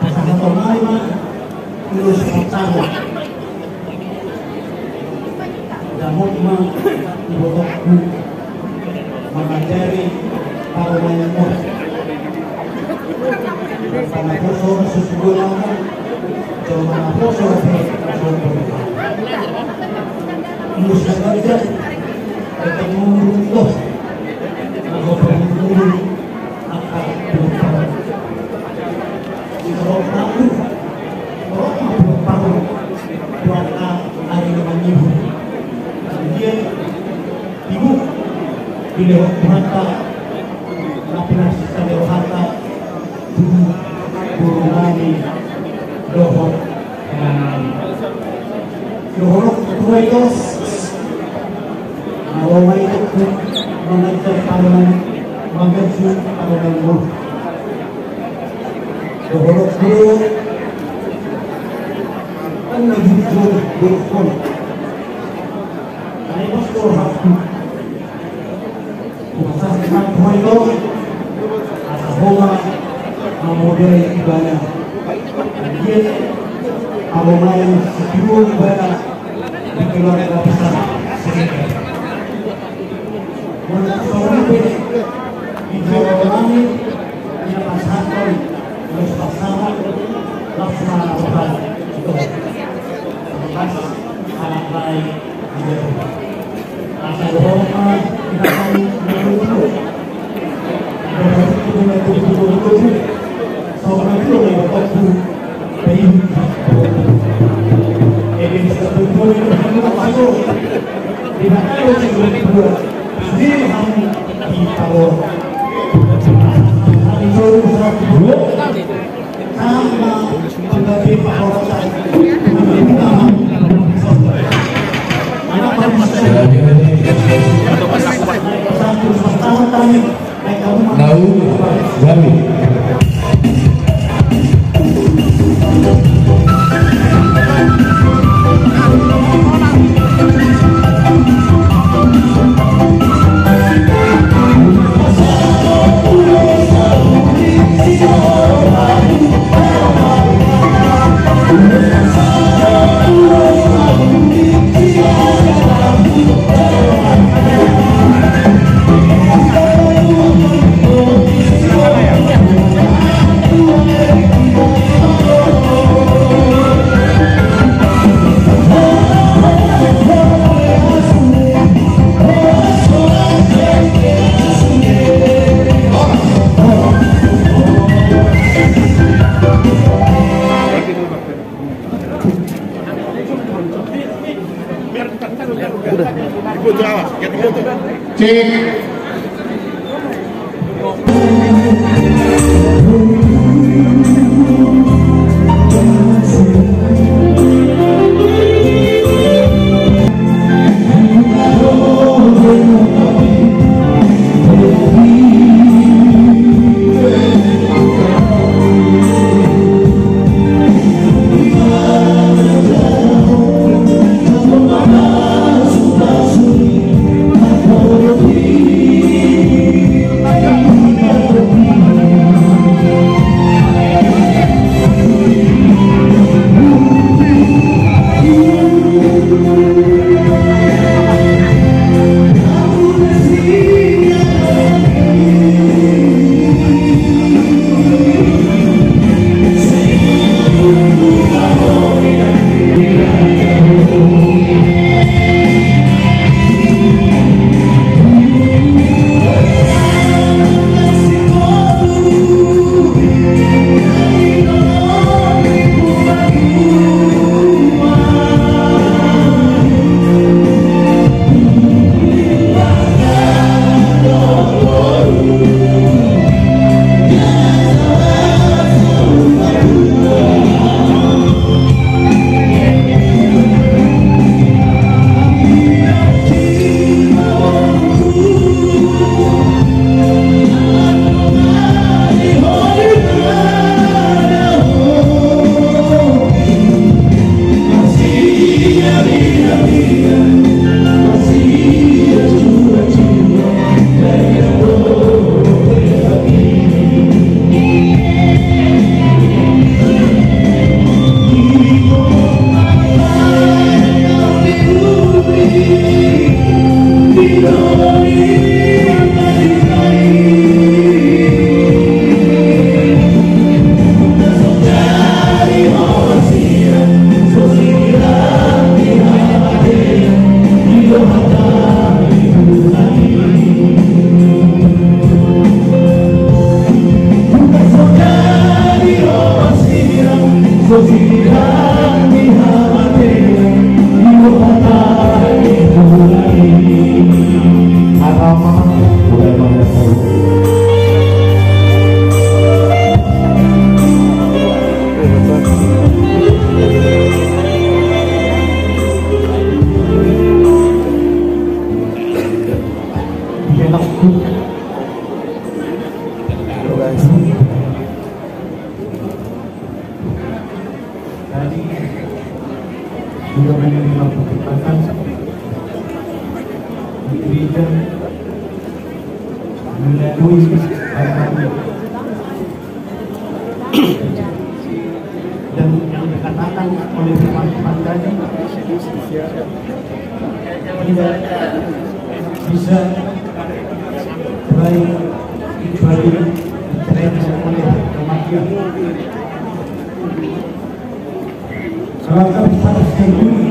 Speaker 8: pasangan pemain terus pertama namun membuatku mengajari para pemain karena kosong sesungguhnya cuma kosong Musa saja ketemu Allah kalau berguru akan berubah kalau tahu orang bertahu warna hari menyibu kemudian ibu bila mata napinas kalau harta burungani dohor dohor kedua itu awal itu mengajar parlemen mengajar parlemen Borok dulu. Kan lagi berkon. Ini bos orang. Masa dengan itu asal model ibadah. Dia awalnya sebelum ibadah di keluarga besar. Menurut di Jawa Kami yang pasangan harus pasangan laksana apa itu pas anak lain asal orang kita tahu dulu seorang itu yang waktu bayi ini sebetulnya itu masuk tidak tahu yang kedua sendiri kami di Palu itu dulu sama sebagai pahotan
Speaker 3: Cek. juga menerima pemberkatan di gereja melalui kami dan yang dikatakan oleh teman-teman tadi tidak bisa baik kecuali diterima oleh kematian. Keluarga besar sendiri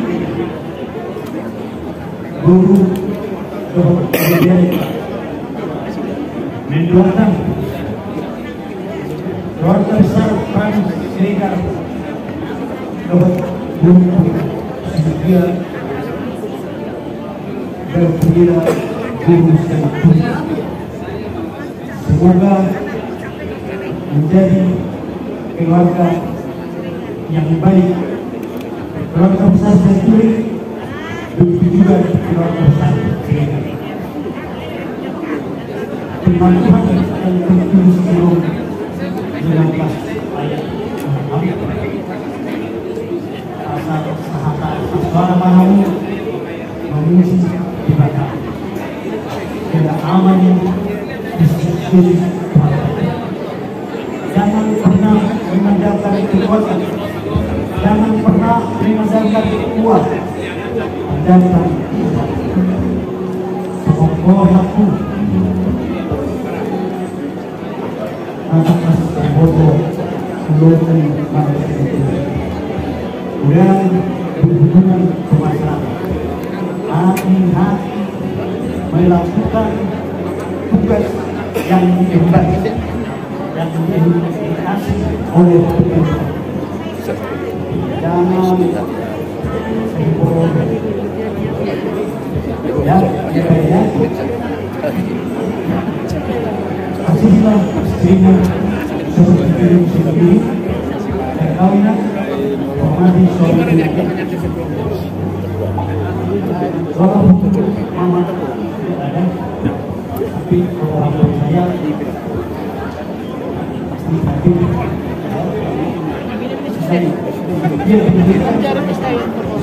Speaker 3: guru kemudian mendoakan keluarga besar Frans Siregar guru juga berkira guru sendiri. Semoga menjadi keluarga yang baik, keluarga besar sendiri, begitu juga keluarga besar Siregar. Firman Tuhan yang tertulis di Rom 19 ayat 6. Asal sahabat mahamu mengisi di bawah. Tidak aman di sisi jangan pernah mengandalkan kekuatan, jangan pernah mengandalkan kuat, andalkan semoga atas bodoh belum kemudian berhubungan ke masyarakat, hati-hati melakukan tugas yang diemban yang dikasih oleh pemerintah. Jangan ya, kasihlah istrinya seperti diri sendiri, perkawinan hormati suami. Walaupun mama tidak ada, tapi orang tua saya pasti hati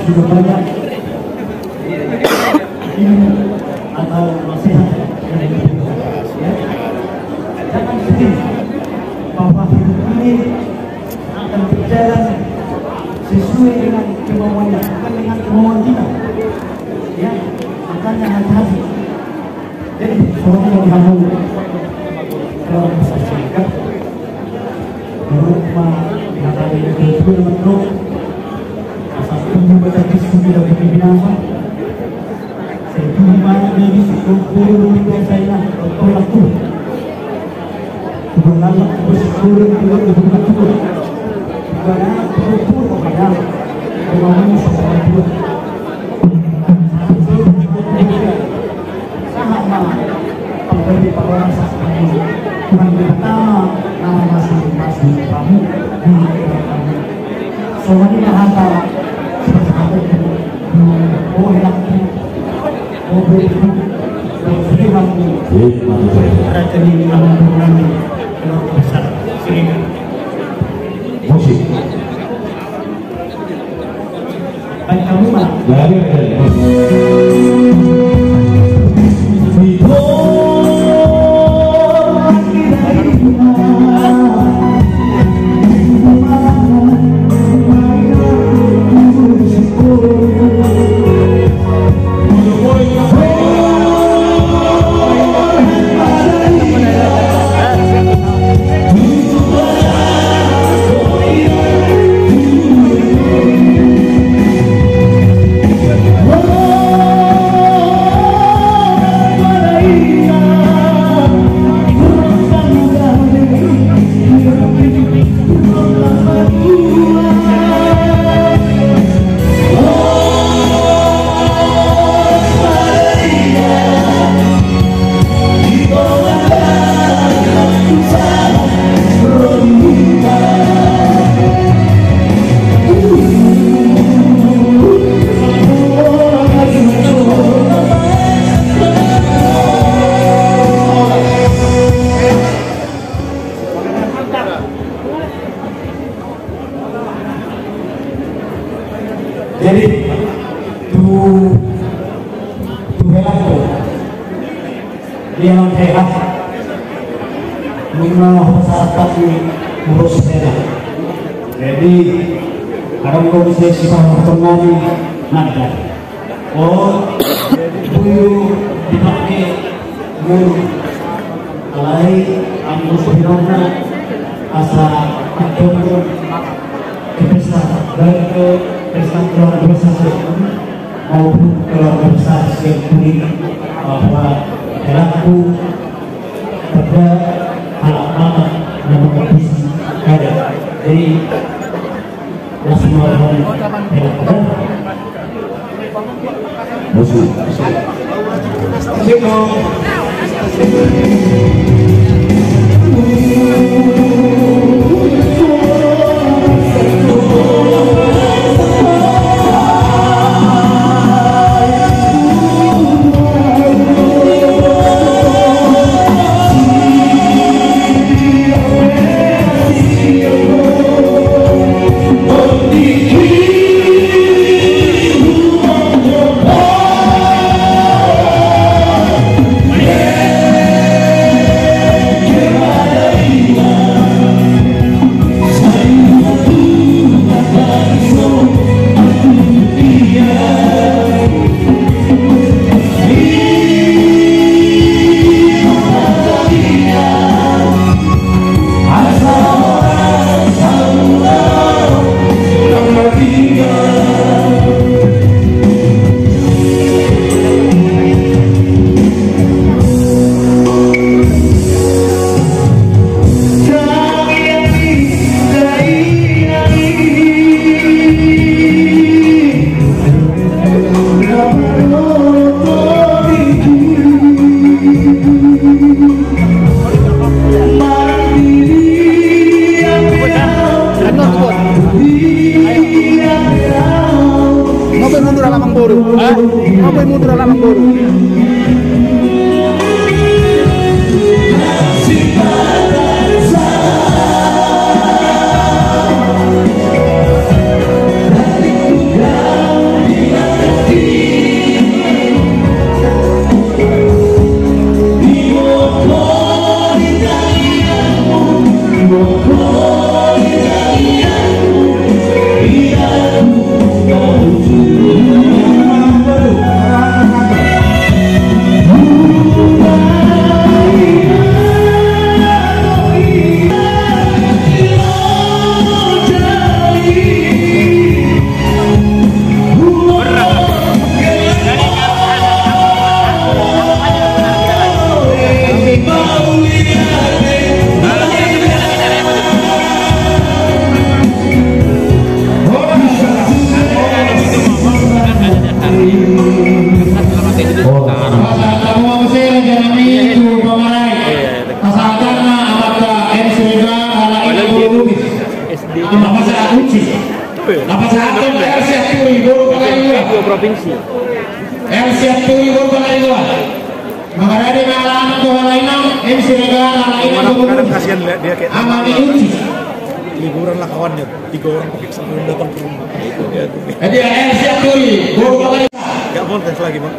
Speaker 3: sudah banyak ilmu atau nasihat yang diberikan. Jangan sedih bahwa hidup ini akan berjalan sesuai dengan kemauannya, bukan dengan kemauan kita. Ya, makanya hati-hati. Jadi semoga kamu kalau bisa singkat rumah yang ada di dalam asal tunggu baca kisah tidak binasa. Saya tunggu mana dari seluruh dunia saya tolak tu. Berlalu bersyukur dengan betul-betul. Karena betul kepada orang seorang dua. Sama pemberi orang saksi Tuhan pertama nama masing-masing kamu di kamu. Semuanya harta seperti oh laki oh beribu dan sehinggamu raja ini menangani keluarga besar Siregar. Musik baik kamu mah
Speaker 11: Oh
Speaker 3: Dia sehat. Mengenal saat urus merah. Jadi ada komisi kita tengani nada. Oh, buyu dipakai buyu alai anggus binona asa ketemu kepesa baik ke pesta keluarga besar maupun keluarga besar sekuri bahwa pelaku pada halaman yang menghabisi ada dari nasional pelaku musuh
Speaker 11: provinsi.
Speaker 7: Kasihan dia kayak liburan lah kawannya, 3 orang sebelum datang ke rumah. Gak mau tes lagi bang.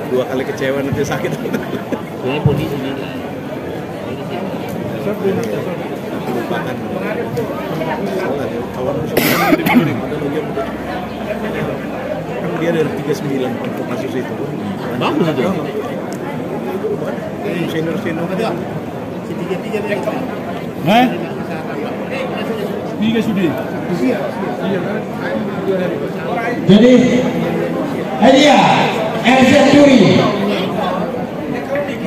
Speaker 7: 2 kali kecewa nanti sakit.
Speaker 4: Ini polisi ini.
Speaker 7: Lupakan. Kawan dia dari 39 untuk kasus itu.
Speaker 4: Bagus itu.
Speaker 7: Senior
Speaker 1: Tiga sudah.
Speaker 3: Jadi hadiah RZ Turi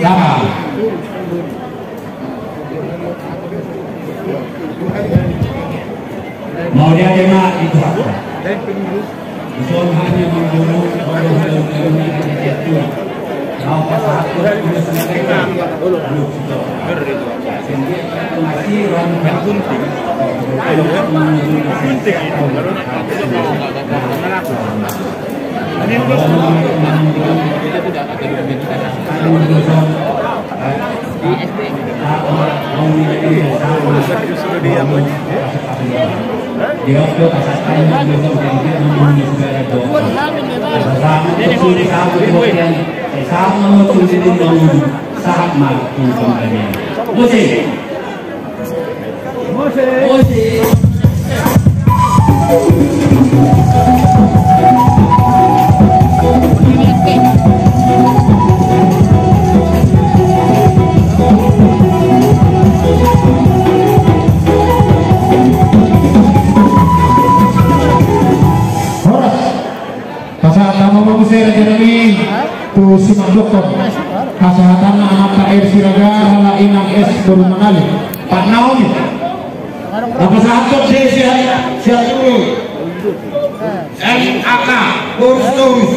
Speaker 3: sama. Mau dia terima itu apa? Soal hanya membunuh orang Mau pasal itu selesai. Masih orang penting. Sama
Speaker 5: saat mampu kembali. Musik.
Speaker 3: Saya Jeremy tu simak dokter kesehatan anak air siraga hala inang es baru mengali Pak Naomi apa satu siap dulu MAK Borstus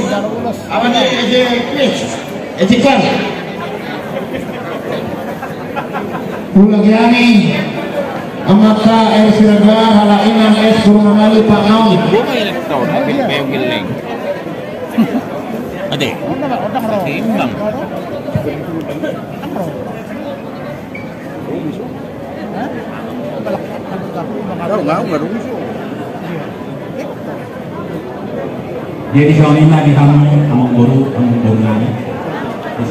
Speaker 3: apa nih ejekan ulang yani anak air siraga hala inang es baru mengali Pak Naomi
Speaker 4: Ade, timbang.
Speaker 5: Jadi soalnya di among boru nani.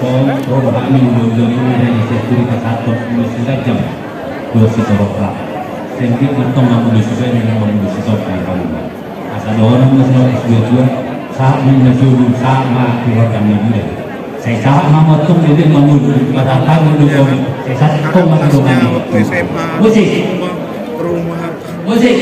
Speaker 5: Soal perubahan minggu ini dari sekuritas satu sudah jam 2 sitorokla. Sendiri untuk mengusulkan yang mengusulkan kamu. Asal orang mengusulkan S22 saat menyusul sama keluarga muda. Saya saat memotong jadi mengudur pada mendukung. Saya saat itu mendukung. Musik. Musik.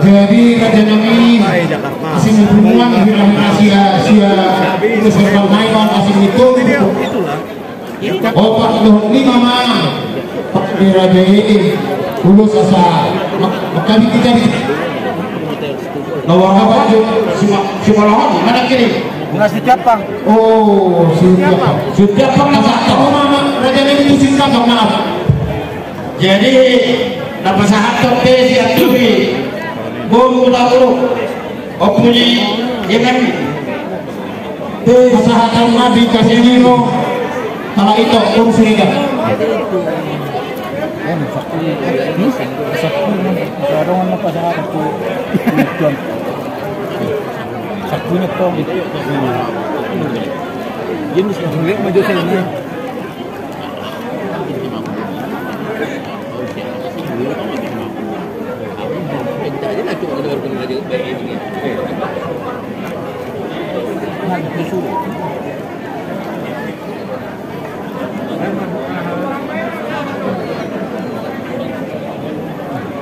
Speaker 3: Jadi Raja Nami asing berhubungan dengan Asia itu serba main asing itu opak doh lima mana Pak di Raja ini dulu sasa makanya kita di lawan apa si Malahon mana kiri
Speaker 2: nggak si Japang.
Speaker 3: Oh si Japang nggak tahu mama Raja Nami itu singkat maaf jadi dapat sahabat siap tuh Bolu tahu, opuni, jangan kesehatan Nabi Casemiro, kalau itu urus liga.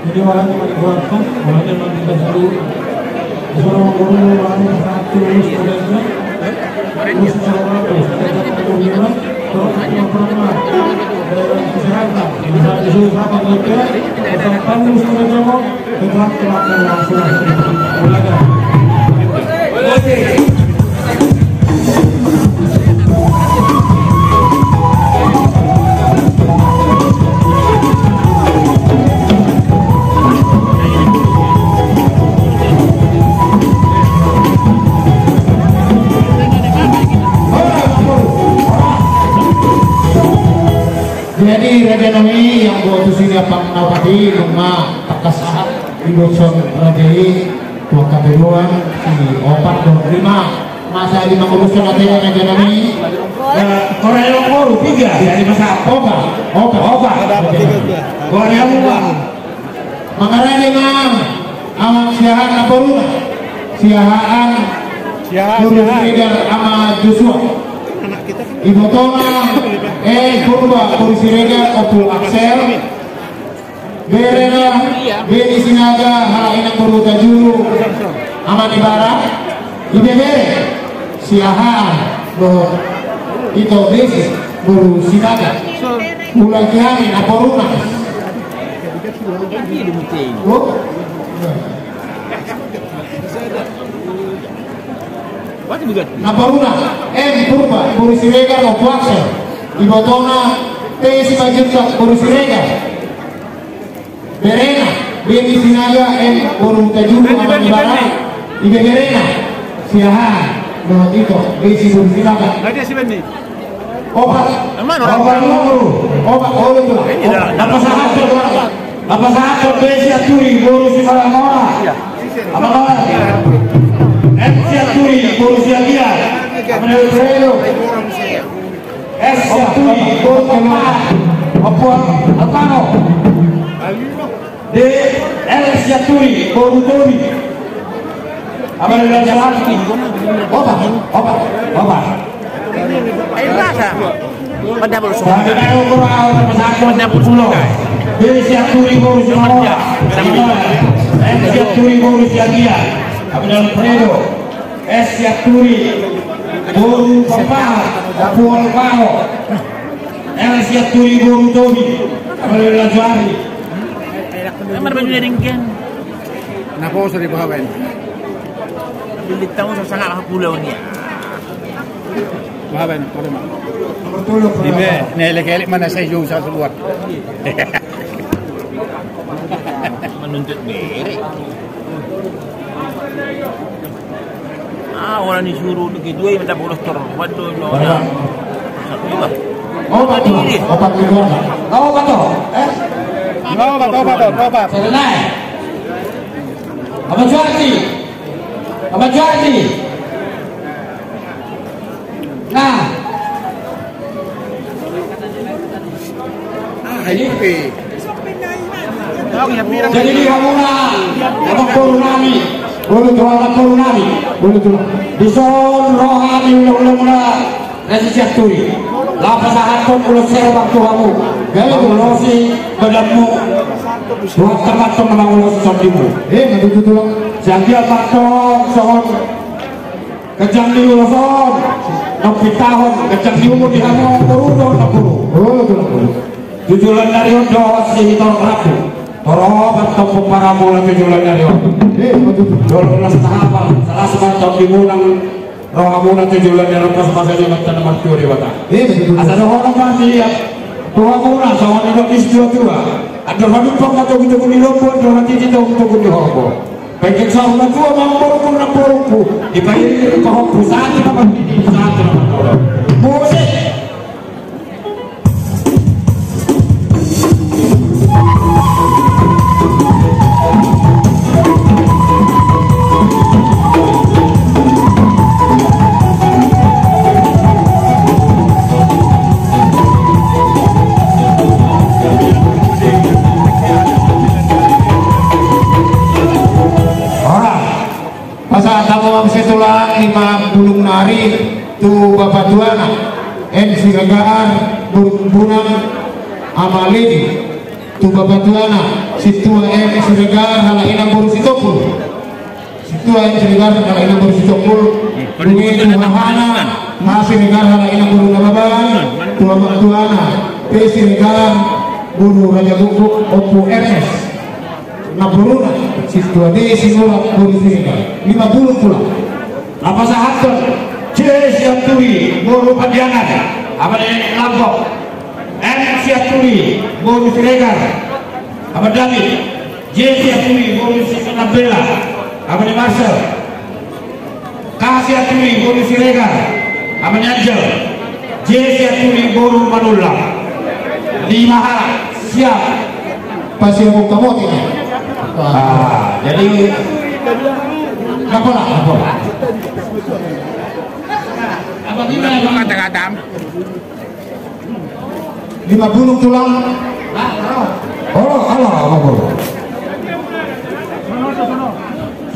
Speaker 3: Jadi malam yang dikeluarkan, malam yang kita dulu disuruh guru malam satu studentnya, terus secara terus kita kemudian terus yang pertama daerah kesehatan, bisa disuruh apa mereka, tentang studentnya mau keterangan langsung belajar. Jadi Raja Nami yang buat sini apa tadi rumah terkesan di bosong Raja tua kabeluan si opat dong lima masa 5 urusan ada Raja Nami Korea Lokoru 3 dari masa obat Korea Luar makanya dengan amat siahaan apa rumah siahaan Leader sama Joshua Ibu Tona Kurba Polisi Rega Opul Axel Berena Beni Sinaga Halainang Beruta Julu Aman Ibarat Ibere Siahaan Boh Ito Desi Buru Sinaga Mulai Kiamin Aporuna Naparuna Kurba Polisi Rega Opul Axel Ibu Tona Tesi Majunta Borusirega Berena Beni Sinaga Boru Tajuru Amanibara Ibe Berena Siahan Bahwa itu Besi Borusiraga
Speaker 7: Ada si Beni.
Speaker 3: Obat apa sahaja Besi Aturi Borusirega apa MC Aturi Borusirega Amanibara S Aturi Borusirega Alpano D L Aturi Borutori Amanibara Jalani obat
Speaker 4: Ayo rasa. Pada berusaha.
Speaker 3: Pada berusaha. Besi Aturi Borusirega MC Aturi Borusirega Amanibara S Aturi Boru Papa Paul Pao El Siaturi Boru Tobi Amanibara Jalani
Speaker 4: Amar baju dengkian.
Speaker 7: Kenapa usah dibawain?
Speaker 4: Bila tahu sangat pulau ni.
Speaker 7: Bawain, boleh mak. Di be, nelek-elek mana saya jauh saya buat.
Speaker 4: Menuntut merek. Orang ni suruh pergi dua minta bolos tor. Waduh orang.
Speaker 3: Obat tu. Selesai. Apa jadi? Nah.
Speaker 7: Ini
Speaker 3: Jadi di Hamuna, apa Korunami? Boleh di son rohani ulang-ulang Resi Aturi. Lapas ahatun ulang serba Tuhamu. Gaya ulosi badamu. Buat terpatung memang ulosi sondimu. Betul. Jadi patong son kejang di uloson. Nopi tahun kejang di umur di Hamuna Korudo 60. Tujuan dari Ondo si Toro Prabu. Toro bertemu para mula tujuan dari Ondo. Dulu tahap salah sebatang dimunang rohamuna tujuan dari Ondo sebagainya macam nama teori bata. Asal orang masih rohamuna sama dengan istiwa tua. Ada orang pun atau kita pun dilopon, orang tidak tahu kita pun dihopo. Baik sama tua mampu pun mampu. Dibayar kau pusat apa di pusat apa. Musik. Setelah 50 hari tu Bapak Tuana en Siragaan Bunang Amalidi tu Bapak Tuana situa en Siragaan hala inang Boru Sitokul situa en Siragaan hala inang Boru Sitokul Bumi Tuhana masih Siragaan hala inang Boru Nababan tu Bapak Tuana pe Siragaan Boru Raja Bukuk Opu Ernest Naburuna situa de sinula Boru Siragaan 50 pula. Apa sahaja Jesi Aturi Boru Padiangan apa yang Lampok MC Aturi Boru Siregar apa David Jesi Aturi Boru Sinabela apa yang Marcel Kasih Aturi Boru Siregar apa yang Angel Jesi Aturi Boru Manula 5 siap pasti mau kamu tidak jadi Apa? Apa gimana kata-kata? 50 tulang. Allah.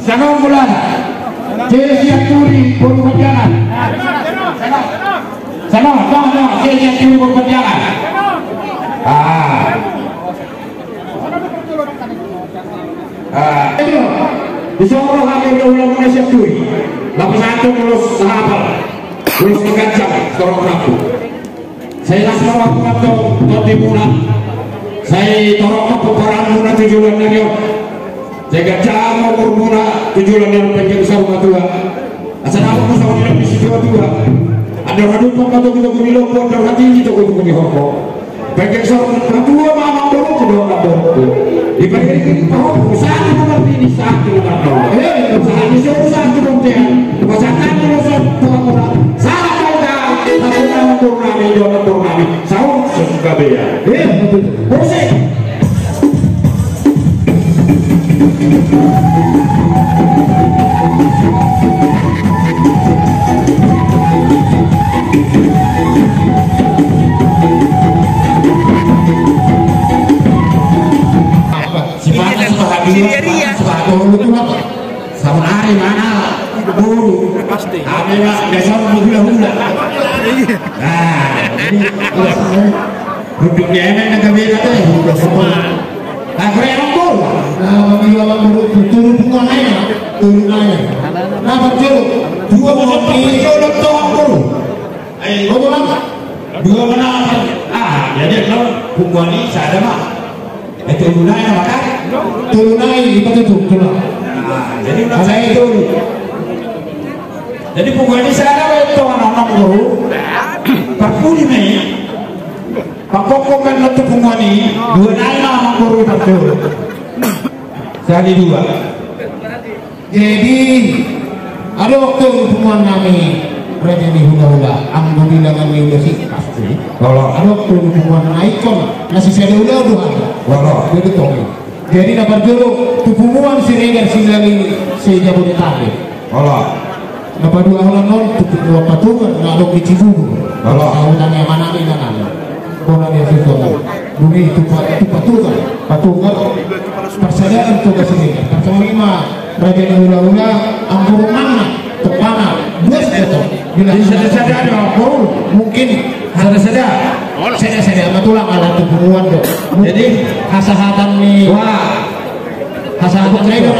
Speaker 3: Sana bulan. Jesi Aturi Boru Padiangan. Sana. Jesi Aturi Boru Padiangan. Disuruh kami ulang Malaysia Turi. Lapis satu lulus sahabat, lulus kegancang, Toro Prabu. Saya langsung waktu Toti Muna. Saya Toro Kepeparan Muna tujuan dari saya gajah mau Muna tujuan dari penjeng sama tua. Asal aku sama dengan di situ tua. Ada radun pun atau kita beri lopo, ada hati itu untuk beri hoko.
Speaker 10: Bagai seorang kedua mama dulu kedua dulu. Di bagian ini tahu satu seperti ini satu kan. Saat disuruh satu kemudian kebacakan urusan tuan orang. Salah kau dah. Tapi nama turnami jangan turnami. Saud sesuka bea. Musik. Sama hari mana dulu pasti ada dasar hula-hula. Nah, ini hidupnya emang agak beda deh. Udah semua. Nah, keren pun. Nah, bila turun bunga naik, turun naik. Nah, berjuluk dua mobil jolok doang dulu. Betul apa? Dua menang. Jadi kalau bunga ini saya mah. Turun naik maka turun naik itu tuh. Jadi saya itu. Jadi pokoknya saya itu anak-anak guru. Perpuni nih. Pakok kan untuk pengwani dua anak guru betul. Jadi dua. Jadi ada waktu pengwan kami Raja di hula-hula. Alhamdulillah kami udah sih pasti. Kalau ada waktu pengwan ikon nasi saya udah Kalau itu tong. Jadi dapat dulu tupungan Siregar Silali Jabodetabek. Allah. Dapat dua orang non tutup dua patungan ngadok di Cibubur. Allah. Tahunan yang mana ini kan? Bola dia situ. Bumi itu patungan persaudaraan tugas Siregar. Pertama lima Raja di hula-hula anggur mana tepana dua seto. Bila sada ada mungkin sada. Saya tulang alat tubuhan dok. Jadi hasahatan nih. Wah. Hasahatan saya itu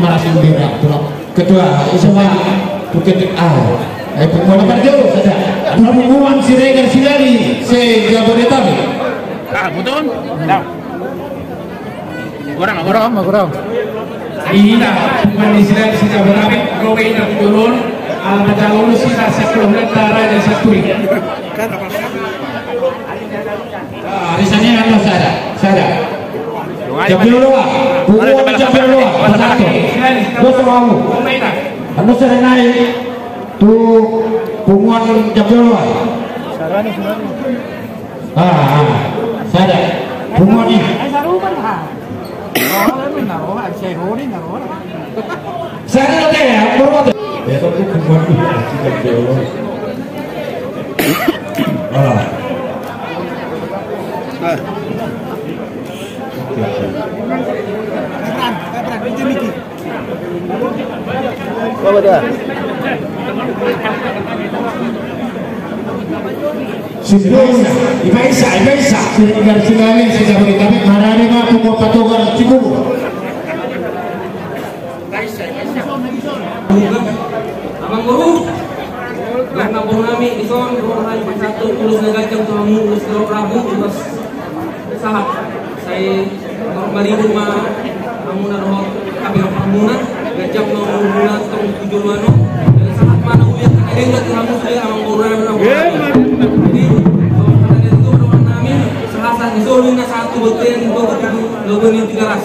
Speaker 10: marasin beda. Kedua, semua bukit pengumuman kerja saja. Pengumuman Siregar Silali Jabodetabek.
Speaker 4: Betul? Nah. Kurang.
Speaker 6: Ina pemain Siregar Jabodetabek Rowe ina turun. Al-Majalulu sisa 10 Raja Saturi. Arisannya apa sada. Jambil luar. Buku jambil luar. Satu. Dua kamu. Anu sering naik. Tuh bunguan jambil luar. Sada. Bunguan ini. Sada ada ya. Berapa? Ya tapi bunguan ini jambil luar.
Speaker 2: Apa dah?
Speaker 10: Sebelumnya, Ibaisa. Siregar Silali Jabodetabek marane mah pokok patogar Cibubur.
Speaker 12: Abang guru, karena purnami di son, orang 41 tulus negajang tuamu, tulus telur rabu, tulus sahab. Saya kembali rumah amuna roh kabir pamuna, gajang mau bulan tahun 7 dan sahab mana uliat ada ingat kamu saya abang guru yang jadi kalau ada itu orang kami sahasa disolina satu beten itu logon yang 3 ras.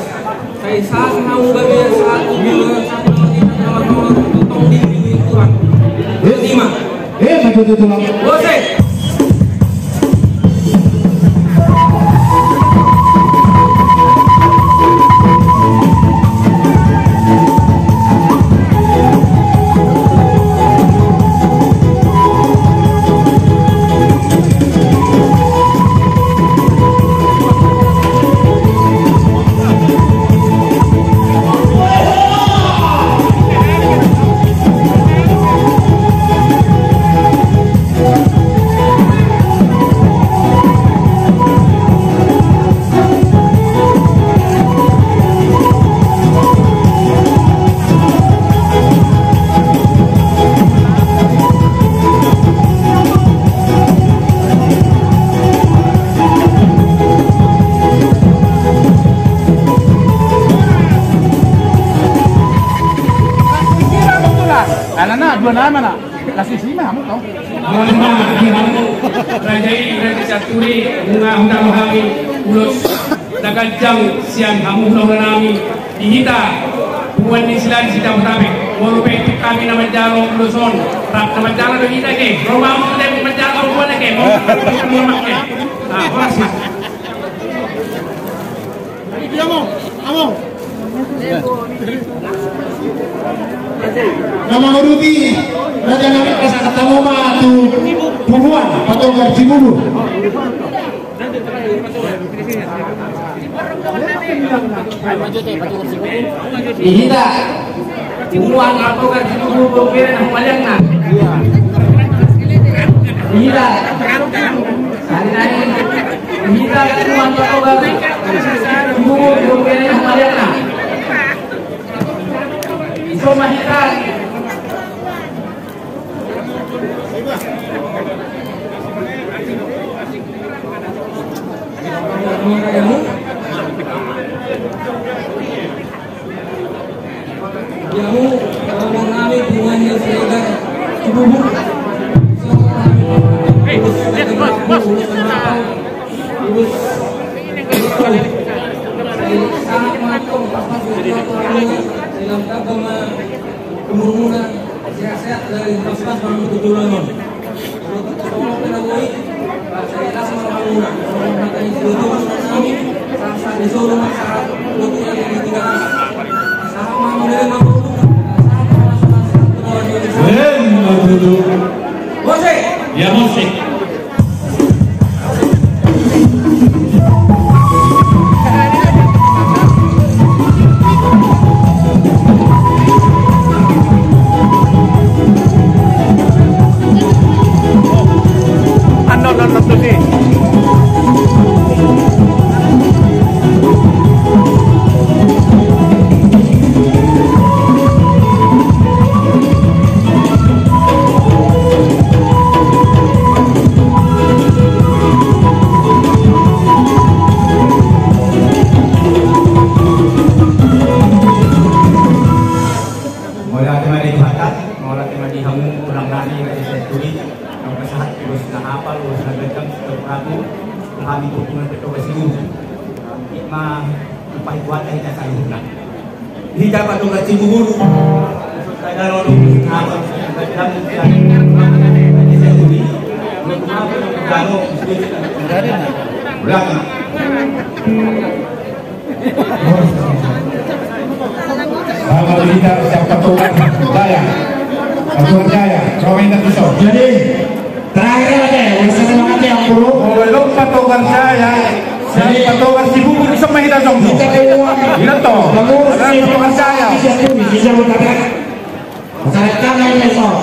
Speaker 12: Saya sah mau bagian satu bulan satu tong di Tuhan. Lima.
Speaker 10: Betul tulang.
Speaker 12: Bose.
Speaker 2: Anak dua nama nak, kasih sini mah kamu tahu.
Speaker 12: Alhamdulillah kamu rajai raja caturi bunga undang kami ulos dagajang siang kamu ulang nami dihita bukan di silan sidang pertama walau itu kami nama jalo uloson rap nama jalo do kita ke rumah mau deh menjalo bukan ke mau makan nah masih
Speaker 8: Amo. Nama Ruti Raja Nabi Kasa ketemu mah tu Puhuan atau Garji Bubur.
Speaker 12: Dihita Puhuan atau Garji Bubur kira nak paling nak. Dihita hari-hari dihita Puhuan atau Garji Bubur kira nak paling nak. Isoma hita Yamu kalau nami bunganya segar bubuk sangat matang pas dalam agama kemurunan sehat-sehat dari pas-pas bangun keturunan. Kalau kita mau penagoi, saya rasa kemurunan. Kalau kita itu kami sama disuruh masyarakat untuk yang ditinggalkan. Sama menerima Musik.
Speaker 13: Ya musik.
Speaker 3: Hingga patung Garji Bubur. Saya lalu apa?
Speaker 1: Kalau kita siapa tuan Jaya, Tuan Jaya, Rawinan Pisau.
Speaker 8: Jadi terakhir aja, urusan banget yang perlu.
Speaker 1: Belum patokan saya. Jadi patokan si Bubur bisa mahita jongso. Kita toh. Ada patokan saya.
Speaker 8: Bisa berkata. Saya kangen besok.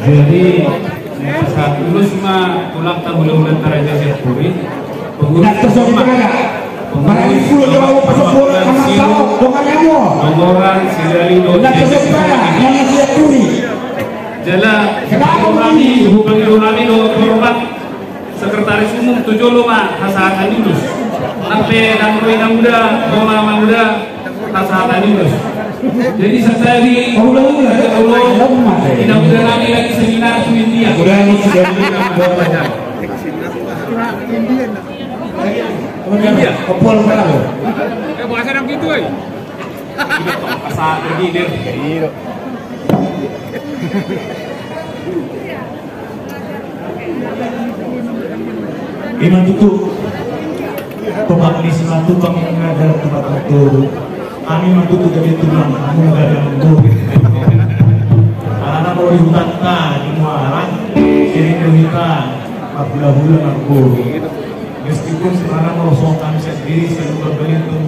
Speaker 9: Jadi saat lulus mah ulang tahun bulan Raja Sepuri pengguna semua
Speaker 8: Marah puluh jauh pasok bola sama kau dengan kamu.
Speaker 9: Nomboran Sidali Dodi.
Speaker 8: Nak sesuatu yang siap curi.
Speaker 9: Jala kami hubungi kami hormat Sekretaris Umum Tujolo mah hasahatan lulus. Sampai dan muda, mama muda hasahatan lulus. Jadi saya di Allah tidak mudah kami lagi seminar di India.
Speaker 8: Sudah ini sudah
Speaker 9: India.
Speaker 8: Kepol mana lo?
Speaker 9: Bahasa orang gitu, eh. Bahasa pergi dia.
Speaker 8: Iman itu pemagnis matu kami mengajar tempat itu. Kami matu tu jadi tulang kamu enggak ada mengurus. Karena mau dihutan di muaran, sering dihutan, hula-hula mengurus. Meskipun sekarang merosot kami sendiri selalu berbeli untuk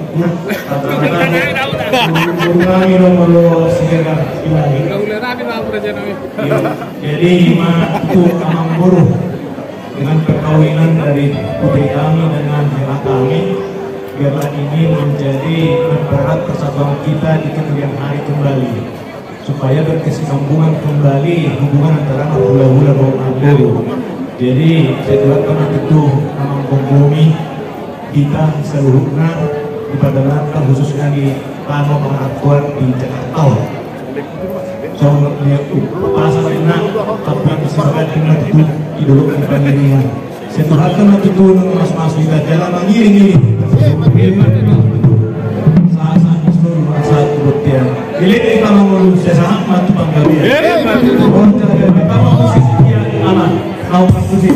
Speaker 8: mengurangi nomor segar ilahi. Jadi iman itu kamang buruh dengan perkawinan dari putri kami dengan anak kami. Biarlah ini menjadi mempererat persatuan kita di kemudian hari kembali, supaya berkesinambungan kembali hubungan antara hula-hula dan Amburu. Jadi saya doakan itu memang bumi kita seluruhnya di Padang khususnya di Pano Pengakuan di Jakarta. So, pasal
Speaker 3: nak tapi sebagai tinggal itu idul pengiringan. Setuhatkan natutun mas-mas kita jalan mengiring-iring. Saat-saat seluruh saat buktian. Bilik kita mengurus sesaat matu panggabian. Oh, kita mengurus sekian aman. Kau pasti.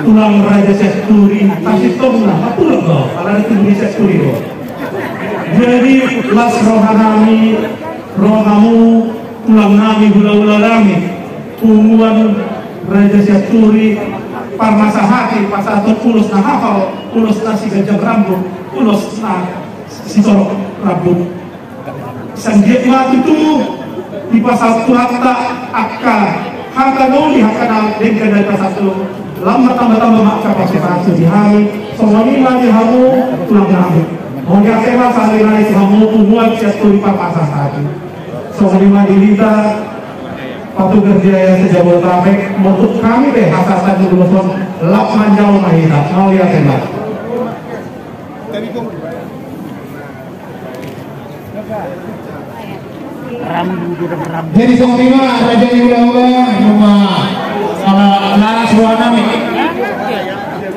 Speaker 3: Tulang Raja Sesturi kasih tonglah apa loh kalau itu di Sesturi loh. Jadi las rohanami rohamu tulang nami hula-hula lami umuan Raja Sesturi parmasahati pasatut ulus na hafal ulus na si gajah rambut ulus na si sorok rambut sanggit mati tu di pasal tuhatta akka haka noli haka na dengka dari pasal tu lama tambah-tambah mak kapasitas di hari soalnya lagi kamu tulang rambut mau nggak saling naik kamu buat Sesturi papasa tadi soalnya dilita patu kerja yang sejauh trafik untuk kami deh hasasan dulu son lap manjau mahita mau ya tembak
Speaker 8: jadi semua Raja Yudha rumah laras ruangan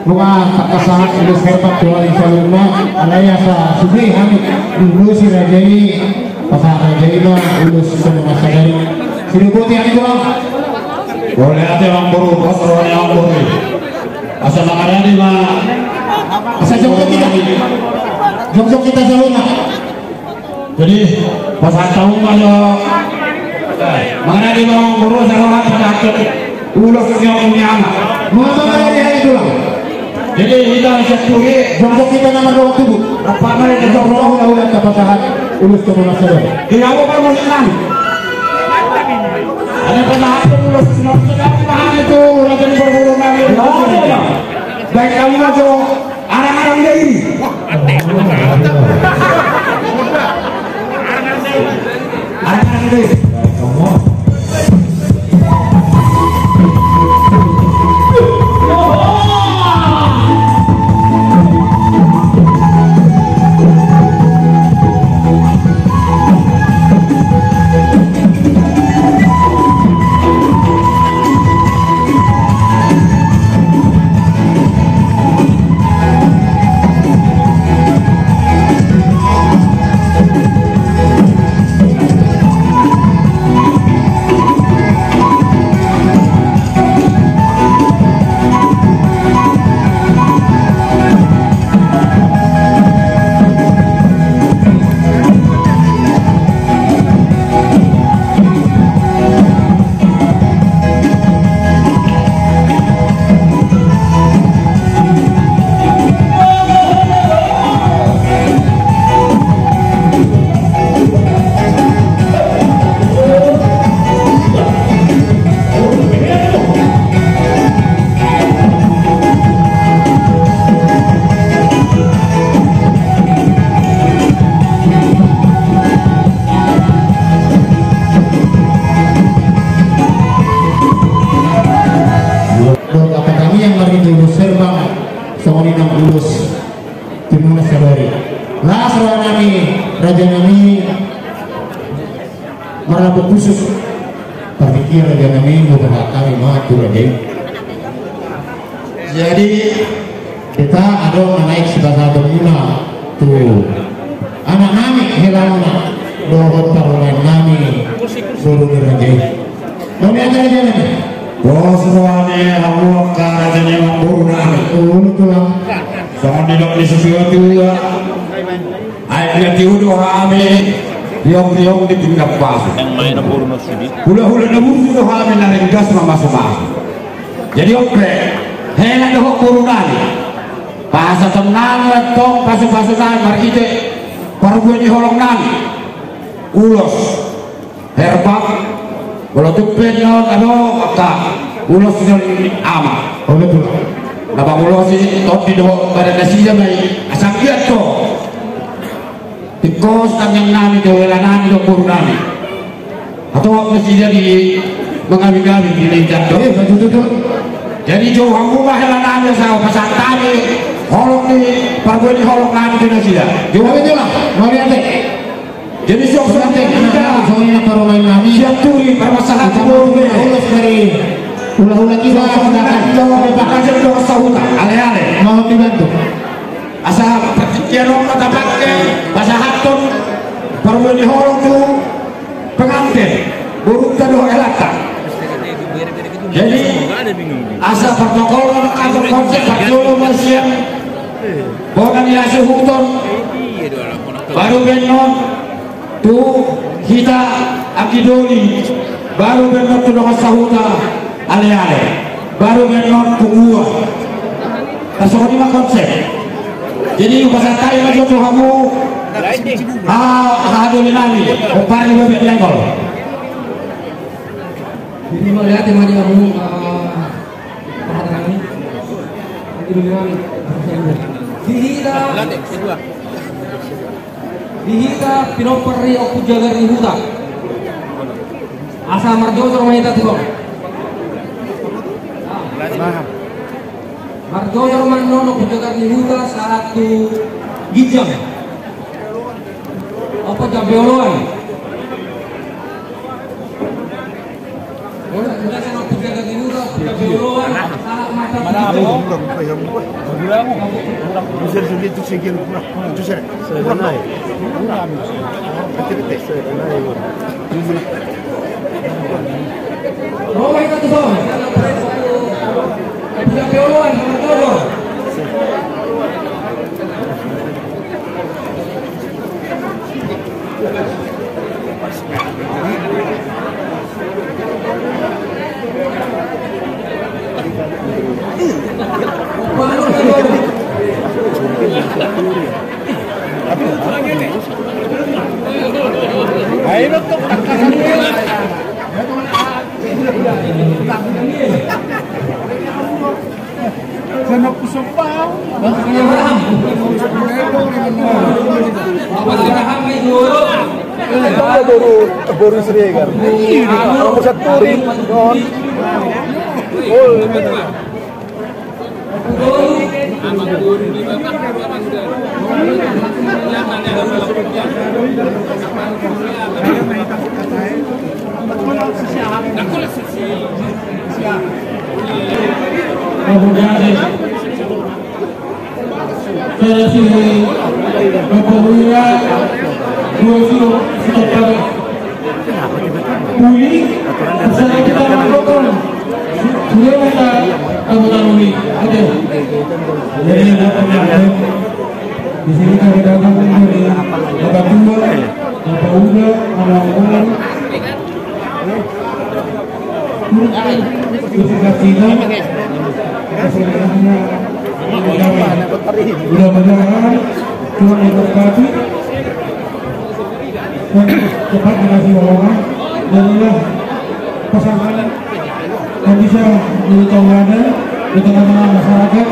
Speaker 8: rumah kasahan ilus herbat tuan insyaallah alaya sa subi hamid dulu si Raja ini pasal Raja ini ulus semua sadari siruputi yang itu boleh ada yang buru pasal yang buru asal makanan ini mah asal jongkok kita selalu jadi pasal tahun kalau makanan ini mau buru selalu kita ulos yang punya anak mengenai hari itu jadi kita Sesturi jongkok kita nama dua tubuh apa namanya jongkok ulah kepasahan ulus ke mana saja di awal permulaan ada penahan ulus penahan itu raja berburu nabi baik kamu aja orang-orang dia ini orang-orang dia Raja nami merabu khusus berpikir Raja nami beberapa kali maju Raja. Jadi kita ada naik sebagai berguna tuh anak nami helana dohot taruhan nami suruh derajat kami akan aja nih bos ruane hawa karajanya mambuna tulang sama tidak di sesuatu ya ayat diuduh kami riong-riong di tingkat pasu
Speaker 4: yang main burung sudi
Speaker 8: hula-hula nabur sudah kami narik gas masuk-masuk jadi oke hela dohok kurunani bahasa tenang letong pasu-pasunan marite parguan di holong nani ulos herbak kalau tupen non ano apa ulos dari ama oh betul napa ulos ini tot di dohok pada nasi jamai asam kiat to tikos yang nami do nami do kurunani atau mesti jadi mengawi-gawi di lenjak do jadi jauh rumah helan nami sama pasang tani holok ni pargo ni holok nami do nasi dah jauh itu lah mau lihat jadi sok nanti kita soalnya taruh lain nami siap turi permasalahan itu ulas dari ulah-ulah kita sedangkan bahkan jadi do sahuta ale-ale mau dibantu asal pertikaian kata pakai bahasa hatun baru di holong tu pengantin buruk taduh elata jadi asal protokol atau konsep dulu masih bukan diasuh hutan baru benon tu kita akidoli baru benon tu dengan sahuta ale-ale baru benon tungguan asal ini mah konsep jadi bahasa Thai maju tuh kamu hadulin lagi opari bebek lengkol
Speaker 6: jadi melihat yang maju kamu perhatian ini dihita pinoperi aku jaga di hutan asal marjo termaita tuh marjo terman nono jaga di hutan satu gijang apa jabeoloan udah saya mau jaga di hutan jabeoloan salah mata
Speaker 7: bisa sulit tu segel tu saya naik
Speaker 6: Roma itu tuh jabeoloan marjo
Speaker 7: Sana kusupau. Baru seriagar. Kamu satu ring.
Speaker 8: Di sini kami datang dari Bapak Tua, Bapak Uga, orang-orang mudah-mudahan Tuhan memberkati cepat dikasih wawangan dan inilah pasangan yang bisa menjadi tauladan di tengah-tengah masyarakat.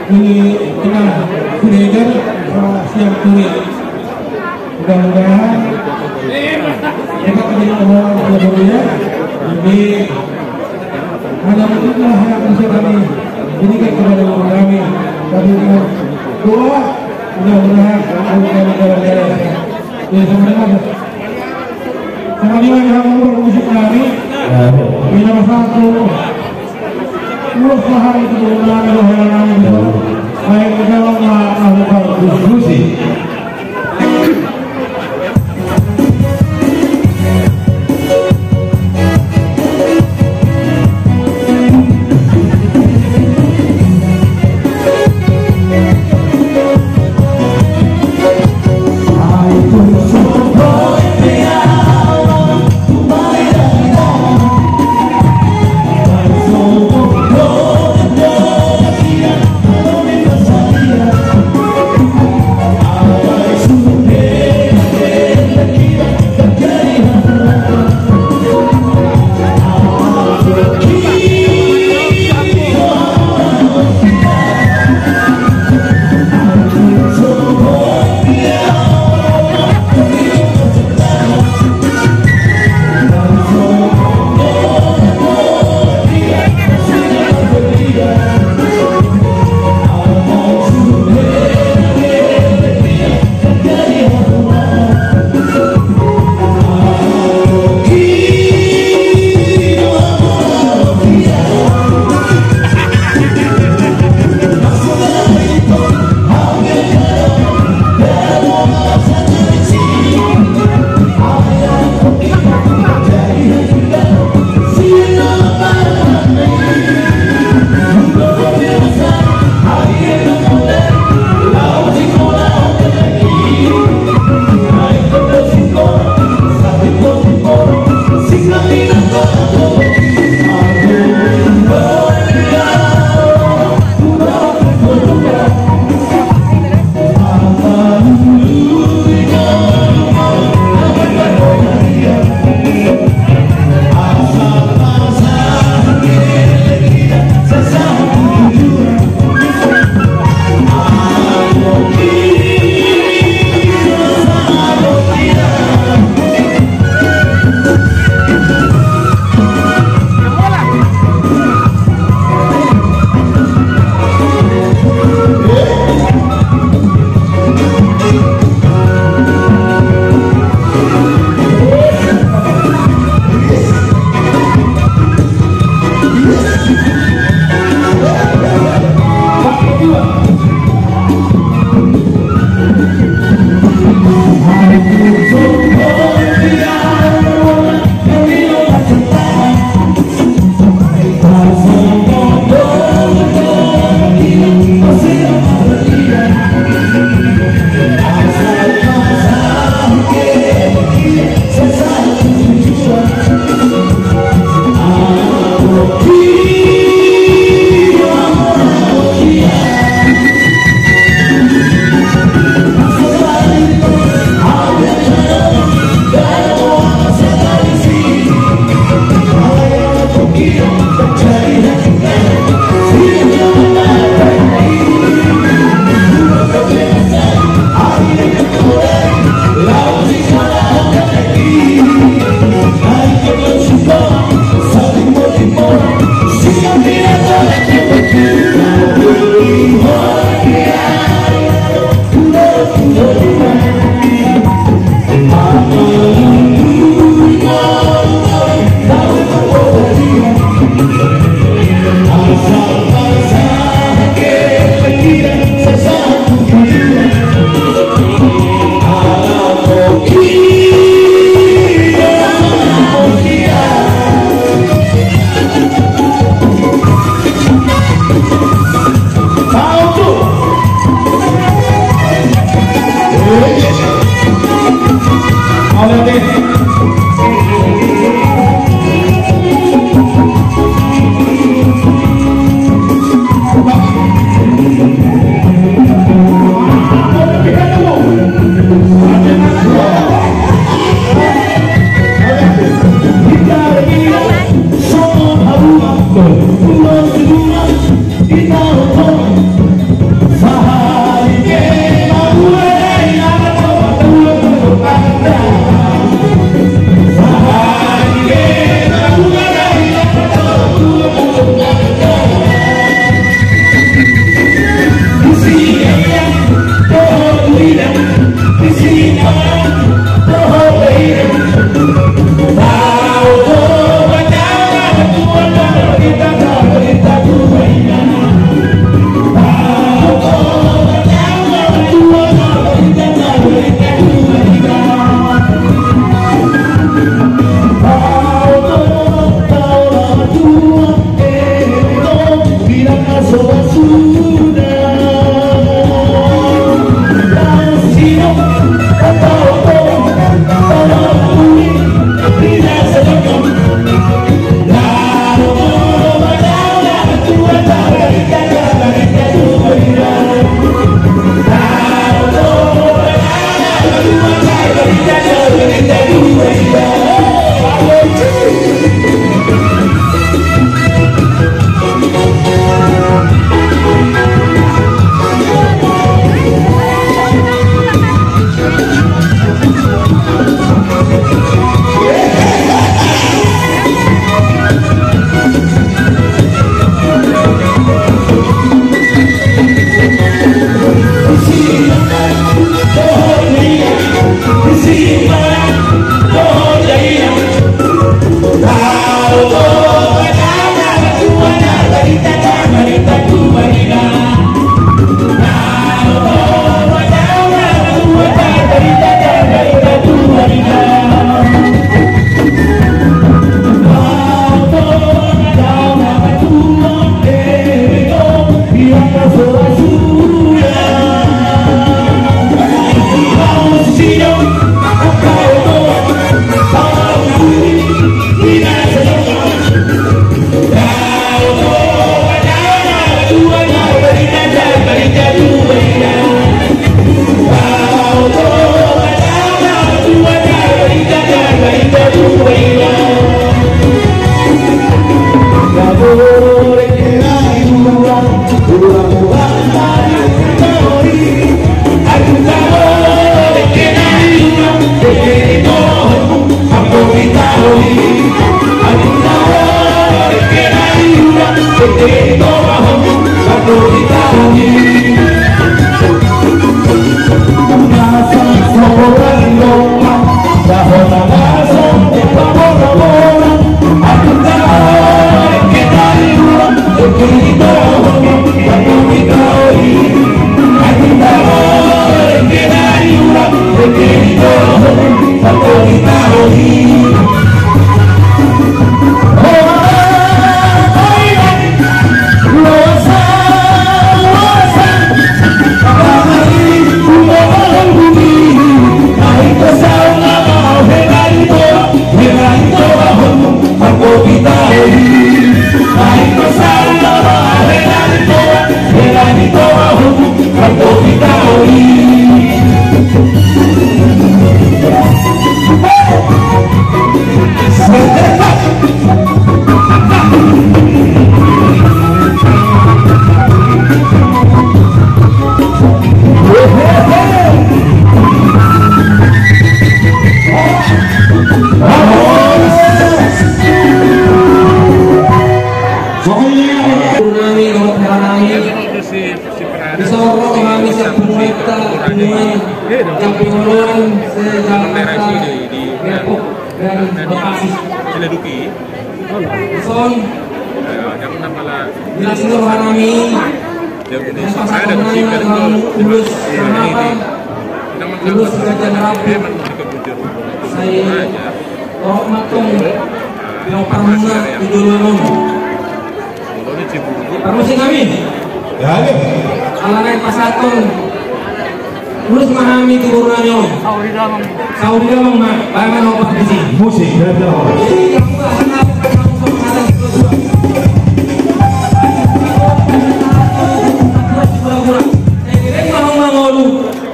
Speaker 8: Ini kenal Kudegar siang turi. Mudah-mudahan dapat menjadi orang yang berbeda. Jadi hanya itulah yang bisa kami berikan kepada kami. Kami dengan doa mudah-mudahan kami dalam ya sama dia yang bermusik kami. Bila satu urus mahal itu mengenai rohani itu baik dalam melakukan diskusi
Speaker 3: Permisi kami. Alangan pasatong lulus memahami keburunannya. Saudi dalam bayangan obat di sini. Musik.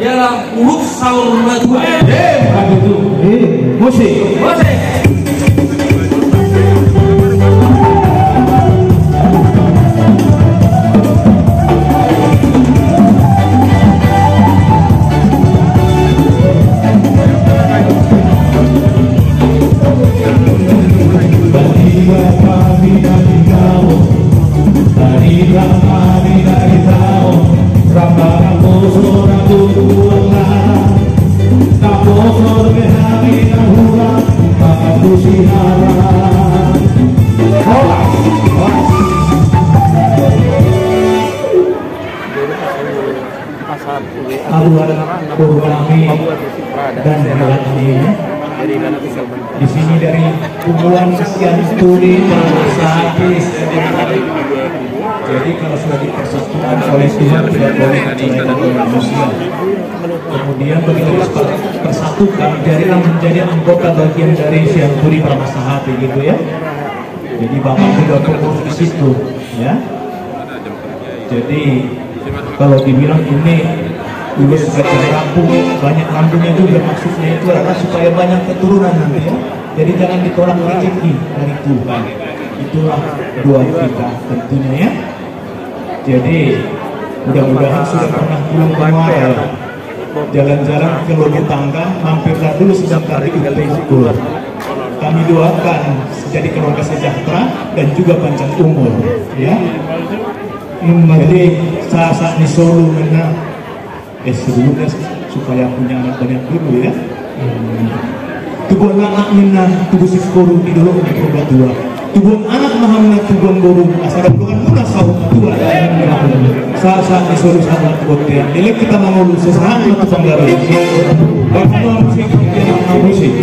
Speaker 3: Ialah urut sahur madua. Musik. Musik.
Speaker 5: dan lainnya. Di sini dari kumpulan sekian studi habis. Jadi kalau sudah dipersatukan oleh Tuhan tidak boleh menceraikan manusia. Kemudian begitu persatukan jadilah menjadi anggota bagian dari Syanturi Pramasahati gitu ya. Jadi Bapak juga fokus di situ ya. Jadi kalau dibilang ini Lulus gajah rampung, banyak lambungnya juga, maksudnya itu adalah supaya banyak keturunan nanti ya. Jadi jangan ditolak rezeki dari Tuhan. Itulah doa kita tentunya ya. Jadi mudah-mudahan sudah pernah pulang ke Muara, jalan-jalan ke Logo Tangga, mampirlah dulu sebentar di School. Kami doakan jadi keluarga sejahtera dan juga panjang umur ya. Jadi saat di Solo menang sebelumnya supaya punya anak banyak dulu ya. Tubuh anak minna tubuh sikuru di dulu untuk obat dua. Tubuh anak mahamna tubuh guru asal bukan muna sahur tua. Saat disuruh sahabat botian. Dilek kita mengulu sesaat atau panggaru. Bapak musik yang musik.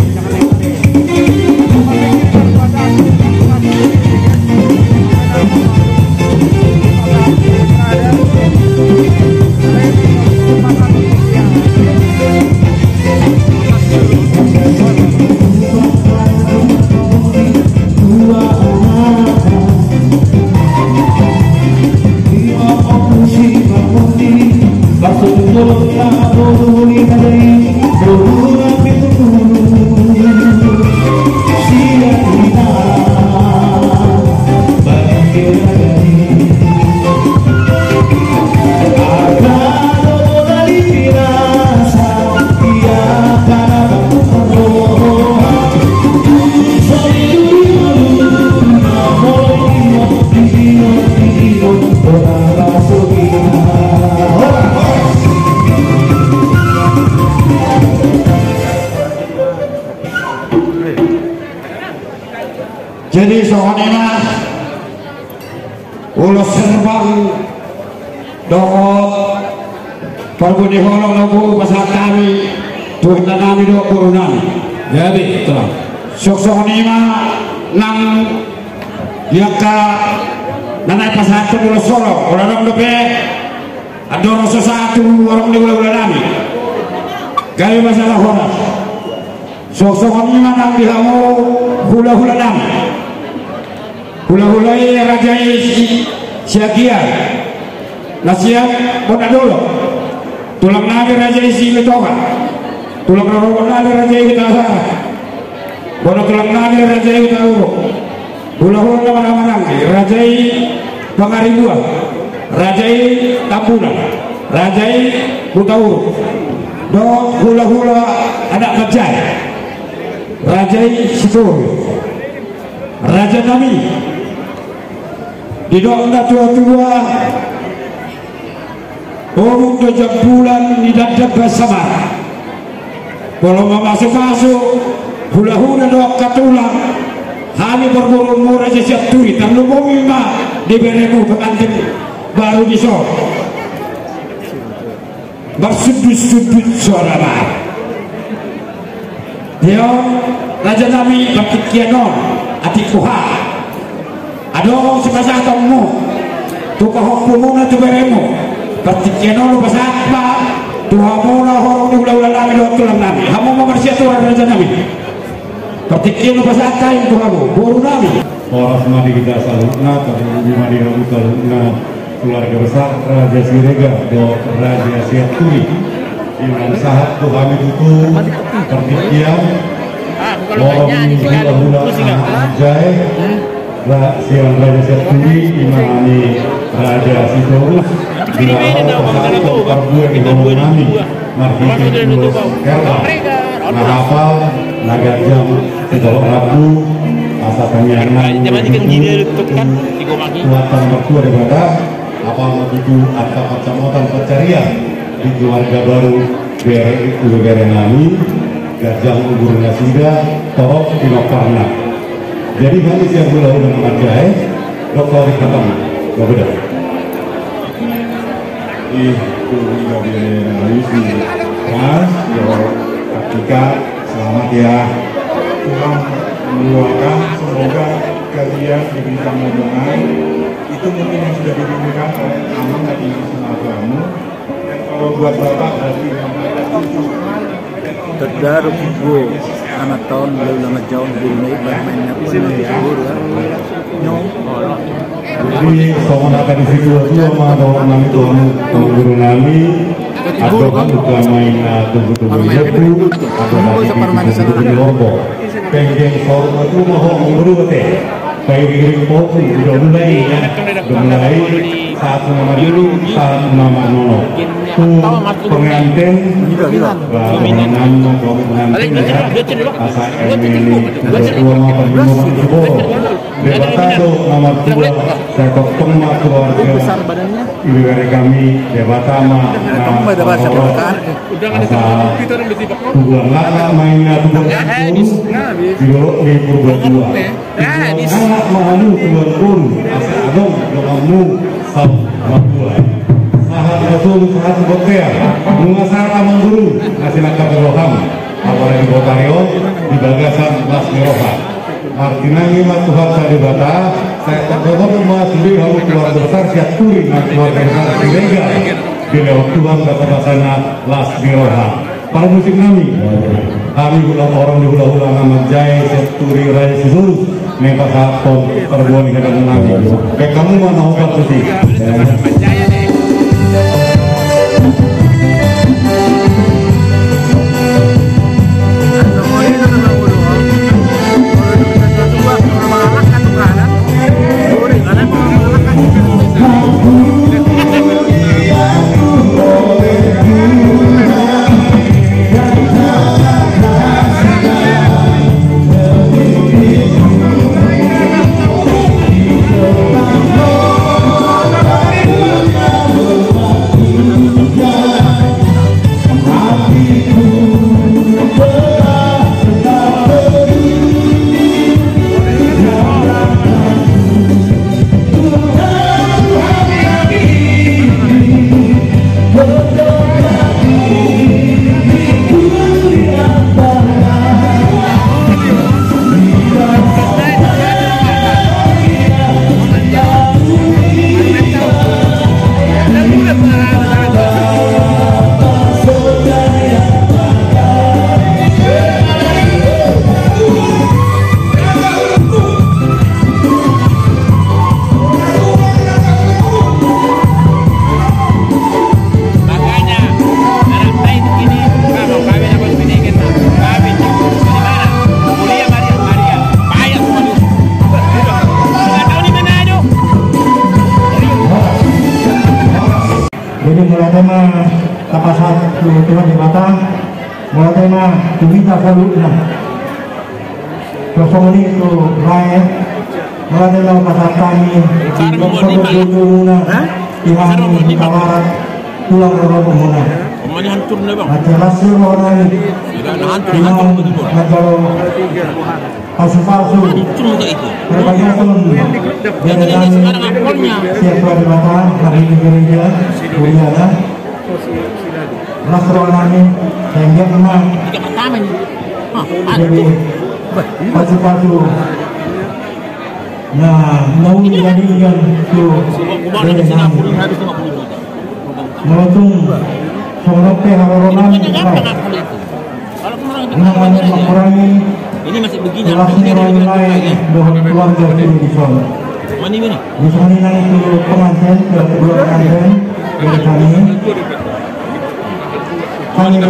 Speaker 10: soalnya ulos serbang doa perbu di holong lagu pasal kami Tuhan kami doa kurunan jadi itulah sok-sok nima nang yaka nanai pasal itu ulos solo orang dope ada rasa satu orang di bulan nami kali masalah horas sok-sok nima nang dihamu hula-hula nami hula-hula raja siagian nasihat bodoh dulu tulang nabi raja isi betokan tulang rokok nabi raja kita asal bodoh tulang nabi raja kita uruk hula-hula nama-nama raja pangaribuan raja tambunan raja buta uruk do hula-hula anak kejai raja situr raja kami di doa tua-tua orang dojak bulan di dadap bersama kalau mau masuk-masuk hula-hula doa katulang hanya berburu raja siap turi dan lumumi mah di beremu pengantin baru di sor bersudut-sudut suara mah dia raja nami batik kianon atikuha ada orang sebasah kamu tukah hukumuna tu beremu ketika lu pasal apa tuhamu na orang di ulah-ulah nami doa tulang nami hamu mamarsia tuhan raja nami ketika lu pasal apa yang tuhamu buru nami
Speaker 9: Horas madi kita salutna terlebih madi rabu salutna keluarga besar Raja Sirega do Raja Siaturi dengan sahat Tuhan itu pertikian orang hula-hula jai siang Raja Siaturi imani Raja Sitorus di awal pesatu perbuat di bawah nami marhiti tulus kerla nah hafal naga jam setolok rabu asa penyanyi kuatan mertua daripada apa begitu atau kecamatan pencarian di keluarga baru bere nami gajah ubur nasida torok dinokarna jadi kami siap bulan dengan jahai dokter dikatakan gak beda itu nggak biaya si Mas yo ketika selamat ya Tuhan mendoakan semoga kalian diberikan momongan itu mungkin yang sudah diberikan oleh Amang dan Ibu Sunagamu dan kalau buat Bapak berarti
Speaker 2: terdaru ibu anak tahun belum jauh dimulai bermainnya pun
Speaker 9: jadi soal akan di situ itu sama orang nami tuan guru nami atau kan bukan main tunggu-tunggu itu atau lagi tunggu lombok pengen soal itu mau guru teh kayak gini pun udah mulai saat nama nono pengantin pengantin asa ini ketua perjuangan itu debata nomor 2 saya ketemu keluarga ibu dari kami debata asa tujuan lala mainnya tujuan di purba 2 anak mahalu tujuan pun asa agong doamu sab mabuai sahat rasul sahat botea mengasar amang guru ngasih nakal roham apalagi botario di bagasan las roham artinya ini mas Tuhan saya dibata saya tergolong mas lebih harus keluarga besar siap turi dan keluarga besar Sirega di lewat Tuhan kata-katanya las roham para musik kami ulang orang di hula-hula nama Jai Seturi Raja Sisurus memang satu perbuatan di kadang nanti kayak kamu mana obat sih
Speaker 3: Jadi mulai tema kapasan Tuhan di Batam, mulai tema Tuwita Salutna. Kosong ini itu rakyat, mulai tema pasar kami, Dokter Berduna, Tuhan Kawaran, pulang ke Rombongan.
Speaker 4: Rumahnya hancur nih bang.
Speaker 3: Macam hasil orang ini,
Speaker 4: hancur betul.
Speaker 3: Palsu-palsu, berbagai macam jadikan siapa di Batam, hari ini gereja, Kuliana, Nasrani, sehingga memang jadi palsu-palsu. Nah, mau dijadikan itu meletung sorote haronan namanya mengurangi
Speaker 4: ini masih begini
Speaker 3: kelasnya wilayah doa keluarga di sana. Di sana itu pengantin kedua pengantin dari kami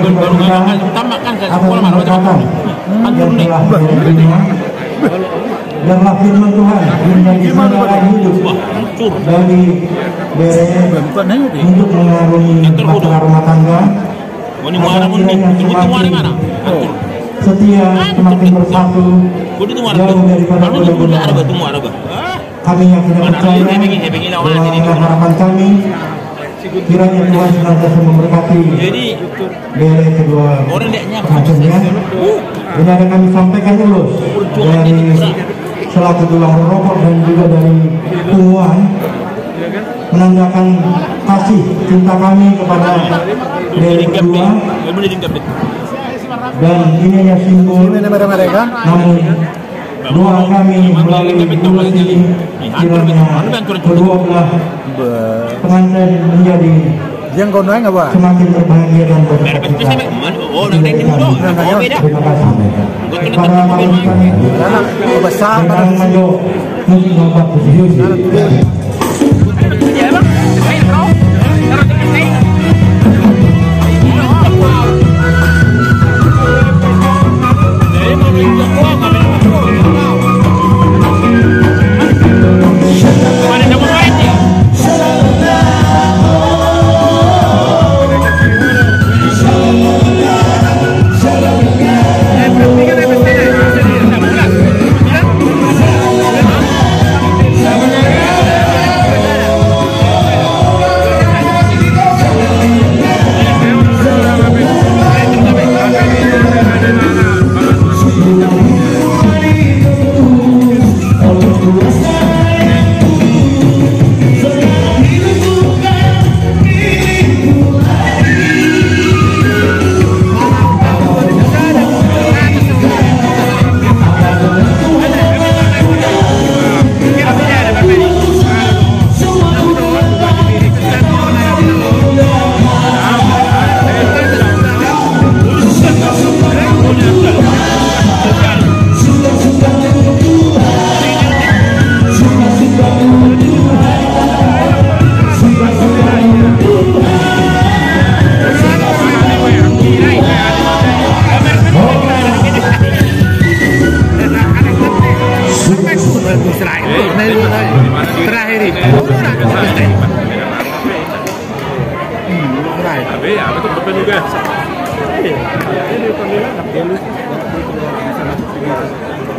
Speaker 3: bercerita atas keberkatan yang telah diterima. Biarlah firman Tuhan menjadi sumber hidup dari untuk mengarungi masalah rumah tangga. Agar kiranya semakin setia, semakin bersatu, jauh daripada goda-goda. Kami yang tidak percaya dengan harapan kami, kiranya Tuhan senantiasa memberkati dari kedua pengantinnya. Ini ada kami sampaikan dulu dari selaku tulang rokok dan juga dari Tuhan menandakan kasih cinta kami kepada dari kedua, dan ini hanya simbol, namun doa kami melalui tulis ini kiranya kedua belah pengantin menjadi semakin berbahagia dan bersuka. Terima kasih. Para malam kami sedang maju musik nomor 7.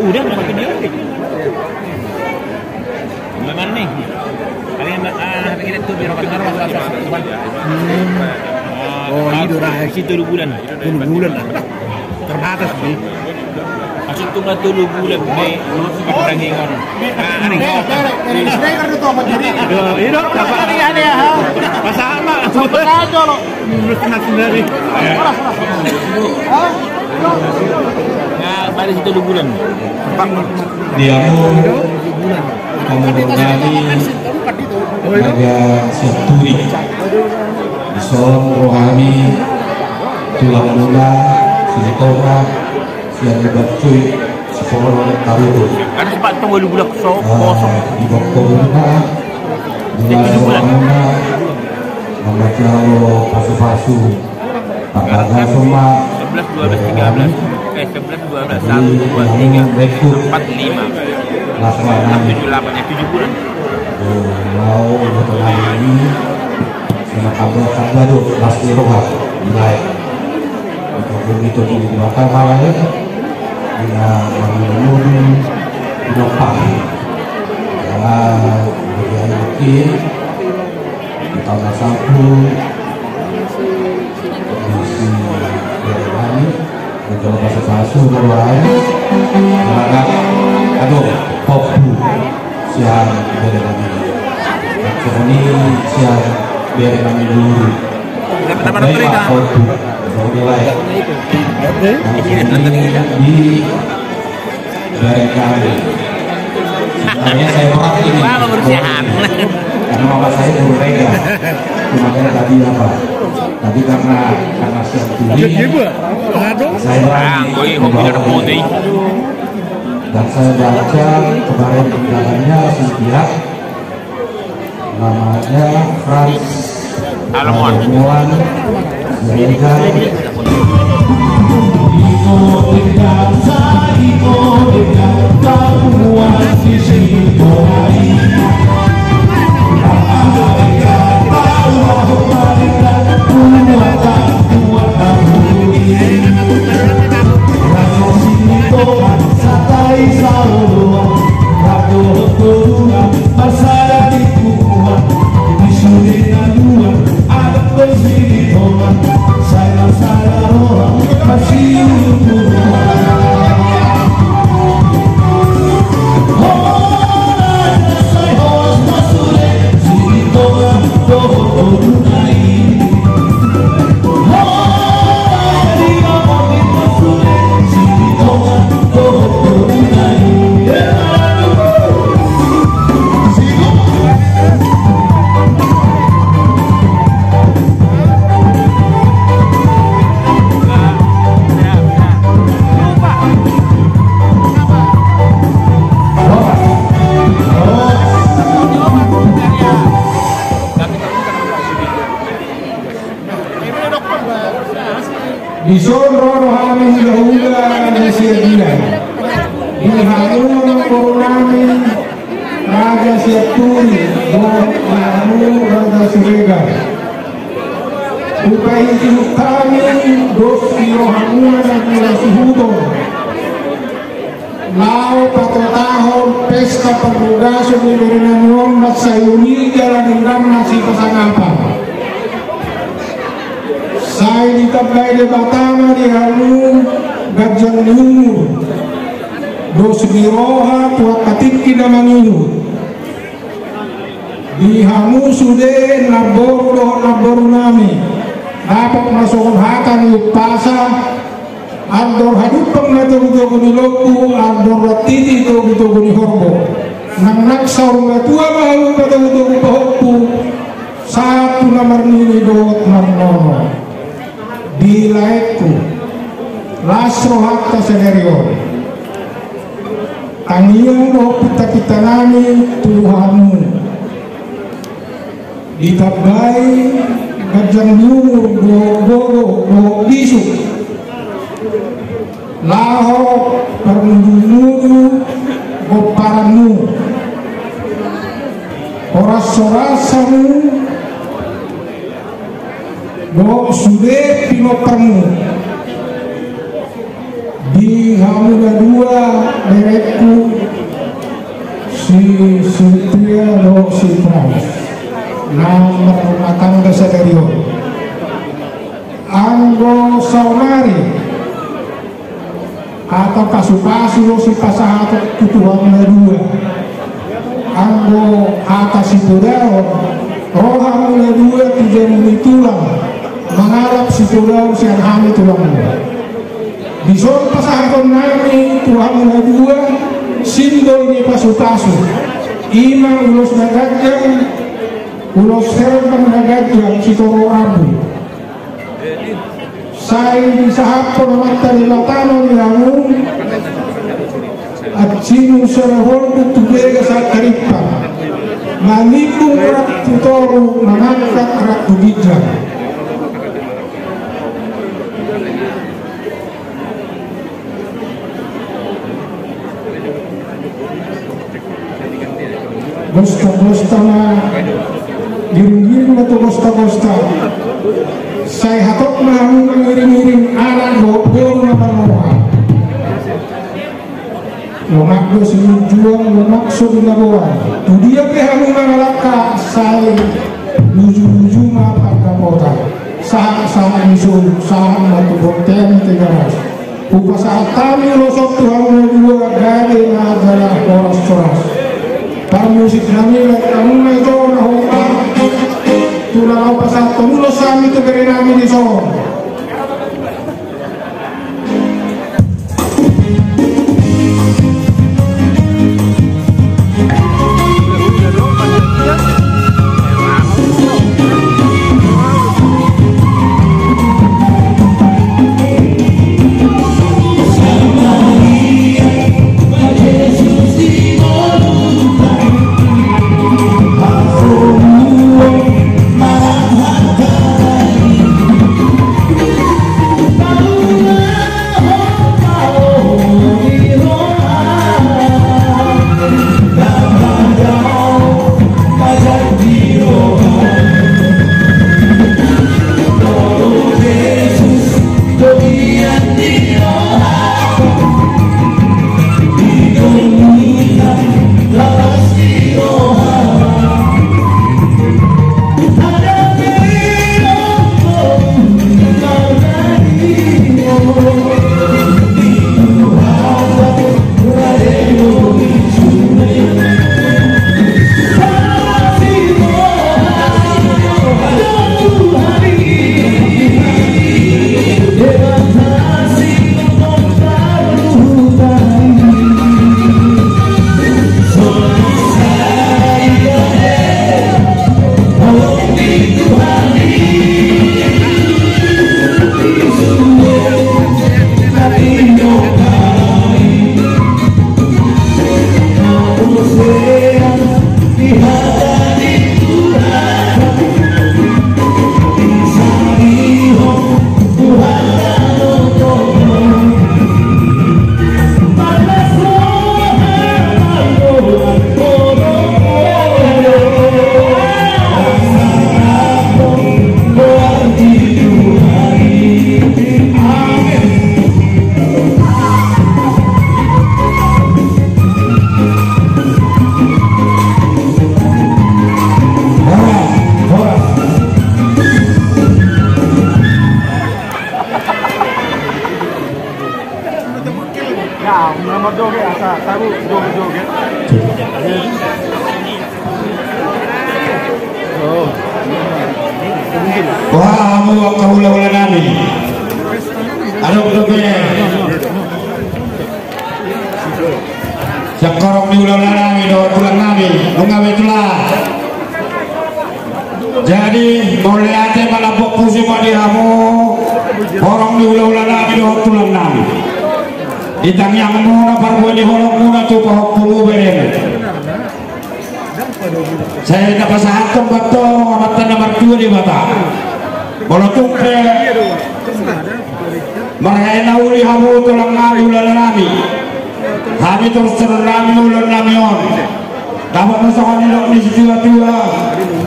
Speaker 4: Udah mau ke dia. Gimana nih? Kalian pikir itu biar makan taruh oh, ini udah situ 2 bulan. 2 bulan lah. Terbatas nih. Masih tunggu 2 bulan nih. Pakai ngingon. Ini kan itu apa jadi? Ini apa ada ya? Pasama. Aja lo. Menurut kenal sendiri. Nah, pada situ 2 bulan.
Speaker 13: Dia mengenali Naga Seturi Son rohani tulang mula Silikora siang lebat cuy sekolah taruh
Speaker 4: ada sempat tunggu 2 bulan kosong
Speaker 13: di Bokona Dua Muna membaca pasu-pasu Pakaga Soma
Speaker 4: 11, 12, 13 11, 12, 1, 2, 3, 4, 5
Speaker 13: Laksanaan
Speaker 4: 7, 8, 7 bulan
Speaker 13: mau berlari ini Kablado pasti roha nilai begitu di belakang malah dia menunggu pinopang bagian mungkin ditambah sapu isi berani mencoba pasu-pasu berlain belakang aduh kopu siang berani ini siang biar kami dulu di dari kami sebenarnya saya orang ini karena mama saya dulu rega makanya tadi apa tadi karena siang tinggi saya berani dan saya baca kemarin undangannya setiap namanya Frans Alamuan Zeregar
Speaker 8: Bison rohani hula nasiya dihamu korunami raja siapturi dohamu raja Zeregar upai kami dosi rohamu dan suhudo lau pato tahun pesta perlugaso di Berenanion matsayuni jalan indam nasi pasangapan saya ditabai di Batama di Hamu Gajang Lumur dos biroha tuat katiki namanginu di Hamu sude naboru nami dapat masuk hakan pasa andor hadupang na tugu ni loku andor ratiti tugu ni horbo nang naksaw nga tuwa mahalu pa tugu pahokku satu nomor nini dot marnono di laiku lasro hatta senerio tangiang do kita nami Tuhanmu ditabai Gajang Lumur do bisu laho permudu goparanmu oras-orasamu do sude pinoparmu di Hamuda dua merekku si Sutria do si Frans nomor rumah tangga seterio anggo saunari atau pasu-pasu do si pasahat kutuhan dua anggo atas si Budao rohamnya dua tiga tulang mengharap si pulau si arhami tulangnya di soal pasangan nami Tuhan dua simbol ini pasu-pasu ima ulos nagajang ulos herban nagajang si toro abu saya disahap penamata di latano di Hamu at sinu serahol kutubega sa karipan manipung rak tutoro mangangkat rak tubidjan Gosta na giring-giring na to gosta Costa. Saya hakok mau mengiring-iring anak gopeng nama Lemak do sejuang lemak so binabuan. Tu dia kehamu mengalaka saya nuju-nuju mapak kapota. Saat misul saat batu boten tegaras. Upa saat kami losok Tuhan dua dari adalah koras-koras. Para musik kami kamu itu nahota. Tulang apa saat penulos kami itu beri nami di so.
Speaker 10: Wah, mau kaula-ula nami. Aduh betul-betul. Sekorok di ulah nami, doa tulang nami, mengawe tulah. Jadi boleh ate malapok pusi madihamu, orang di ulah nami, doa tulang nami. Itang yang muna parbuat di holok muna tu pahok puluh beren. Saya dapat satu batong amatan nomor 2 di mata. Kalau tuke mereka uli hamu tulang nami ulah nami. Kami terus nami ulah nami on. Dapat masakan ilok di situa-tua.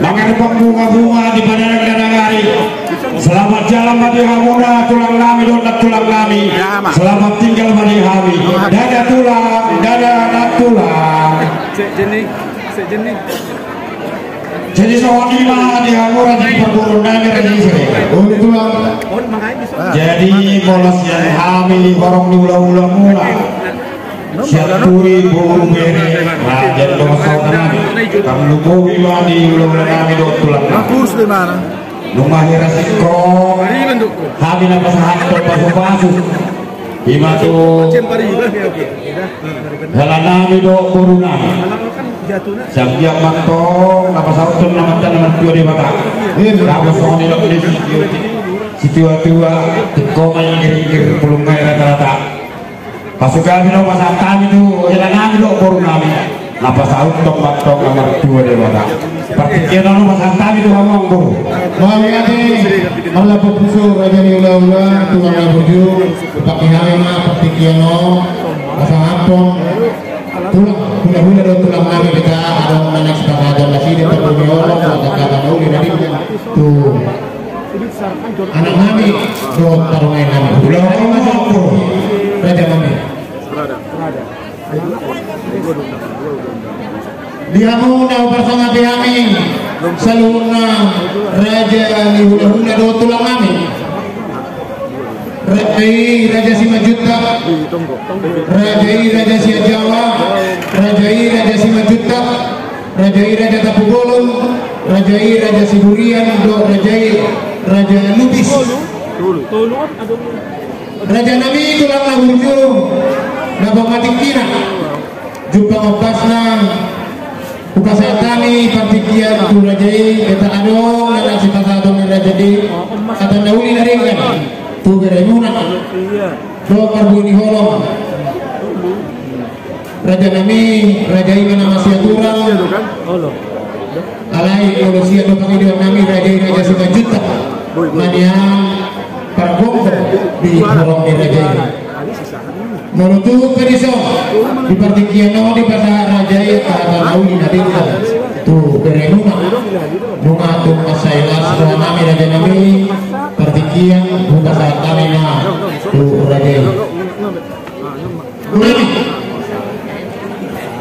Speaker 10: Mengenai bunga-bunga di badan hari. Selamat jalan bagi hamuna tulang nami donat tulang nami. Selamat tinggal bagi kami. Dada tulang, dada anak tulang.
Speaker 7: Sejenis.
Speaker 10: Jadi soal lima di hamura di perburung nami jadi bolos yang hamil korong di ulah-ulah mula. Siaturi buru bere. Nah, jadi dong saudara nami. Kamu lupa wima di ulah-ulah nami dong tulang.
Speaker 7: Kurs di mana?
Speaker 10: Lumahira sikro. Hamil apa sahabat pasu-pasu. Ima tu Halan nami do corona. Siap mantong apa sautun namatan nomor 2 di mata. Kamu soni lo di situa-tua teko main kiri-kiri pulung kaya rata-rata. Pasukan no pasang kami tu halan nami do corona. Apa sautun mantong nomor 2 di mata. Pertikian no pasang kami tu ngomong guru.
Speaker 8: Maliati Allah berpusul raja ni ulah-ulah tulang berju pakai hari mah pertikian no pasang apong
Speaker 3: hula-hula do tulang kami kita ada menaik sepakatan lagi di terbumi orang kata-kata uli dari tuh anak kami do tarungan kami hula kamu apa raja kami dia mau nau bersama kami saluna raja di hula-hula do tulang kami Raja Simajuta, Raja Siajawa, Raja Simajuta, Raja Tapugolong, Raja Siburian, Raja Lubis, Raja Nami tulang laburju, Nabang Matikina, Jumpa Ngopasna, Upasatani, Partikian, Rajai, Eta Adong, Nanak Sipasatong Raja di Kata Nauli Naringan. Tu beremuna, do karbuni holong, raja nami, raja ini nama siatura, alai manusia do pangidian nami raja Simajuta, maniang parabong di holong di raja ini. Menutup periso di partikiano di pasar raja kata nauli nadinda, tu beremuna, bunga tu masailas do nami raja nami. Pertikian buka saat kami na tu raja ini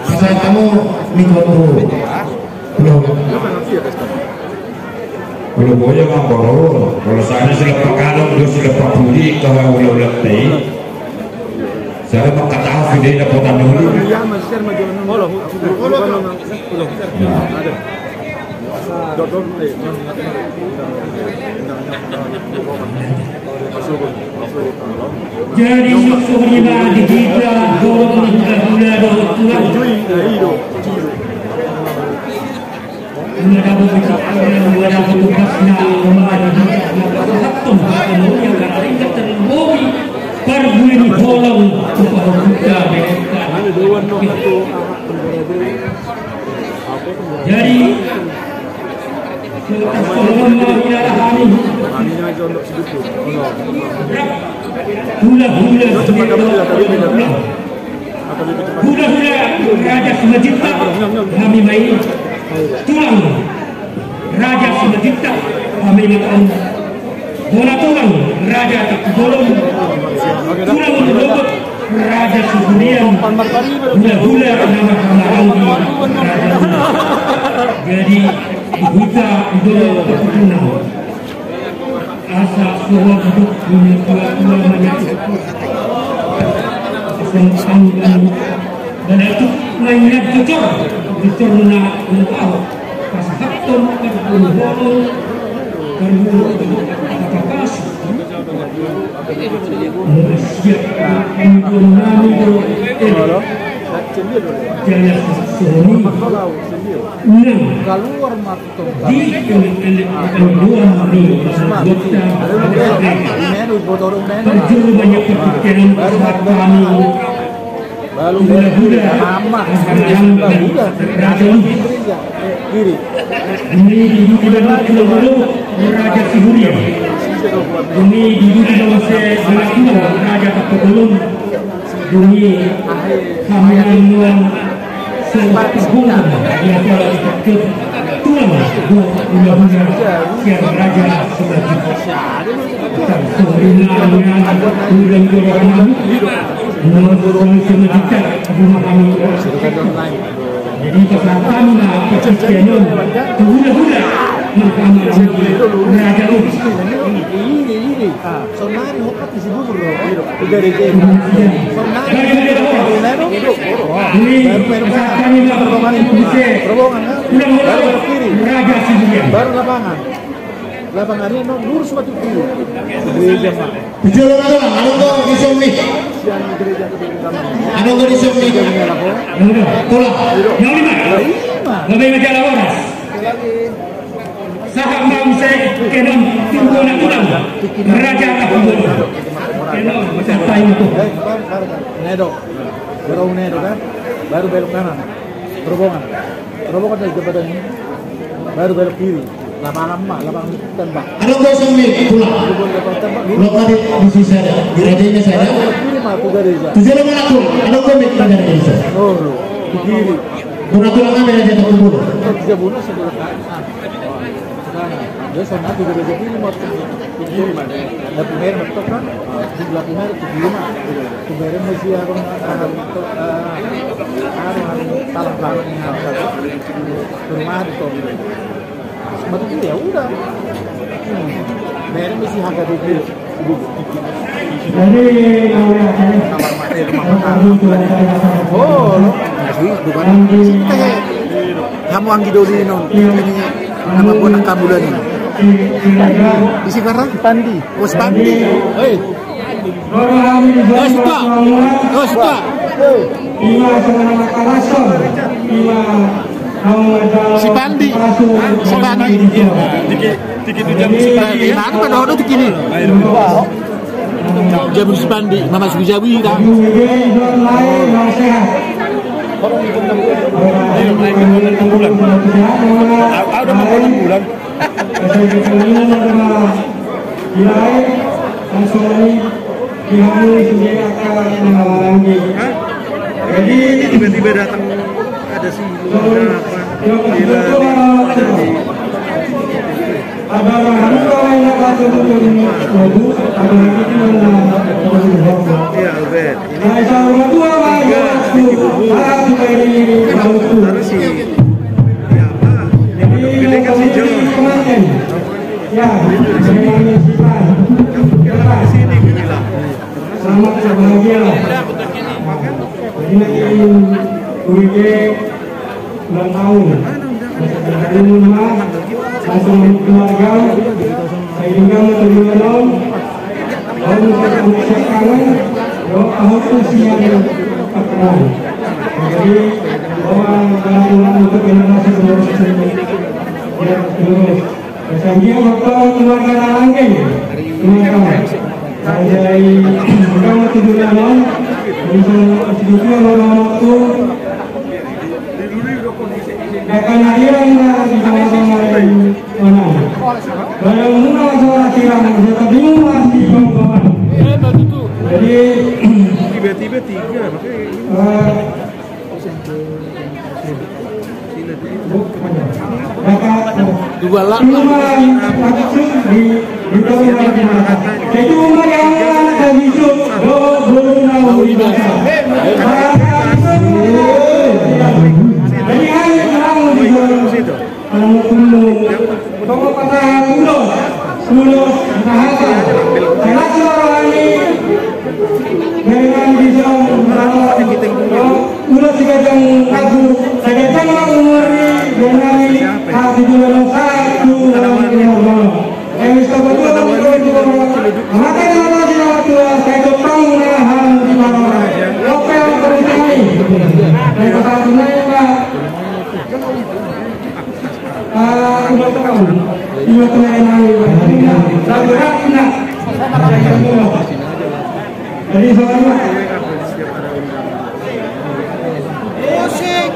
Speaker 3: saat kamu mikro
Speaker 10: Kalau boleh mah baru, kalau saya sudah perkalung, dia sudah perpuli kalau ulah teh, saya mau kata video dapat dulu.
Speaker 14: Jadi sebenarnya di kita dorong hula-hula tulang. Mendapat petugasnya memadai haktum kemudian karena ini terlebih perbulan holong kepada kita jadi hula-hula Raja Simajuta kami main tulang Raja Simajuta kami makan bola tulang Raja Tapugolong tulang robot Raja Siburian hula-hula nama Kamaranggi jadi kita idola terkenal asa semua hidup punya tua-tua banyak sangkan dan itu mainnya jujur nak tahu pas hakton berbulu apa-apa siap nami do jalan seni
Speaker 7: keluar matong
Speaker 14: di keluar mari terjun banyak pikiran besar kami hula-hula yang raja
Speaker 7: kiri
Speaker 14: ini didudukan dulu Raja Siburian ini didudukan oleh Raja Tapugolong ini kami yang sempat terbunuh yang telah ke tulang hula-hula yang Raja Simajuta sebenarnya hula-hula menurut Simajuta kami jadi kesempatan kecil-kecil hula-hula mengkamar Raja Lubis
Speaker 7: ini sonari hokat di sini bro udah reje sonari
Speaker 14: ini
Speaker 7: baru kiri
Speaker 14: Raja Siburian
Speaker 7: baru lapangan ini lurus maju kiri gereja pak
Speaker 3: bicara ada di sini ada di sini
Speaker 14: pulang yang lima lebih majalah waras sahak mau saya kenal tunggu nak pulang Raja Tapugolong kenal macam time itu
Speaker 7: nedo kan baru belok kanan terobongan dari jembatan ini baru belok kiri lapangan tembak
Speaker 3: ada gosong nih pulang belum ada di sisa di rajanya saya tujuan mana tuh ada komik dari desa Tulang apa yang jatuh bunuh?
Speaker 2: Tiga bunuh sebelah dia sama juga ada kiri mau kiri mana? Ada primer betul kan? Sebelah primer itu kiri mah. Primer masih aku talang talang rumah itu. Sebenarnya ya udah. Primer masih harga dulu. Oh, bukan kamu anggi doli non ini nama buat kamu lagi di sekarang Pandi Pandi suka si Pandi dikit jam Pandi pada orang tu kini jam Pandi Mama Sujawi dah
Speaker 7: udah mau 6 bulan. Jadi tiba-tiba datang ada si
Speaker 8: selamat berbahagia lah. Jadi UIG ulang tahun. Dari rumah langsung keluarga. Saya juga menunjukkan untuk mengucapkan bahwa usia perkenalan. Jadi bahwa dalam untuk generasi terus. Saya waktu keluarga langit. Dari kamu tujuh tahun, tujuh waktu, akan ada di sama-sama mana. Kalau mula soal kirang, saya bingung pasti kawan. Jadi
Speaker 7: tiba-tiba 3
Speaker 2: dua lah
Speaker 8: itu umur yang ada hidup belum tahu ibadah. Jadi hanya tahu di situ. Kalau kata sepuluh bahasa, karena orang ini dengan bisa udah sekarang aku sekarang umur dengan hati dulu satu yang bisa betul maka yang ada tua saya jepang nahan di mana lokal berani dan kata dunia udah tahu dua kenainan dan berat nak jadi soalnya musik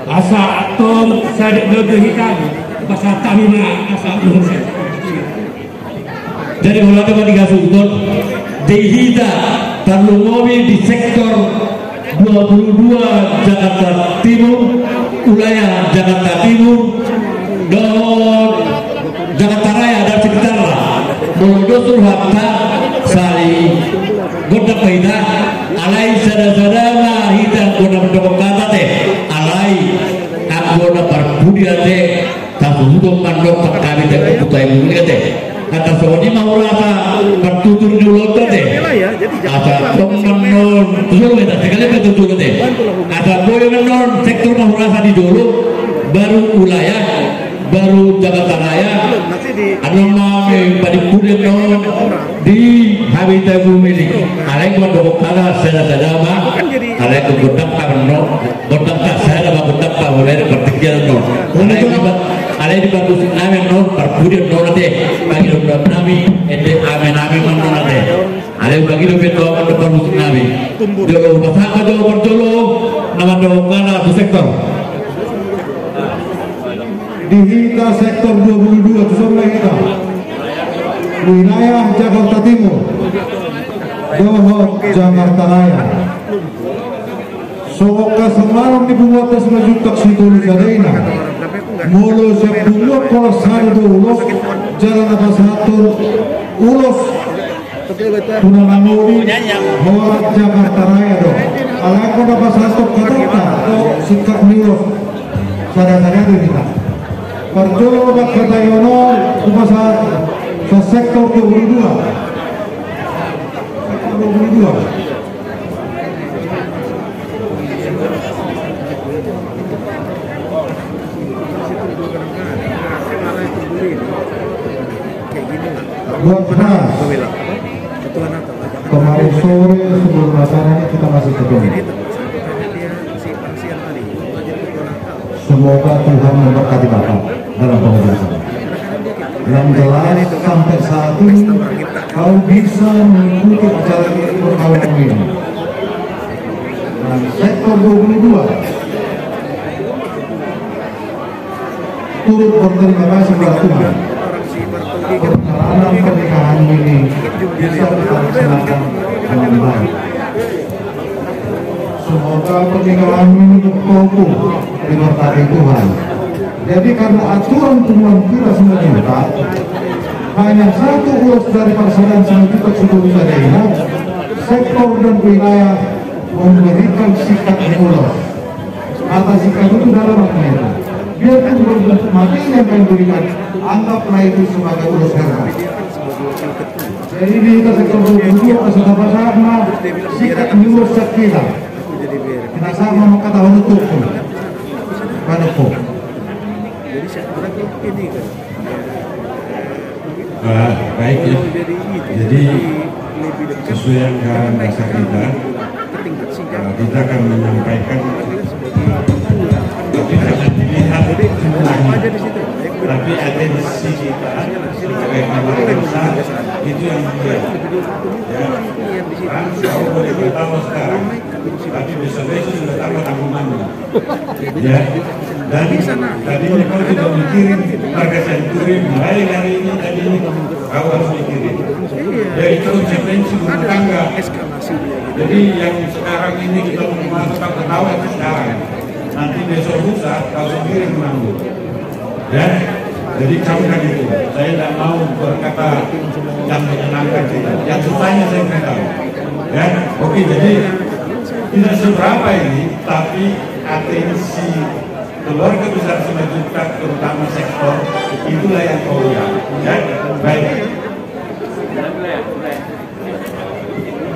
Speaker 14: asa atom sadik dodo hitam pasal tamina asa luhur.
Speaker 5: Jadi mulai teman tiga sudut dihita terlungomi di sektor 22 Jakarta Timur, wilayah Jakarta Timur, dan Jakarta Raya dan sekitarnya. Menuduh harta sali godak pahita alai sada-sada hita godak dokok kata teh alai godak berbudi teh tasuduk mandok perkari teh putai bumi teh kata soalnya mau rasa bertutur dulu teh ada temen dulu kita sekali bertutur teh ada boy menon sektor mau rasa di dulu baru wilayah baru Jakarta Raya ada mami pada kuda non di habitat bumi ini ada yang dokok kala sada-sada mah ada yang godak non godak tak sada mah godak tak boleh bertiga non ada yang dibantu nami non perkuda non teh bagi dokter nami ente amen non teh ada yang bagi dokter non perkuda nami dulu pasang dulu berdulu nama dokok kala di sektor
Speaker 8: dihita sektor 22 sebelah kita wilayah Jakarta Timur, Dohor Jakarta Raya. Soka semalam dibuat tes majutak situli kadena mulu siap buat kalau saldo ulos jalan apa satu ulos tunanganuri horat Jakarta Raya dong alako apa satu kata sikap niulos sadar-sadar kita percoba kata yono kumasa sa sektor 22 buat beras kemarin sore sebelum acara kita masih ketemu. Semoga Tuhan memberkati Bapak dalam pengurusan. Yang jelas sampai saat ini kau bisa mengikuti acara perkawinan ini. Dan sektor 22 turut berterima kasih kepada Tuhan. Perjalanan pernikahan ini bisa dilaksanakan dengan baik. Semoga pernikahan ini bertumbuh diberkati Tuhan. Jadi karena aturan Tuhan tidak semuanya hanya satu ulas dari persaudaraan selanjutnya sudah bisa dilihat sektor dan wilayah memberikan sikap ulas atas sikap itu dalam makna biarpun berbentuk mati yang kalian berikan anggaplah itu sebagai ulas karena jadi di kita sektor 22 sudah sama sikap ulas kita sama maka tahun itu pada pun
Speaker 10: baik ya. Jadi sesuai yang bahasa kita akan menyampaikan tapi jangan dilihat jumlahnya tapi atensi kita sebagai bangsa itu yang mulia ya kan kau boleh bertamu sekarang tapi besok-besok sudah tambah tanggungannya ya. Dan tadinya kau sudah mikirin harga senturi mulai hari ini tadinya kau harus mikirin yaitu konsekuensi rumah tangga. Jadi yang sekarang ini kita memasukkan ketawa itu sekarang nanti besok lusa kau sendiri menanggung ya. Jadi camkan itu saya tidak mau berkata yang menyenangkan yang susahnya saya tahu ya. Oke, jadi tidak seberapa ini tapi atensi keluarga besar Simatujang terutama sektor itulah yang kau lihat ya. Baik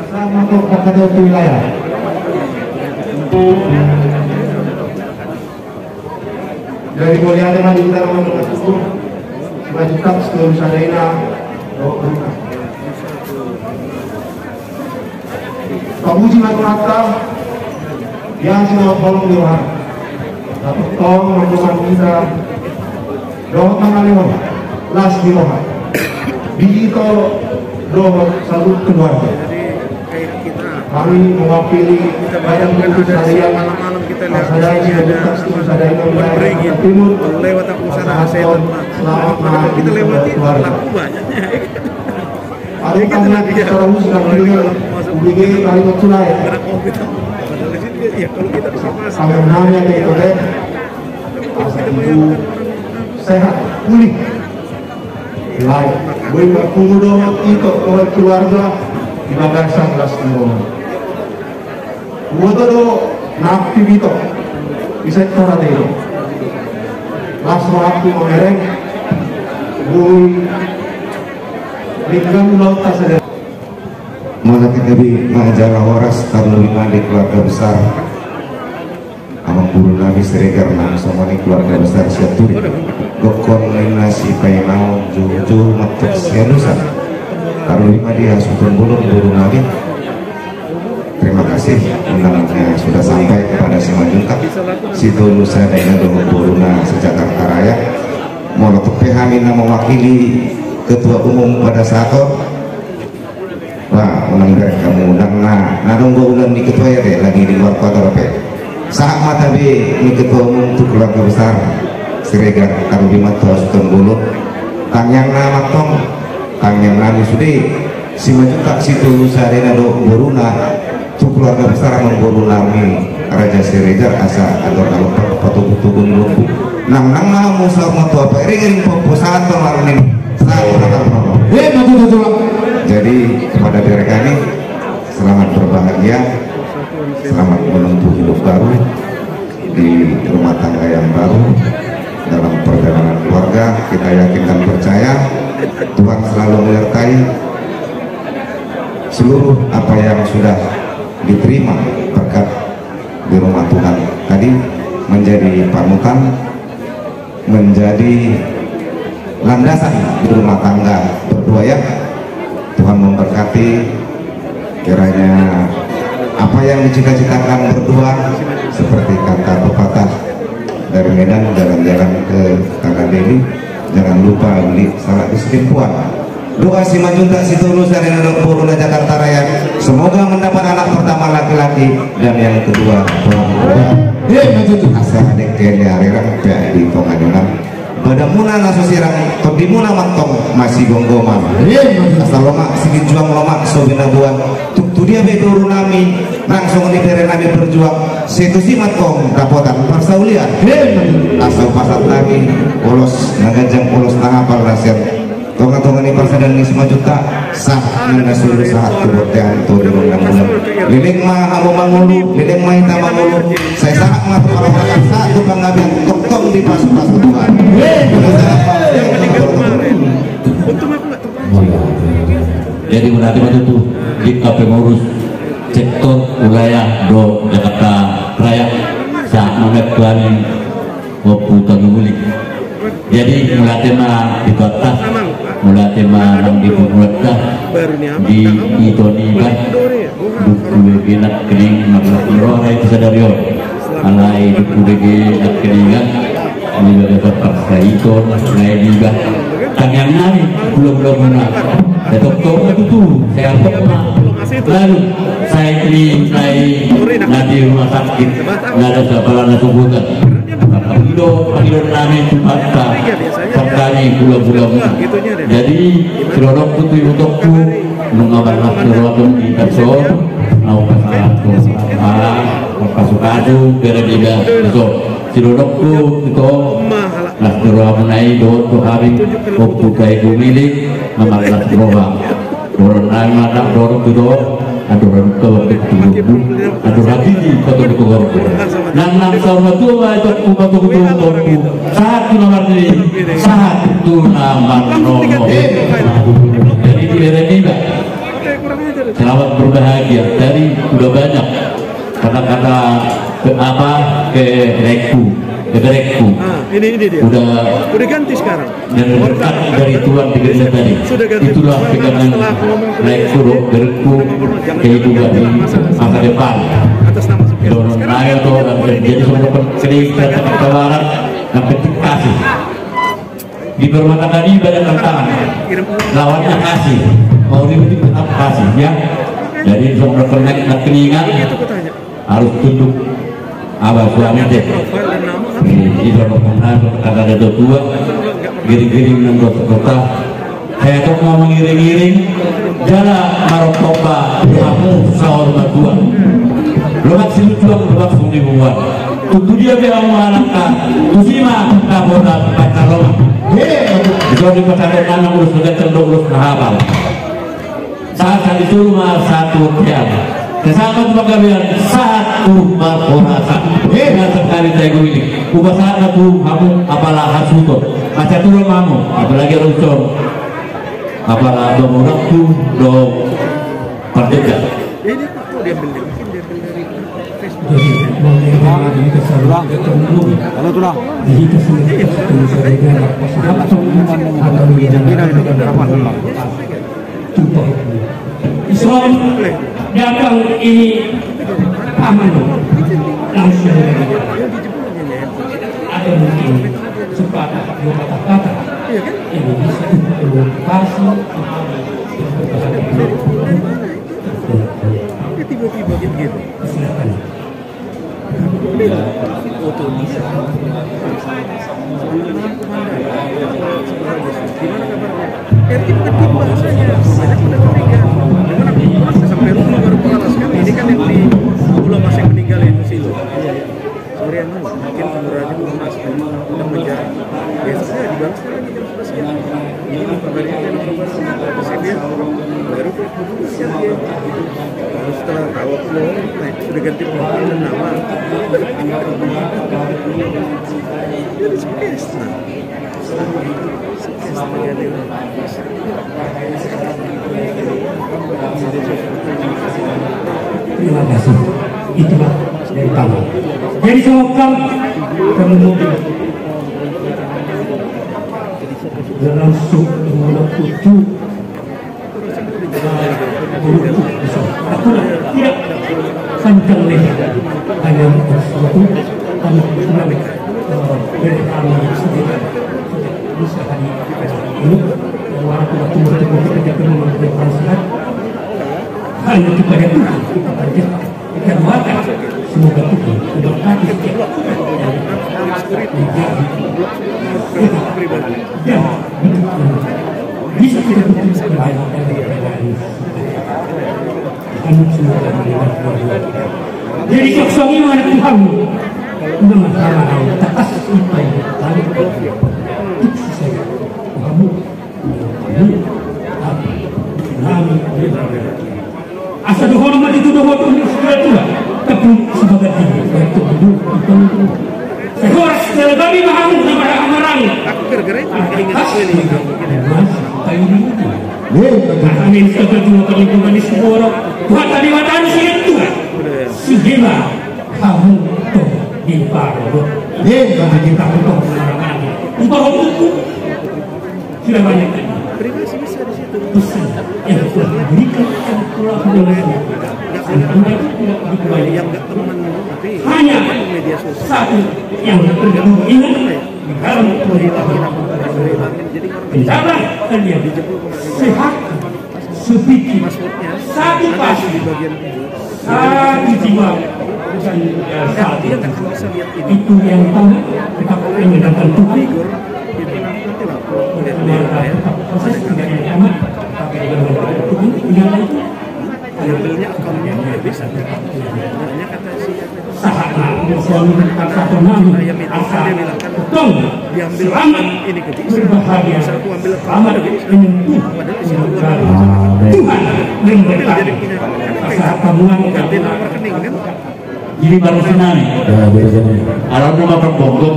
Speaker 8: sama untuk kata wilayah dari mulia dengan kita mengucapkan Simatujang sebelum sadayana pamuji maturata yang semua tolong diorang atau tolong mendoakan kita doa tangan las di roha dito doa salut keluarga kami mewakili badan pengurus harian
Speaker 7: kita lihat di sini ada beringin lewat aku sana setan. Kalau kita lewati laku banyaknya.
Speaker 3: Ada kami sekarang sudah beliau begini kalimat sulai.
Speaker 7: Kalau kita bisa masuk.
Speaker 3: Namanya itu deh. Sehat, pulih. Lain, boleh kemudian itu oleh keluarga di Makassar kelas dua. Buat itu nafi itu bisa cara itu. Langsung aku mengereng, bui lingkang laut saja.
Speaker 13: Mana kita di Majalah Waras kalau lima di keluarga besar Amang Guru Nabi Siregar langsung ini keluarga besar Siaturi Gokon nasi painau juju matuk sianusa kalau lima dia Sultan Bulur Guru Nabi. Terima kasih undangannya sudah sampai kepada si Majuntak Situ Nusa Daina Dogo Boruna sejakarta Raya. Molotok Pehamina mewakili Ketua Umum pada saat wah menanggar kamu nah dong ulang di ketua ya deh lagi di luar kota apa saat mata be ini ketua umum untuk keluarga besar Siregar kalau di mata Sultan Bulur tang yang nama tong tang yang nami sudah si Majuntak Situ Nusa Daina Dogo Boruna untuk keluarga besar Amang Guru Nabi Raja Siregar asa ador kalau patu-patu lumpu nang musuh matu apa ring poposan tong larunin jadi kepada mereka ini selamat berbahagia, selamat menempuh hidup baru di rumah tangga yang baru dalam perjalanan keluarga. Kita yakin dan percaya Tuhan selalu menyertai seluruh apa yang sudah diterima berkat di rumah Tuhan tadi menjadi panutan, menjadi landasan di rumah tangga berdua ya. Tuhan memberkati kiranya apa yang dicita-citakan berdua seperti kata pepatah dari Medan jalan-jalan ke Tagadeli jangan lupa beli salad istri puan. Doa si Majuntak Situ Nusa Daina Dogo Boruna Jakarta Raya semoga mendapat anak pertama laki-laki dan yang kedua perempuan. Asa adek kene arerang di Tongadenan badamuna nasusirang todimuna mantong masih gonggoman asal lomak sigit juang lomak sobina buan tu dia beduru nami langsung diberi nami berjuang situ si matong dapotan persaulian asal pasat lagi polos nagajang polos nangapal nasiat tonga-tonga ni parsadan ni Majuntak sah nang nasulu saat kebotean tu di rundang bulan liling mah amo mangulu liling mah hita mangulu saya sangat matu orang-orang satu pangabian tong di pas-pas Tuhan.
Speaker 5: Jadi berarti waktu itu di pengurus sektor wilayah do Jakarta Raya saat mengetuani waktu Tanjung jadi mulai tema di kota mulai tema nang di Purwaka di Itoni kan buku genap kening magelang roh itu sadario alai buku genap keningan ini ada paksa itu naik juga tang yang nari belum mana tetap itu saya pernah lalu saya ini nanti rumah sakit nggak ada sebalan sebutan Pagilo namin Tumpata pagkani pulau-pulau jadi sirodok putih untukku mengabarkan sirodok di kasur mau pasal pasukadu beda-beda itu sirodokku itu nah sirodok naik do hari waktu kayak milik memakai sirodok dorong naik mata dorong itu aduran ke aduran ini foto di kogor nang sama tu itu foto saat tu nomor ini saat tu nama nomor jadi tidak ada selamat berbahagia dari udah banyak kata-kata ke apa ke rekku
Speaker 7: ini dia udah ganti sekarang
Speaker 5: dan berkat dari Tuhan di gereja tadi itulah pegangan naik suruh berku kehidupan di masa depan dorong naik tuh dan jadi semua sering tawaran dan petik kasih di bermata tadi ibadah tantangan lawannya kasih mau dipetik tetap kasih ya jadi semua connect dan keningan harus tunduk abah suami deh di dalam pengalaman ada dua giring-giring dan kota saya tuh mau mengiring-iring jalan Marokoba aku sahur berdua lumak silu juang lumak sumbi buat tuh dia bilang mengalahkan tuh sima kabonan pacaroma itu di pacaran anak urus sudah cenderung urus nahabal saat itu rumah satu tiap kesamaan pegawaian satu marporasa dengan sekali tego ini ubah saat itu kamu apalah hasuto macam itu kamu apalagi runcong apalah domorang tu do perdeka
Speaker 7: ini kok diambil dari Facebook
Speaker 2: Halo tulang.
Speaker 14: Islam datang ini aman langsung ada mungkin sepatah dua kata-kata ini bisa provokasi
Speaker 7: tiba-tiba gitu
Speaker 14: silakan
Speaker 7: foto bisa gimana kabarnya ini kan tim bahasanya banyak udah meninggal gimana sampai rumah baru mengalaskan ini kan yang di Pulau Mas yang meninggal itu sih loh sorry anu mungkin pengurangnya belum masuk udah menjarah biasanya dibalas kan jam 11 ini kabarnya kan presiden baru siap dia lalu setelah tahu loh nah itu sudah ganti profil dan nama
Speaker 14: terima kasih itulah dari kamu jadi sokal kamu mobil dalam suku tujuh aku tidak sancang leher hanya sesuatu kami mengambil dari kami sendiri bisa hari ini walaupun waktu bertemu kita tidak memiliki perasaan hanya kepada Tuhan kita panjatkan kita doakan semoga Tuhan memberkati setiap dan bisa kita betul berbahagia dari kami semoga mendengar doa kita jadi kosong iman Tuhan menghargai atas apa yang kami untuk saya kamu kami asal hormat itu doa segala Tuhan tapi sebagai diri untuk hidup itu saya harus kami paham sama amarang
Speaker 7: aku gara-gara itu ingat
Speaker 14: amin sebagai dua perlindungan di sebuah Tuhan tadi watan sih Tuhan sehingga kamu tuh di paru kamu di paru itu hukum sudah banyak
Speaker 7: privasi bisa di situ
Speaker 14: pesan yang telah diberikan pulang Indonesia
Speaker 7: yang nggak teman tapi
Speaker 14: hanya
Speaker 7: media sosial
Speaker 14: satu yang perlu ingat di dalam bencana terjadi sehat sedikit satu pasti satu jiwa saat itu yang tahu kita mendengarkan Tuhan proses tidak aman tapi dengan Tuhan yang itu
Speaker 7: ambilnya akunnya bisa hanya kata si
Speaker 14: sahabat suami satu nama asal tong
Speaker 7: diambil ini ke
Speaker 14: berbahagia
Speaker 7: aku ambil
Speaker 14: selamat menyentuh Tuhan memberkati asal kamu
Speaker 7: ganti nomor rekening kan
Speaker 5: jadi baru senang kalau rumah terbongkok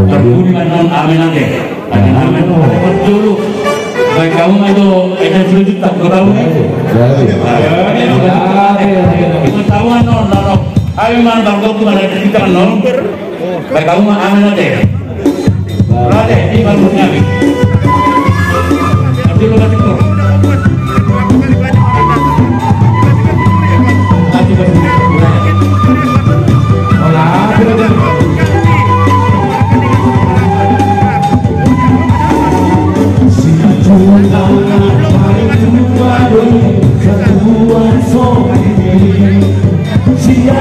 Speaker 5: berbunyi dengan amin aja amin dulu baik kamu itu ada sedikit tak tahu pengetahuan non ayo mana bangkok tu ada kita non baik kamu amin aja berada di bangkoknya dulu lagi tu
Speaker 15: Sia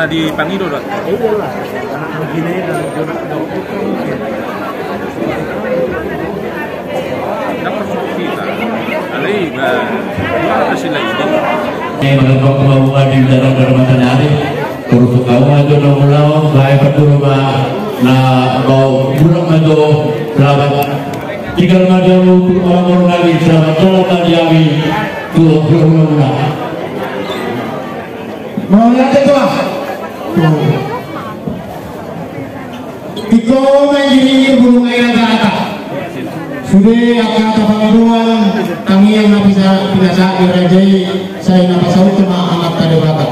Speaker 4: di Pangido dok.
Speaker 7: Iyalah, anak begini dan jonak dokter kan mungkin.
Speaker 4: Dapat kita. Ali, gimana sih lagi?
Speaker 5: Mengenai kemauan di dalam dermaga hari, kurus kawan itu nomor baik kedua na kau kurang itu selamat tinggal maju untuk orang lagi selamat jalan kami tuh belum
Speaker 3: mau lihat itu ah Tiko main di burung air kata sudah kata pengaduan kami yang bisa biasa dirajai saya napa saud kena anak tadi bakat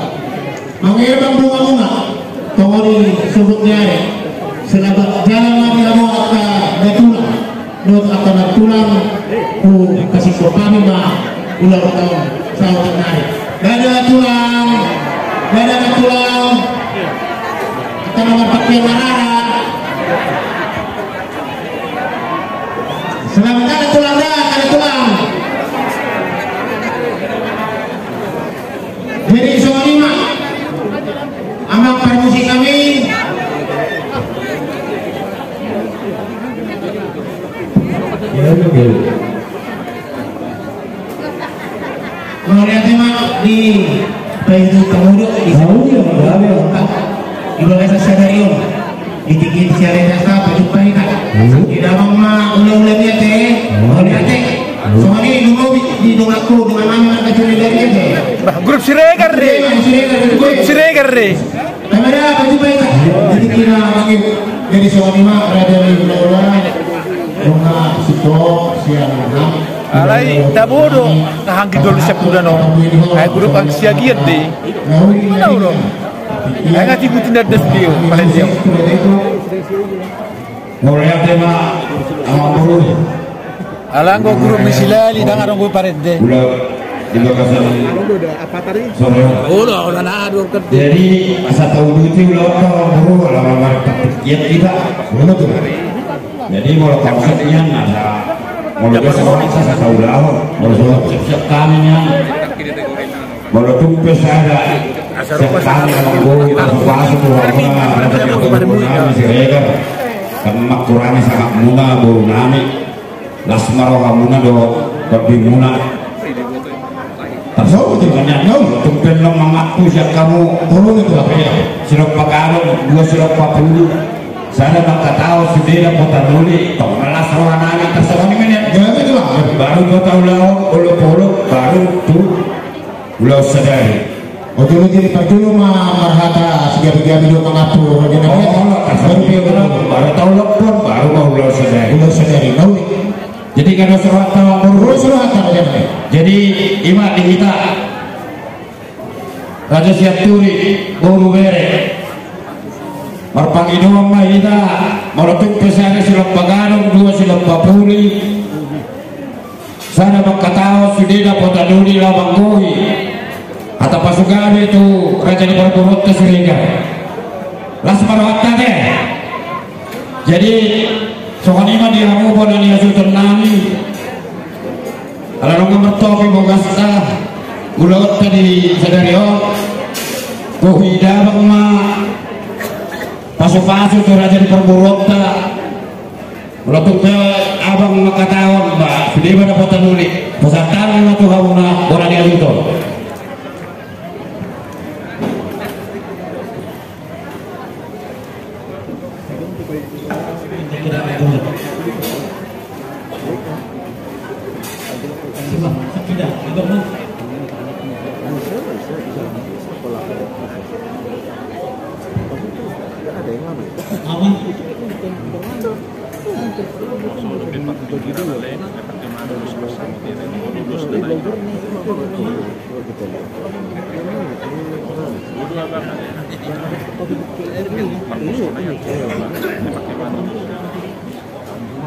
Speaker 3: mengirim bunga-bunga kemari sebutnya selamat jalan lagi kamu akan betulang dot akan tulang ku kasih kami mah ular tahun saud naik ada tulang kita nomor pakai marara selamat ada tulang jadi semua lima amak permusi kami melihat emak di itu kemudian di bawah sadarium ditikit siaran jasa berjumpa di dalam mah ulang-ulangnya teh semua ini nunggu di dongakku dengan nama kecil dari aja
Speaker 4: Grup Siregar deh.
Speaker 3: kamera berjumpa jadi kira mungkin jadi semua ini mah berada di ulang-ulang dongak sitok siaran
Speaker 4: Alai tak bodoh, nah gitu lu siap udah no. Kayak grup angsia giat deh. Mana udah? Kayak nggak tibutin dari dia, paling dia.
Speaker 10: Mulai tema amamuru.
Speaker 2: Alang go grup misilali dan orang go paret deh.
Speaker 10: Di lokasi
Speaker 7: apa tadi?
Speaker 2: Udah nah dua kerja.
Speaker 10: Jadi asa tahu itu ulah amamuru lama yang kita. Mana tuh? Jadi kalau kawasannya ada Mula seorang saya tahu dah, mula siap kaminya, mula tumpes ada, sekali kalau kita masuk ke rumah, ada yang bermunah Siregar, karena kurangnya sangat munah baru nami, lasmaro kamunah do lebih munah. Tahu itu banyak nyawa, tumpes lo mengaku siap kamu turun itu apa ya? Sirop pakarun, 2 sirop 40. Saya tak tahu sudah kota Nuli, tak malas orang anak terserah ini menit. Jangan itu lah. Baru kota Ulau, Ulu baru tu Ulau Sadari.
Speaker 3: Oke lu jadi padu mah marhata segala-gala video mengatur.
Speaker 10: Baru tahu lepon, baru mau Ulau Sadari.
Speaker 3: Ulau Sadari, Nuli.
Speaker 10: Jadi kalau surat tahu
Speaker 3: urus surat aja.
Speaker 10: Jadi imak di kita Raja Siap Turi, Buru Bere. Marpang inom mah ita maratuk pesare silap paganong 2 silap papuli sana makatao sudina potanuli labang kohi kata pasukan itu raja di Barburut ke Siregar las marwata deh jadi sokanima dia hamu bonan dia sultan nami ala nunggu bertopi bogasta ulot tadi sadario kohi dabang mah pasu-pasu itu raja di Perburuk meletup ke abang makatawon mbak sudah pada kota Nuli pesatan itu hamuna orang dia itu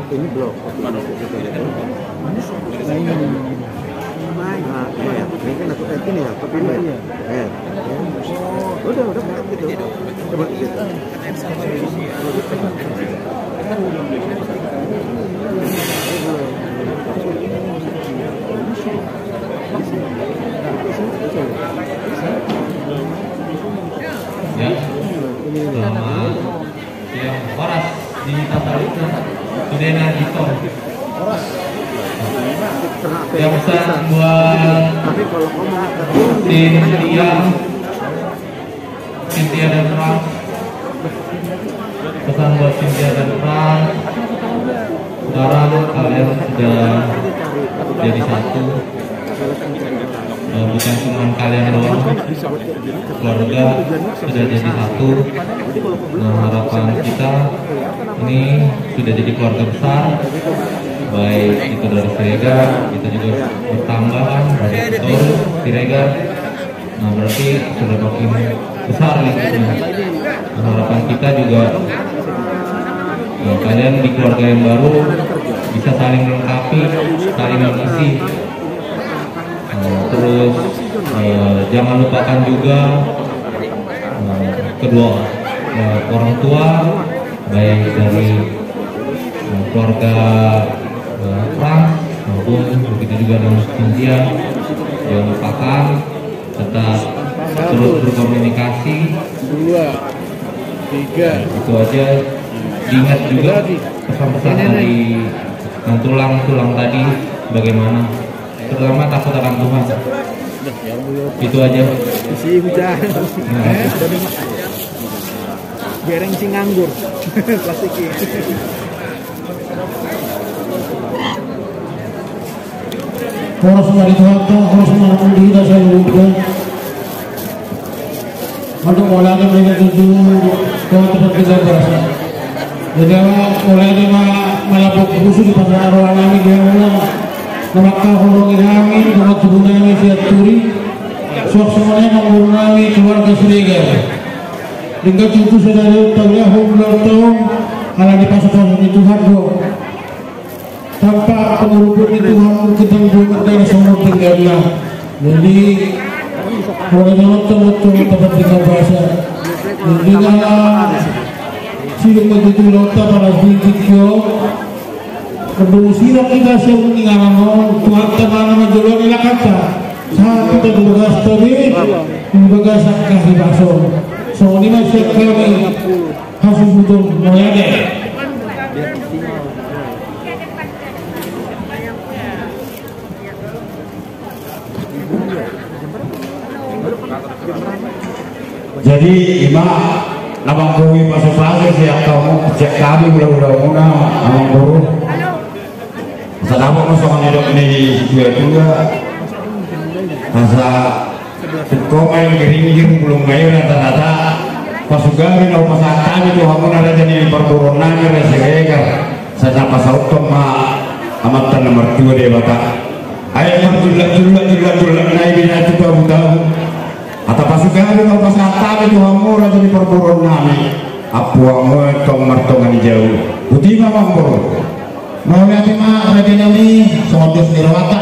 Speaker 7: ini blok. Ya, ini kan aku kayak gini ya, tapi ini ya. Udah gitu. Coba gitu.
Speaker 5: Ya.
Speaker 6: yang besar buat tim Cynthia dan Frans. Pesan buat Cynthia dan Frans, sekarang kalian sudah jadi satu. Bukan cuma kalian doang, keluarga sudah jadi satu. Nah, harapan kita ini sudah jadi keluarga besar, baik itu dari Siregar, kita juga bertambahan dari Betul Siregar. Nah, berarti sudah makin besar lingkupnya. Nah, harapan kita juga kalian di keluarga yang baru bisa saling melengkapi, saling mengisi. Terus jangan lupakan juga kedua orang tua, baik dari keluarga Frans maupun begitu juga dengan Cynthia. Jangan lupakan tetap terus berkomunikasi. 2, 3. Itu aja. Diingat juga pesan-pesan dari tulang tadi bagaimana. Terutama takut akan Tuhan. Itu aja.
Speaker 7: Isi hujan. Gereng si nganggur. Plastik.
Speaker 8: Harus dari Tuhan, harus melakukan kita selalu. Untuk olahraga mereka itu kau tempat kita berasa. Jadi oleh dia melapuk khusus di pasar orang kami dia ulang. Maka hulungi kami, tempat tubuh kami siap turi. Sok semuanya mengurangi keluarga Siregar. Dengan cucu saudara tahulah hubungan tahun ala di pasar itu hargo. Tanpa pengurus itu kita buat dari semua tinggalnya. Jadi kalau jangan betul tempat kita bahasa. Jadi kalau siapa begitu lota pada video. Kedua sirap kita siapa tinggalan Tuhan teman-teman jualan ilah kata. Satu kita begas tadi, begas kasih bakso. So ini masih kami hasil betul mulai deh.
Speaker 10: Jadi Ima nabang kuwi pasal-pasal siap kamu cek kami udah amang guru. Selama masuk hidup ini juga masa komen gering belum ngayon rata-rata pasugari no masa kami tuh hamun ada jadi perburuan nanya Siregar saya pasal utama amat nomor 2 deh bapak. Ayo julat naik bina itu tahu atau pasugari no masa kami tuh hamun ada jadi perburuan nami apu hamun tong martongan jauh putih mamang bro mau lihat mah raden ini sobat nirawata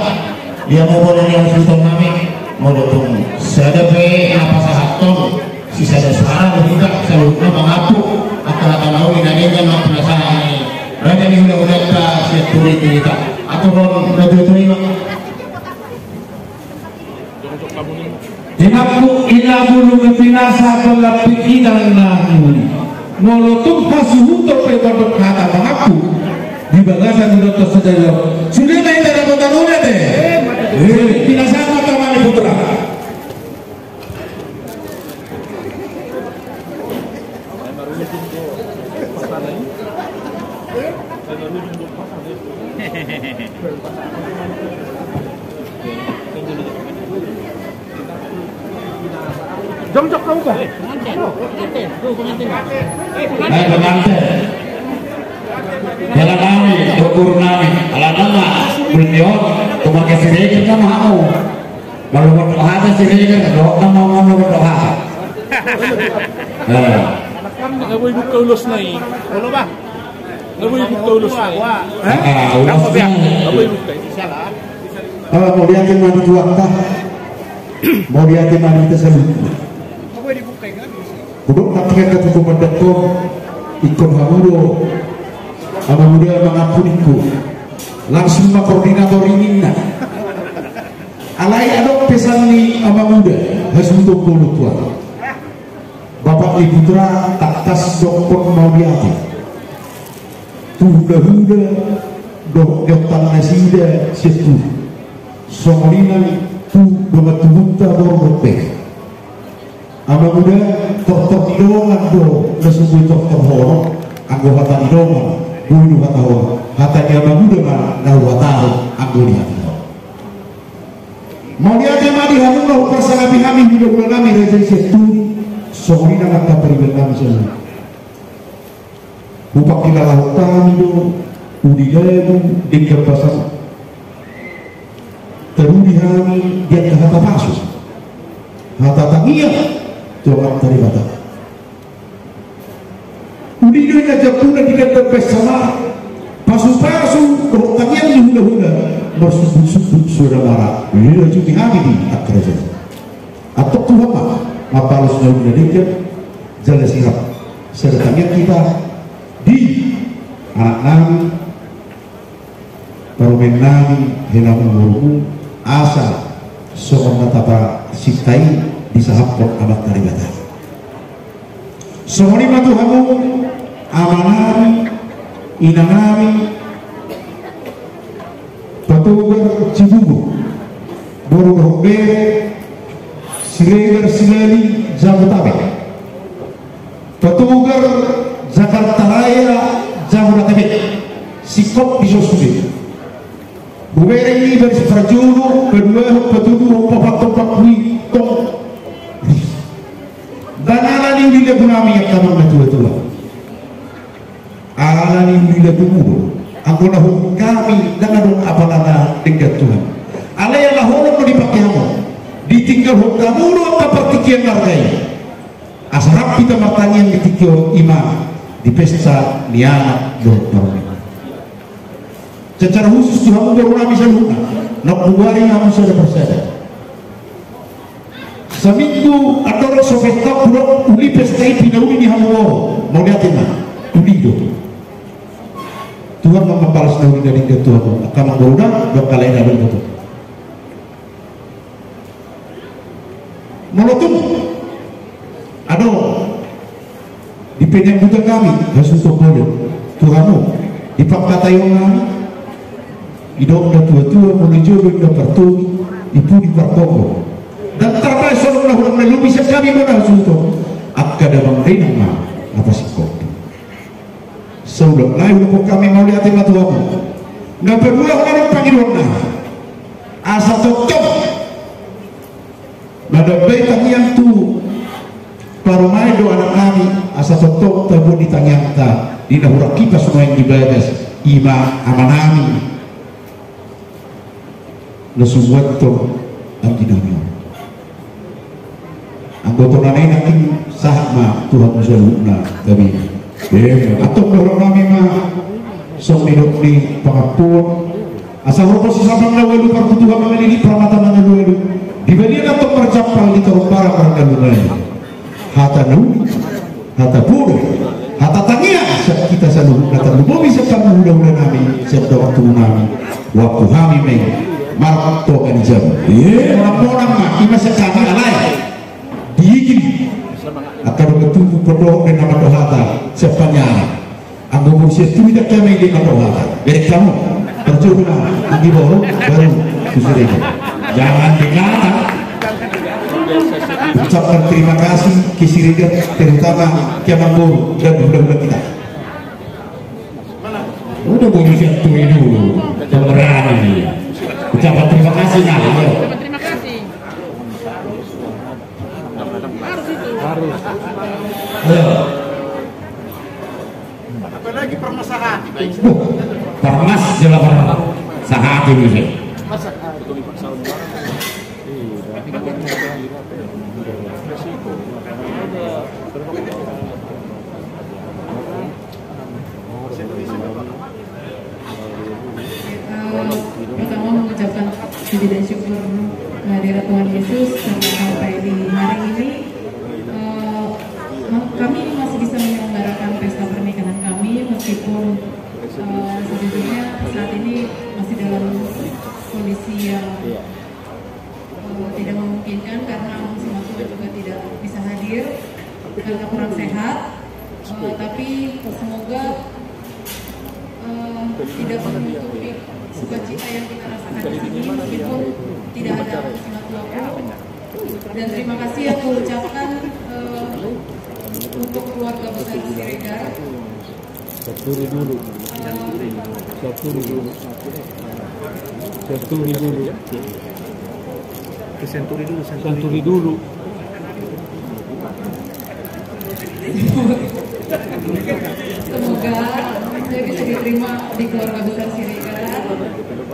Speaker 10: dia mau boleh yang sultan kami mau datang saya pe apa sahaton sisa dasar juga seluruhnya mengaku atau mau ini kan mau perasaan raden ini udah tak siap tulis kita atau ron radio terima
Speaker 1: Inaku ina bulu kepinasa pelapik idang nahu nolotung pasuhuto pebadok kata mengaku di bagasan di dokter saja sudah naik dari kota Nunya deh pinasaan mata mani putra
Speaker 7: Jom-jom kamu kan?
Speaker 10: pengantin jalan kami, ukur kami ala nama beliau kemakai Siregar kan mau malu berdoa Siregar doa mau berdoa
Speaker 7: Nggak boleh buka ulus naik. Kalau bah, nggak boleh buka ulus naik. Nggak boleh buka. Salah.
Speaker 8: Kalau mau diakin mandi juang tak, mau diakin mandi kita selalu.
Speaker 7: Nggak boleh dibuka kan?
Speaker 8: Budok nak kita tutup mendepo ikut hamudo, hamudo mengapuniku, langsung mak koordinator ini nak. Alai adok pesan ni hamudo harus untuk mulut tua. Bapak Ibu Putra taktas dokter mau diakin. Huda dok dokter nasida situ Somolina tu betul-betul berbeda. Ama muda tok idongan do nasubui tok horo anggo hata idongan bulu hata horo hata dia muda mana nahu hata anggo dia mau dia madi hamu no pasang kami hidup kami rezeki setu Somolina kata peribadi semua bupak kita lakukan itu udilebu dingkar pasang terudi kami dia kata pasu hata tangia tuan tadi kata udilebu jatuhnya tidak terpesona pasu-pasu tangia dihula-hula bersubut-subut sudah marah ini cuti kami di akhir saja atau Tuhan mapalus naudina dingkar jelas siap sedangnya kita di anak nami paromen nami hilang umurmu asa seorang tata sitai disahapkan amat dari batas seorang ima Tuhanmu amanami inanami patugar cibugu boru hokbere siregar silali jabotabek patugar Jakarta Raya Jabodetabek sikop di Sosudi Bubere ini dari Separjulu kedua petuduh papak-papak tong dan ala ni bila punami yang kamu betul-betul ala ni bila tunggu aku lahun kami dan adung apa nana tinggal Tuhan ala yang lahun mau dipakai kamu ditinggal kamu apa pertikian margai asrap kita matanya yang ditikio imam di pesta niana dokter secara khusus Tuhan berulami saluna nak buari namun sudah bersada seminggu atau sofeta pulok uli pesta pinau ini hamu mau lihatin lah ulido Tuhan membalas nauni dari Tuhan akan berulang dua kali dah betul menutup aduh di penyang buta kami harus untuk boleh Tuhanmu di pakata yang kami hidup dan tua-tua menuju dan pertuni ibu di Parkogo dan terbaik seolah orang lalu bisa kami menang untuk akada bangkainan mah atas kopi seolah lain untuk kami mau lihat yang Tuhanmu dan berdua orang panggil orang asal cocok nada baik yang tu baru main doa anak kami asal tok tabur di tanyanta di dahura kita semua yang dibadas ima amanami lesubuat to ang ginamyo ang boto na natin sahma Tuhan masaluna kami atau orang kami mah sok minok ni pangapun asal rupa sisabang lawalu pertutuhan mengalili peramatan mengalu dibanding atau percapal di terumpara peranggalu hata nuli, hata pura, hata tangia kita selalu kata lumomi sekali mudah-mudahan kami setiap waktu kami main marah tokan jam orang-orang mah ima sekali alai diikin akan bertumpu kodok dan nama dohata sepanya anggo musia itu tidak kami di nama dohata dari kamu percuma di bawah baru susah jangan dikata ucapkan terima kasih kisirigat terutama Kiamanggur dan budak-budak kita udah boleh jatuhin dulu pemberani ucapan terima kasih nah
Speaker 15: terima kasih
Speaker 7: harus
Speaker 15: apalagi permasalahan
Speaker 10: permas jelas sahat dulu sih
Speaker 16: pertama mengucapkan puji dan syukur kehadirat Tuhan Yesus sampai di hari ini kami masih bisa menyelenggarakan pesta pernikahan kami meskipun sejujurnya saat ini masih dalam kondisi yang tidak memungkinkan karena semua juga tidak bisa hadir karena kurang sehat, tapi semoga tidak menutupi sukacita yang kita rasakan di sini meskipun tidak ada silaturahmi. Dan terima kasih yang aku ucapkan untuk keluarga besar Siregar.
Speaker 2: Senturi dulu. Senturi dulu.
Speaker 16: Semoga saya bisa diterima di keluarga besar Siregar,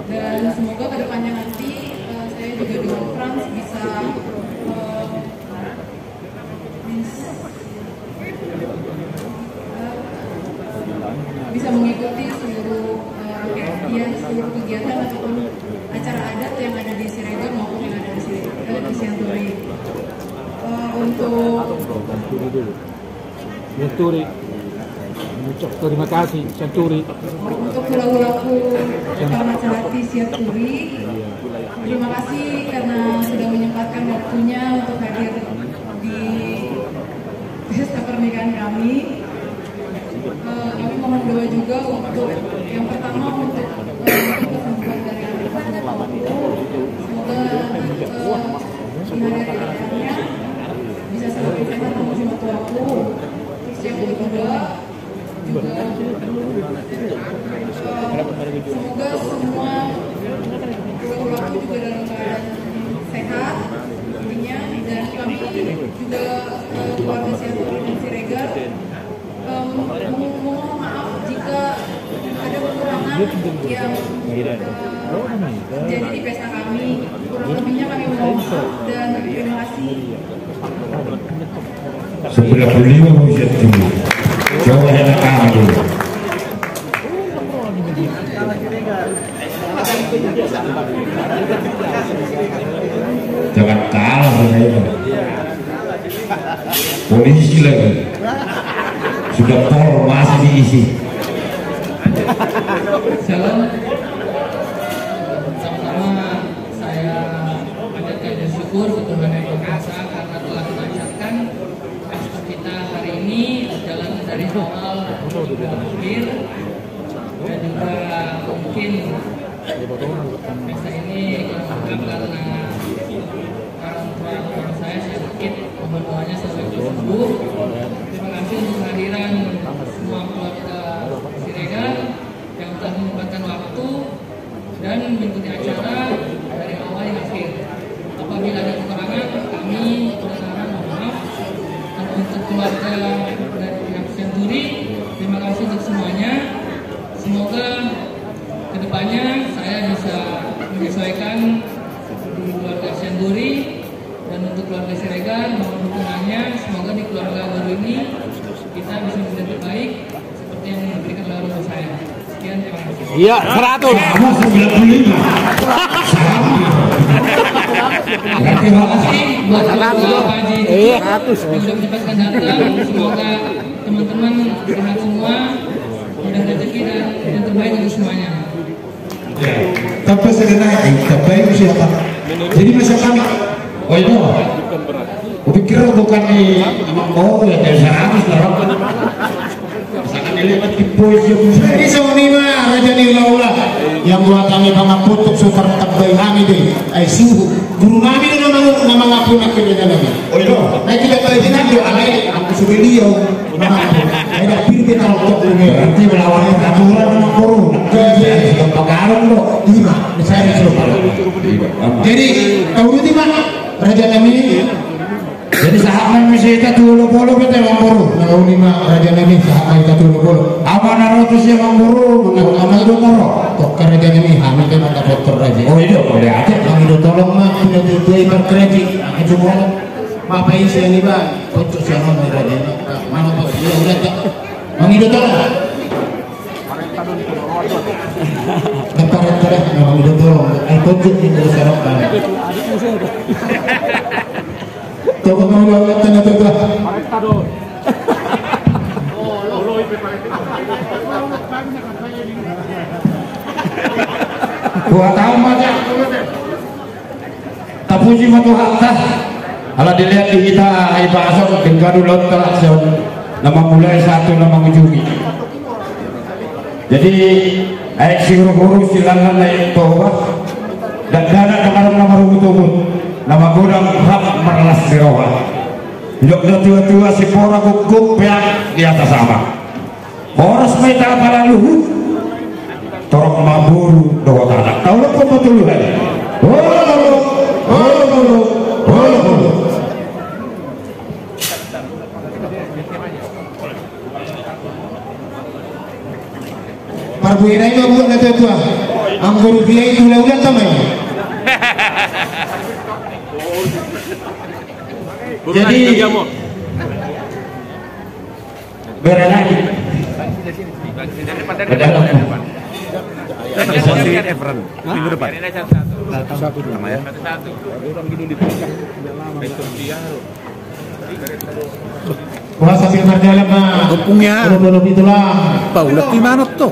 Speaker 16: dan semoga kedepannya nanti saya juga dengan Frans bisa mengikuti seluruh kegiatan ataupun acara adat yang ada di Siregar maupun yang ada di Sianturi.
Speaker 2: Senturi. Terima kasih Senturi.
Speaker 16: Untuk hula-hulaku Taman Celati Sianturi, terima kasih karena sudah menyempatkan waktunya untuk hadir di pesta pernikahan kami. Kami mohon doa juga untuk yang pertama untuk kesembuhan dari anak-anakku. Semoga di hari-harinya bisa selalu sehat sama tuaku. Terus yang kedua juga semoga semua keluarga juga dalam keadaan sehat intinya, dan kami juga keluarga Sianturi dan Siregar mohon maaf jika ada kekurangan yang terjadi di pesta kami. Kurang lebihnya kami mohon maaf dan terima kasih.
Speaker 10: 95 usia tinggi Jawa enak kamu jangan kalah sama itu polisi lagi sudah tol masih diisi.
Speaker 12: Shalom. Sama-sama saya panjatkan bersyukur ke Tuhan Yang Maha Kuasa karena telah melancarkan pesta kita hari ini jalan dari awal hingga akhir, dan juga mungkin pesta ini karena orang tua saya sakit, mohon doanya sampai sembuh. Terima kasih untuk kehadiran semua keluarga Siregar yang telah menyempatkan waktu dan mengikuti acara dari awal hingga akhir. Apabila ada kekurangan, kami berusaha mohon maaf. Dan untuk keluarga dari pihak Sianturi, terima kasih untuk semuanya. Semoga kedepannya saya bisa menyesuaikan di keluarga Sianturi, dan untuk keluarga Siregar mohon dukungannya. Semoga di keluarga baru ini kita bisa menjadi baik seperti yang diberikan oleh orang tua saya. Sekian, terima kasih.
Speaker 2: Iya, 100.
Speaker 10: Kamu 95.
Speaker 12: Terima kasih buat Bapak Haji yang sudah menyempatkan datang. Semoga teman-teman sehat semua, mudah rezeki dan yang terbaik untuk semuanya.
Speaker 8: Tapi sebenarnya terbaik siapa? Jadi misalkan, oh itu, aku pikir bukan di mau ya dari 100 lah. Misalkan dilihat di puisi ini sama mah Raja Nilaula yang buat kami pangaputuk super terbaik kami deh. Ay suhu guru kami itu nama ngaku nak kerja lagi. Oh itu, nah kita balik nanti alai aku sudah dia. Ada pilih kita untuk berarti melawan aturan nama korum. Jadi penggarung lo, lima. Saya disuruh. Jadi tahu itu mana Raja kami? Jadi sahabat mesti kita dulu-dulu kita mamburu. Nah lima Raja kami sahabat kita dulu-dulu. Apa narotus yang mamburu? Nama itu naro. Tok Raja kami kami kan ada dokter Raja. Oh itu boleh aja. Kami itu tolong mah kita tuai berkredit. Kami semua ngapain saya nih bang? Untuk siapa Raja? Mana pak? Ya udah tak. Kami itu tolong. Bentar, memang itu tolong. Tunjuk ini sekarang. Coba mau lihat tanda-tanda. Dua tahun aja. Tapuji matu hatta. Kalau dilihat di kita ai bahasa dengan lot telah nama mulai 1 nama ujungi. Jadi
Speaker 10: si guru-guru silangan naik tobat dan dana dengan nama rubut-rubut nama gudang hak merlas diroha hidup tua-tua si pora gugup yang di atas sama horas meta pada luhut torok maburu doa tanah tahu lo kok betul kan
Speaker 3: Parbuira itu buat kata tua, anggur dia itu udah tamai.
Speaker 10: Jadi berenang
Speaker 7: minggu depan. Satu nama ya.
Speaker 3: Wah sambil berjalan mah.
Speaker 7: Gepungnya.
Speaker 3: Belum itulah.
Speaker 7: Tahu udah gimana tuh?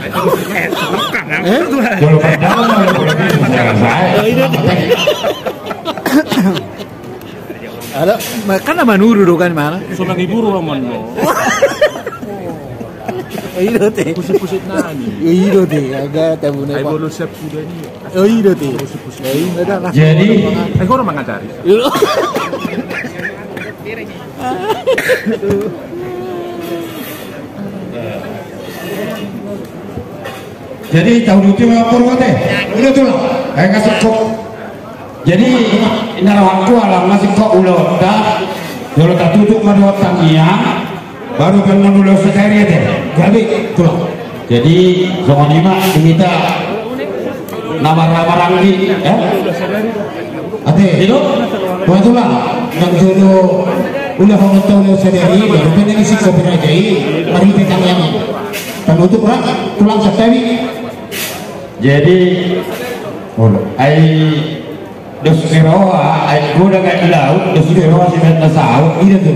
Speaker 10: Kalau berjalan
Speaker 7: ada kan nama nuru kan mana?
Speaker 4: Sudah diburu ramon.
Speaker 7: Iya teh.
Speaker 4: Pusit-pusit nani.
Speaker 7: Iya teh, agak tabune.
Speaker 4: Ai bolu sep sudah ni.
Speaker 7: Iya teh. Iya ada lah.
Speaker 10: Jadi,
Speaker 4: aku orang mengajari.
Speaker 10: jadi tahun itu lapor teh. Udah tuh lah. Kayak kasih kok. Jadi inara waktu alam masih kok ulo dah. Kalau tak tutup madua tangnya baru kan menulis sekali teh. Jadi tuh. Jadi soal lima kita nama-nama rangi ya.
Speaker 3: Ate,
Speaker 10: itu
Speaker 3: itulah yang dulu udah mengetahui sendiri baru kan ini sih kopi rajai mari kita yang penutup rak tulang setawi.
Speaker 10: Jadi ai dos kiroa ai kuda kayak laut dos kiroa si meta sao iya tuh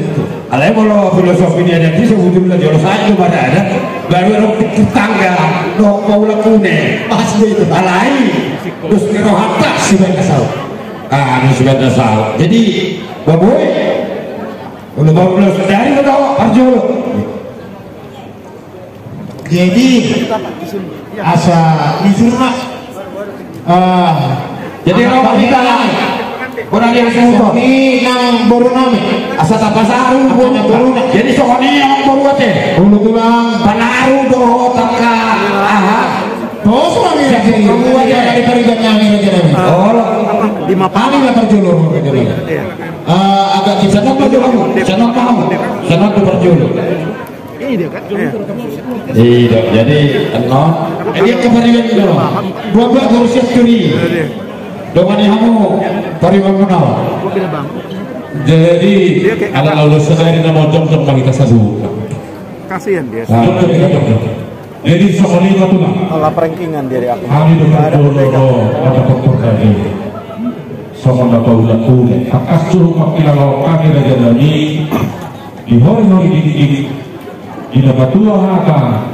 Speaker 10: alai kalau filosofi dia ada di sebelum dia saya itu pada ada baru orang tetangga dong mau lakune pasti itu alai dos kiroa tak si meta sao si meta sao jadi baboy udah mau belas dari ke tahu Arjolo
Speaker 3: Jadi asa disuruh
Speaker 10: jadi orang kita orang yang semua
Speaker 3: ini nang baru nami
Speaker 10: asa tapasaru baru jadi soalnya yang baru teh
Speaker 3: ulu tulang
Speaker 10: panaru doh taka
Speaker 3: terus lagi jadi kamu aja dari perigan yang ini aja
Speaker 10: oh
Speaker 3: di mapani lah perjolo agak di sana tuh
Speaker 10: sana tuh perjolo
Speaker 7: Iya kan?
Speaker 10: Iya, jadi dia kemarin itu buat harus sekali. Dengan kamu pariwamuna. Jadi ada lalu sekali nama jom kita satu.
Speaker 7: Kasihan dia.
Speaker 1: Jadi soal itu tuh
Speaker 7: lah rankingan dari aku.
Speaker 1: Kami dulu ada pertanyaan. Soal apa ulah tuh? Akas suruh makilah kami raja lagi. Di hari ini ina batua haka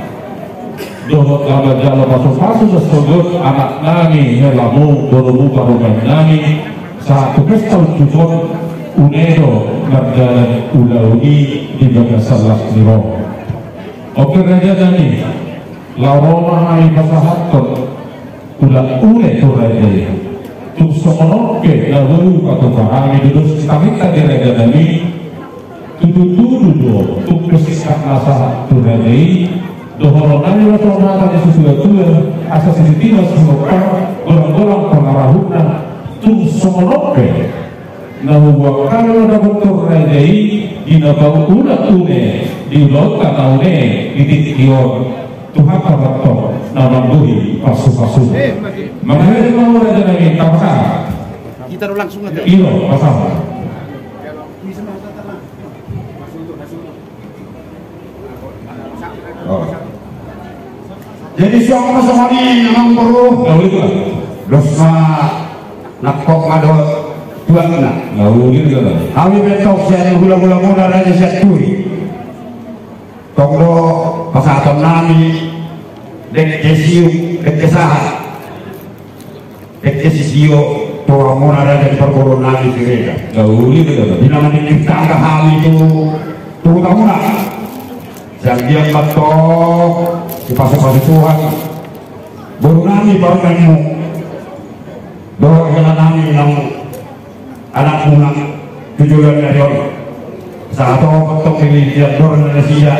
Speaker 1: dohot lama jalo pasu-pasu sesugut anak nami helamu dorobu paruman nami saat pesta ucukon unedo ngerjalan ulaui di bagian salah niro oke raja dani lauroma hai pasahaton ulah ule tu raja tuk somonoke lalu atau kami duduk kami tadi raja dani tuduh do tuk kesisah nasa tunai dohoronani wasona tadi sesudah tua asas sisitina semua golong-golong pengarahuna tuk somonoke nahu wakalo na bentuk rajai ina bau udah tune di lautan naune ditikio Tuhan kabato nama buhi pasu-pasu mengenai mau raja lagi kapasa
Speaker 7: kita langsung aja
Speaker 1: iyo pasal
Speaker 10: jadi siapa semuanya memang perlu dosa nakok mado dua kena kami bentuk siapa gula-gula muda raja siaturi tonggo pasatan nami dek kesahat dek kesisio tua muda raja di perkoron nami sirega di nama ini tangga hal itu tuh kamu nak yang dia batok di pasal-pasal Tuhan baru nami baru kamu doa kena nami nang anakmu nang tujuan dari orang saat orang ketok ini dia dorong Indonesia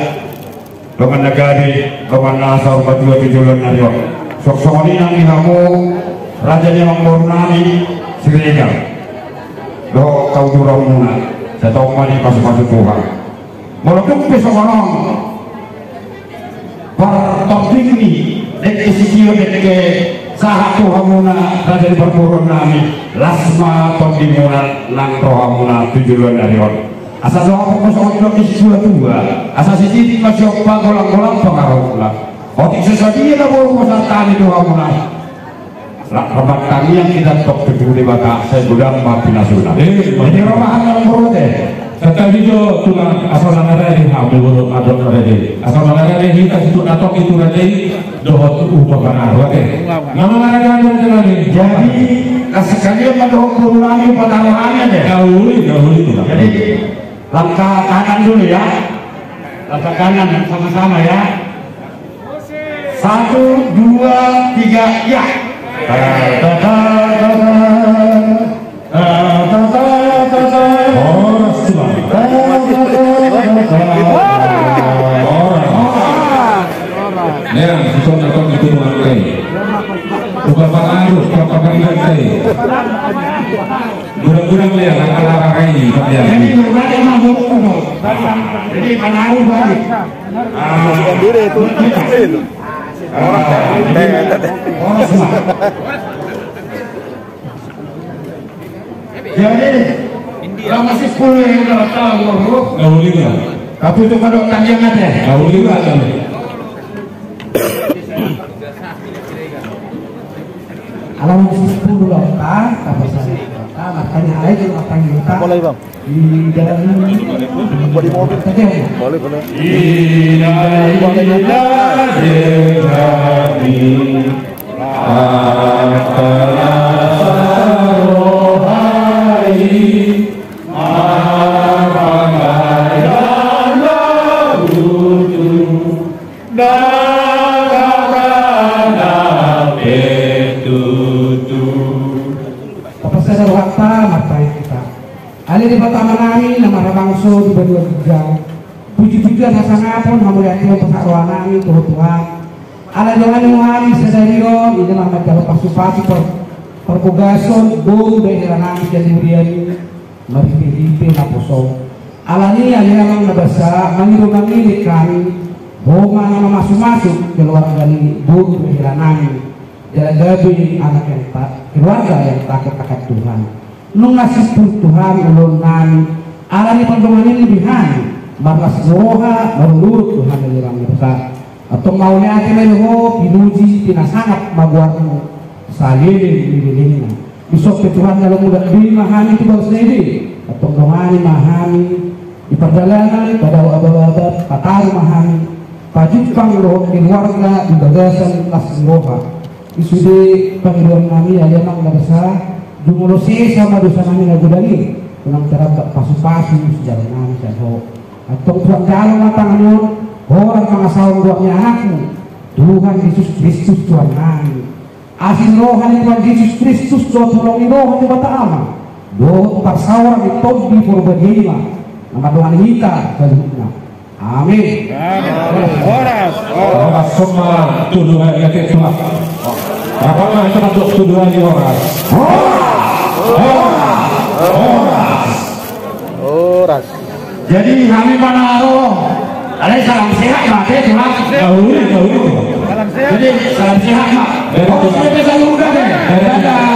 Speaker 10: dengan negara dengan nasar berdua tujuan dari orang sok-sok ini nami kamu raja yang baru nami segera doa kau durang muna saya tahu mani pasal-pasal Tuhan meletup besok orang pertoping ini dekisio deke sahat Tuhamuna raja berpurun nami lasma topimuna nang rohamuna tujuan dari orang asal doa pokok soal kisio tua asal sisi masuk golang-golang pengaruhlah otik sesuatu ini lah baru tani Tuhamuna lah rebat kami yang kita tok tujuh di bata saya gudang maafin nasional ini romahan yang baru deh
Speaker 9: Tetapi jo tulang asal negara ini hamil buruk atau negara ini asal negara ini kita situ atau itu nanti dohot upakan oke nama negara ini
Speaker 10: jadi sekalian mendohot ulangi penanamannya deh
Speaker 9: dahulu
Speaker 10: jadi langkah kanan dulu ya langkah kanan sama-sama ya 1, 2, 3 ya
Speaker 9: Merah, susun atau itu mengakai. Bukan pengaruh, bukan pengakai. Gurang-gurang lihat langkah-langkah ini.
Speaker 10: Jadi berarti emang buruk. Jadi pengaruh balik.
Speaker 2: Diri itu.
Speaker 10: Jadi kalau masih 10 yang udah tahu buruk.
Speaker 9: Gak juga.
Speaker 10: Tapi itu kalau kalian ada.
Speaker 9: Gak juga kan.
Speaker 8: Kalau masih 10 lokal, apa saja lokal, makanya aja apa yang kita
Speaker 2: boleh bang
Speaker 8: di dalam
Speaker 2: boleh mobil
Speaker 8: saja ya.
Speaker 2: boleh
Speaker 8: Ali di pertama nami nama ramangso di berdua tiga puji-pujian hasangapun hamuliatio pesakroa nami Tuhan ala jangan muhari sedario ini nama jalur pasupati perpugason bom daerah nami jadi uriani mari PDIP naposo ala ni ali namang nabasa manirunang milik kami boma nama masuk-masuk keluarga ini bom daerah nami jaga-gabi anak yang tak keluarga yang takut-takut Tuhan nungasih Tuhan ulungan alani perdomaan lebihan balas roha menurut Tuhan dari orang besar atau maunya akhirnya ho pinuji tina sangat maguarmu salilin dirinya besok ke Tuhan kalau mudah dimahami itu baru sendiri atau doani mahami di perjalanan pada abad-abad pataru mahami pajupang roh keluarga di bagasan las roha isude panggilan kami ada yang besar Jumulose sama dosa kami nagudani kunang terap pasu-pasu sejarah nami saho atau tuang dalam matanganyon orang pangasawang buatnya anakmu Tuhan Yesus Kristus Tuhan kami asin rohani Tuhan Yesus Kristus Tuhan tulungi rohani bata ama doa parsawar di tobi porbadima nama Tuhan kita selanjutnya amin
Speaker 9: Orang semua tuduhan yang ketua apakah itu untuk tuduhan di orang
Speaker 2: Oras.
Speaker 10: Jadi kami panaro ada salam sehat Pak Tuhan
Speaker 9: dahulu
Speaker 10: jadi salam sehat Pak oh sudah bisa udah deh dadah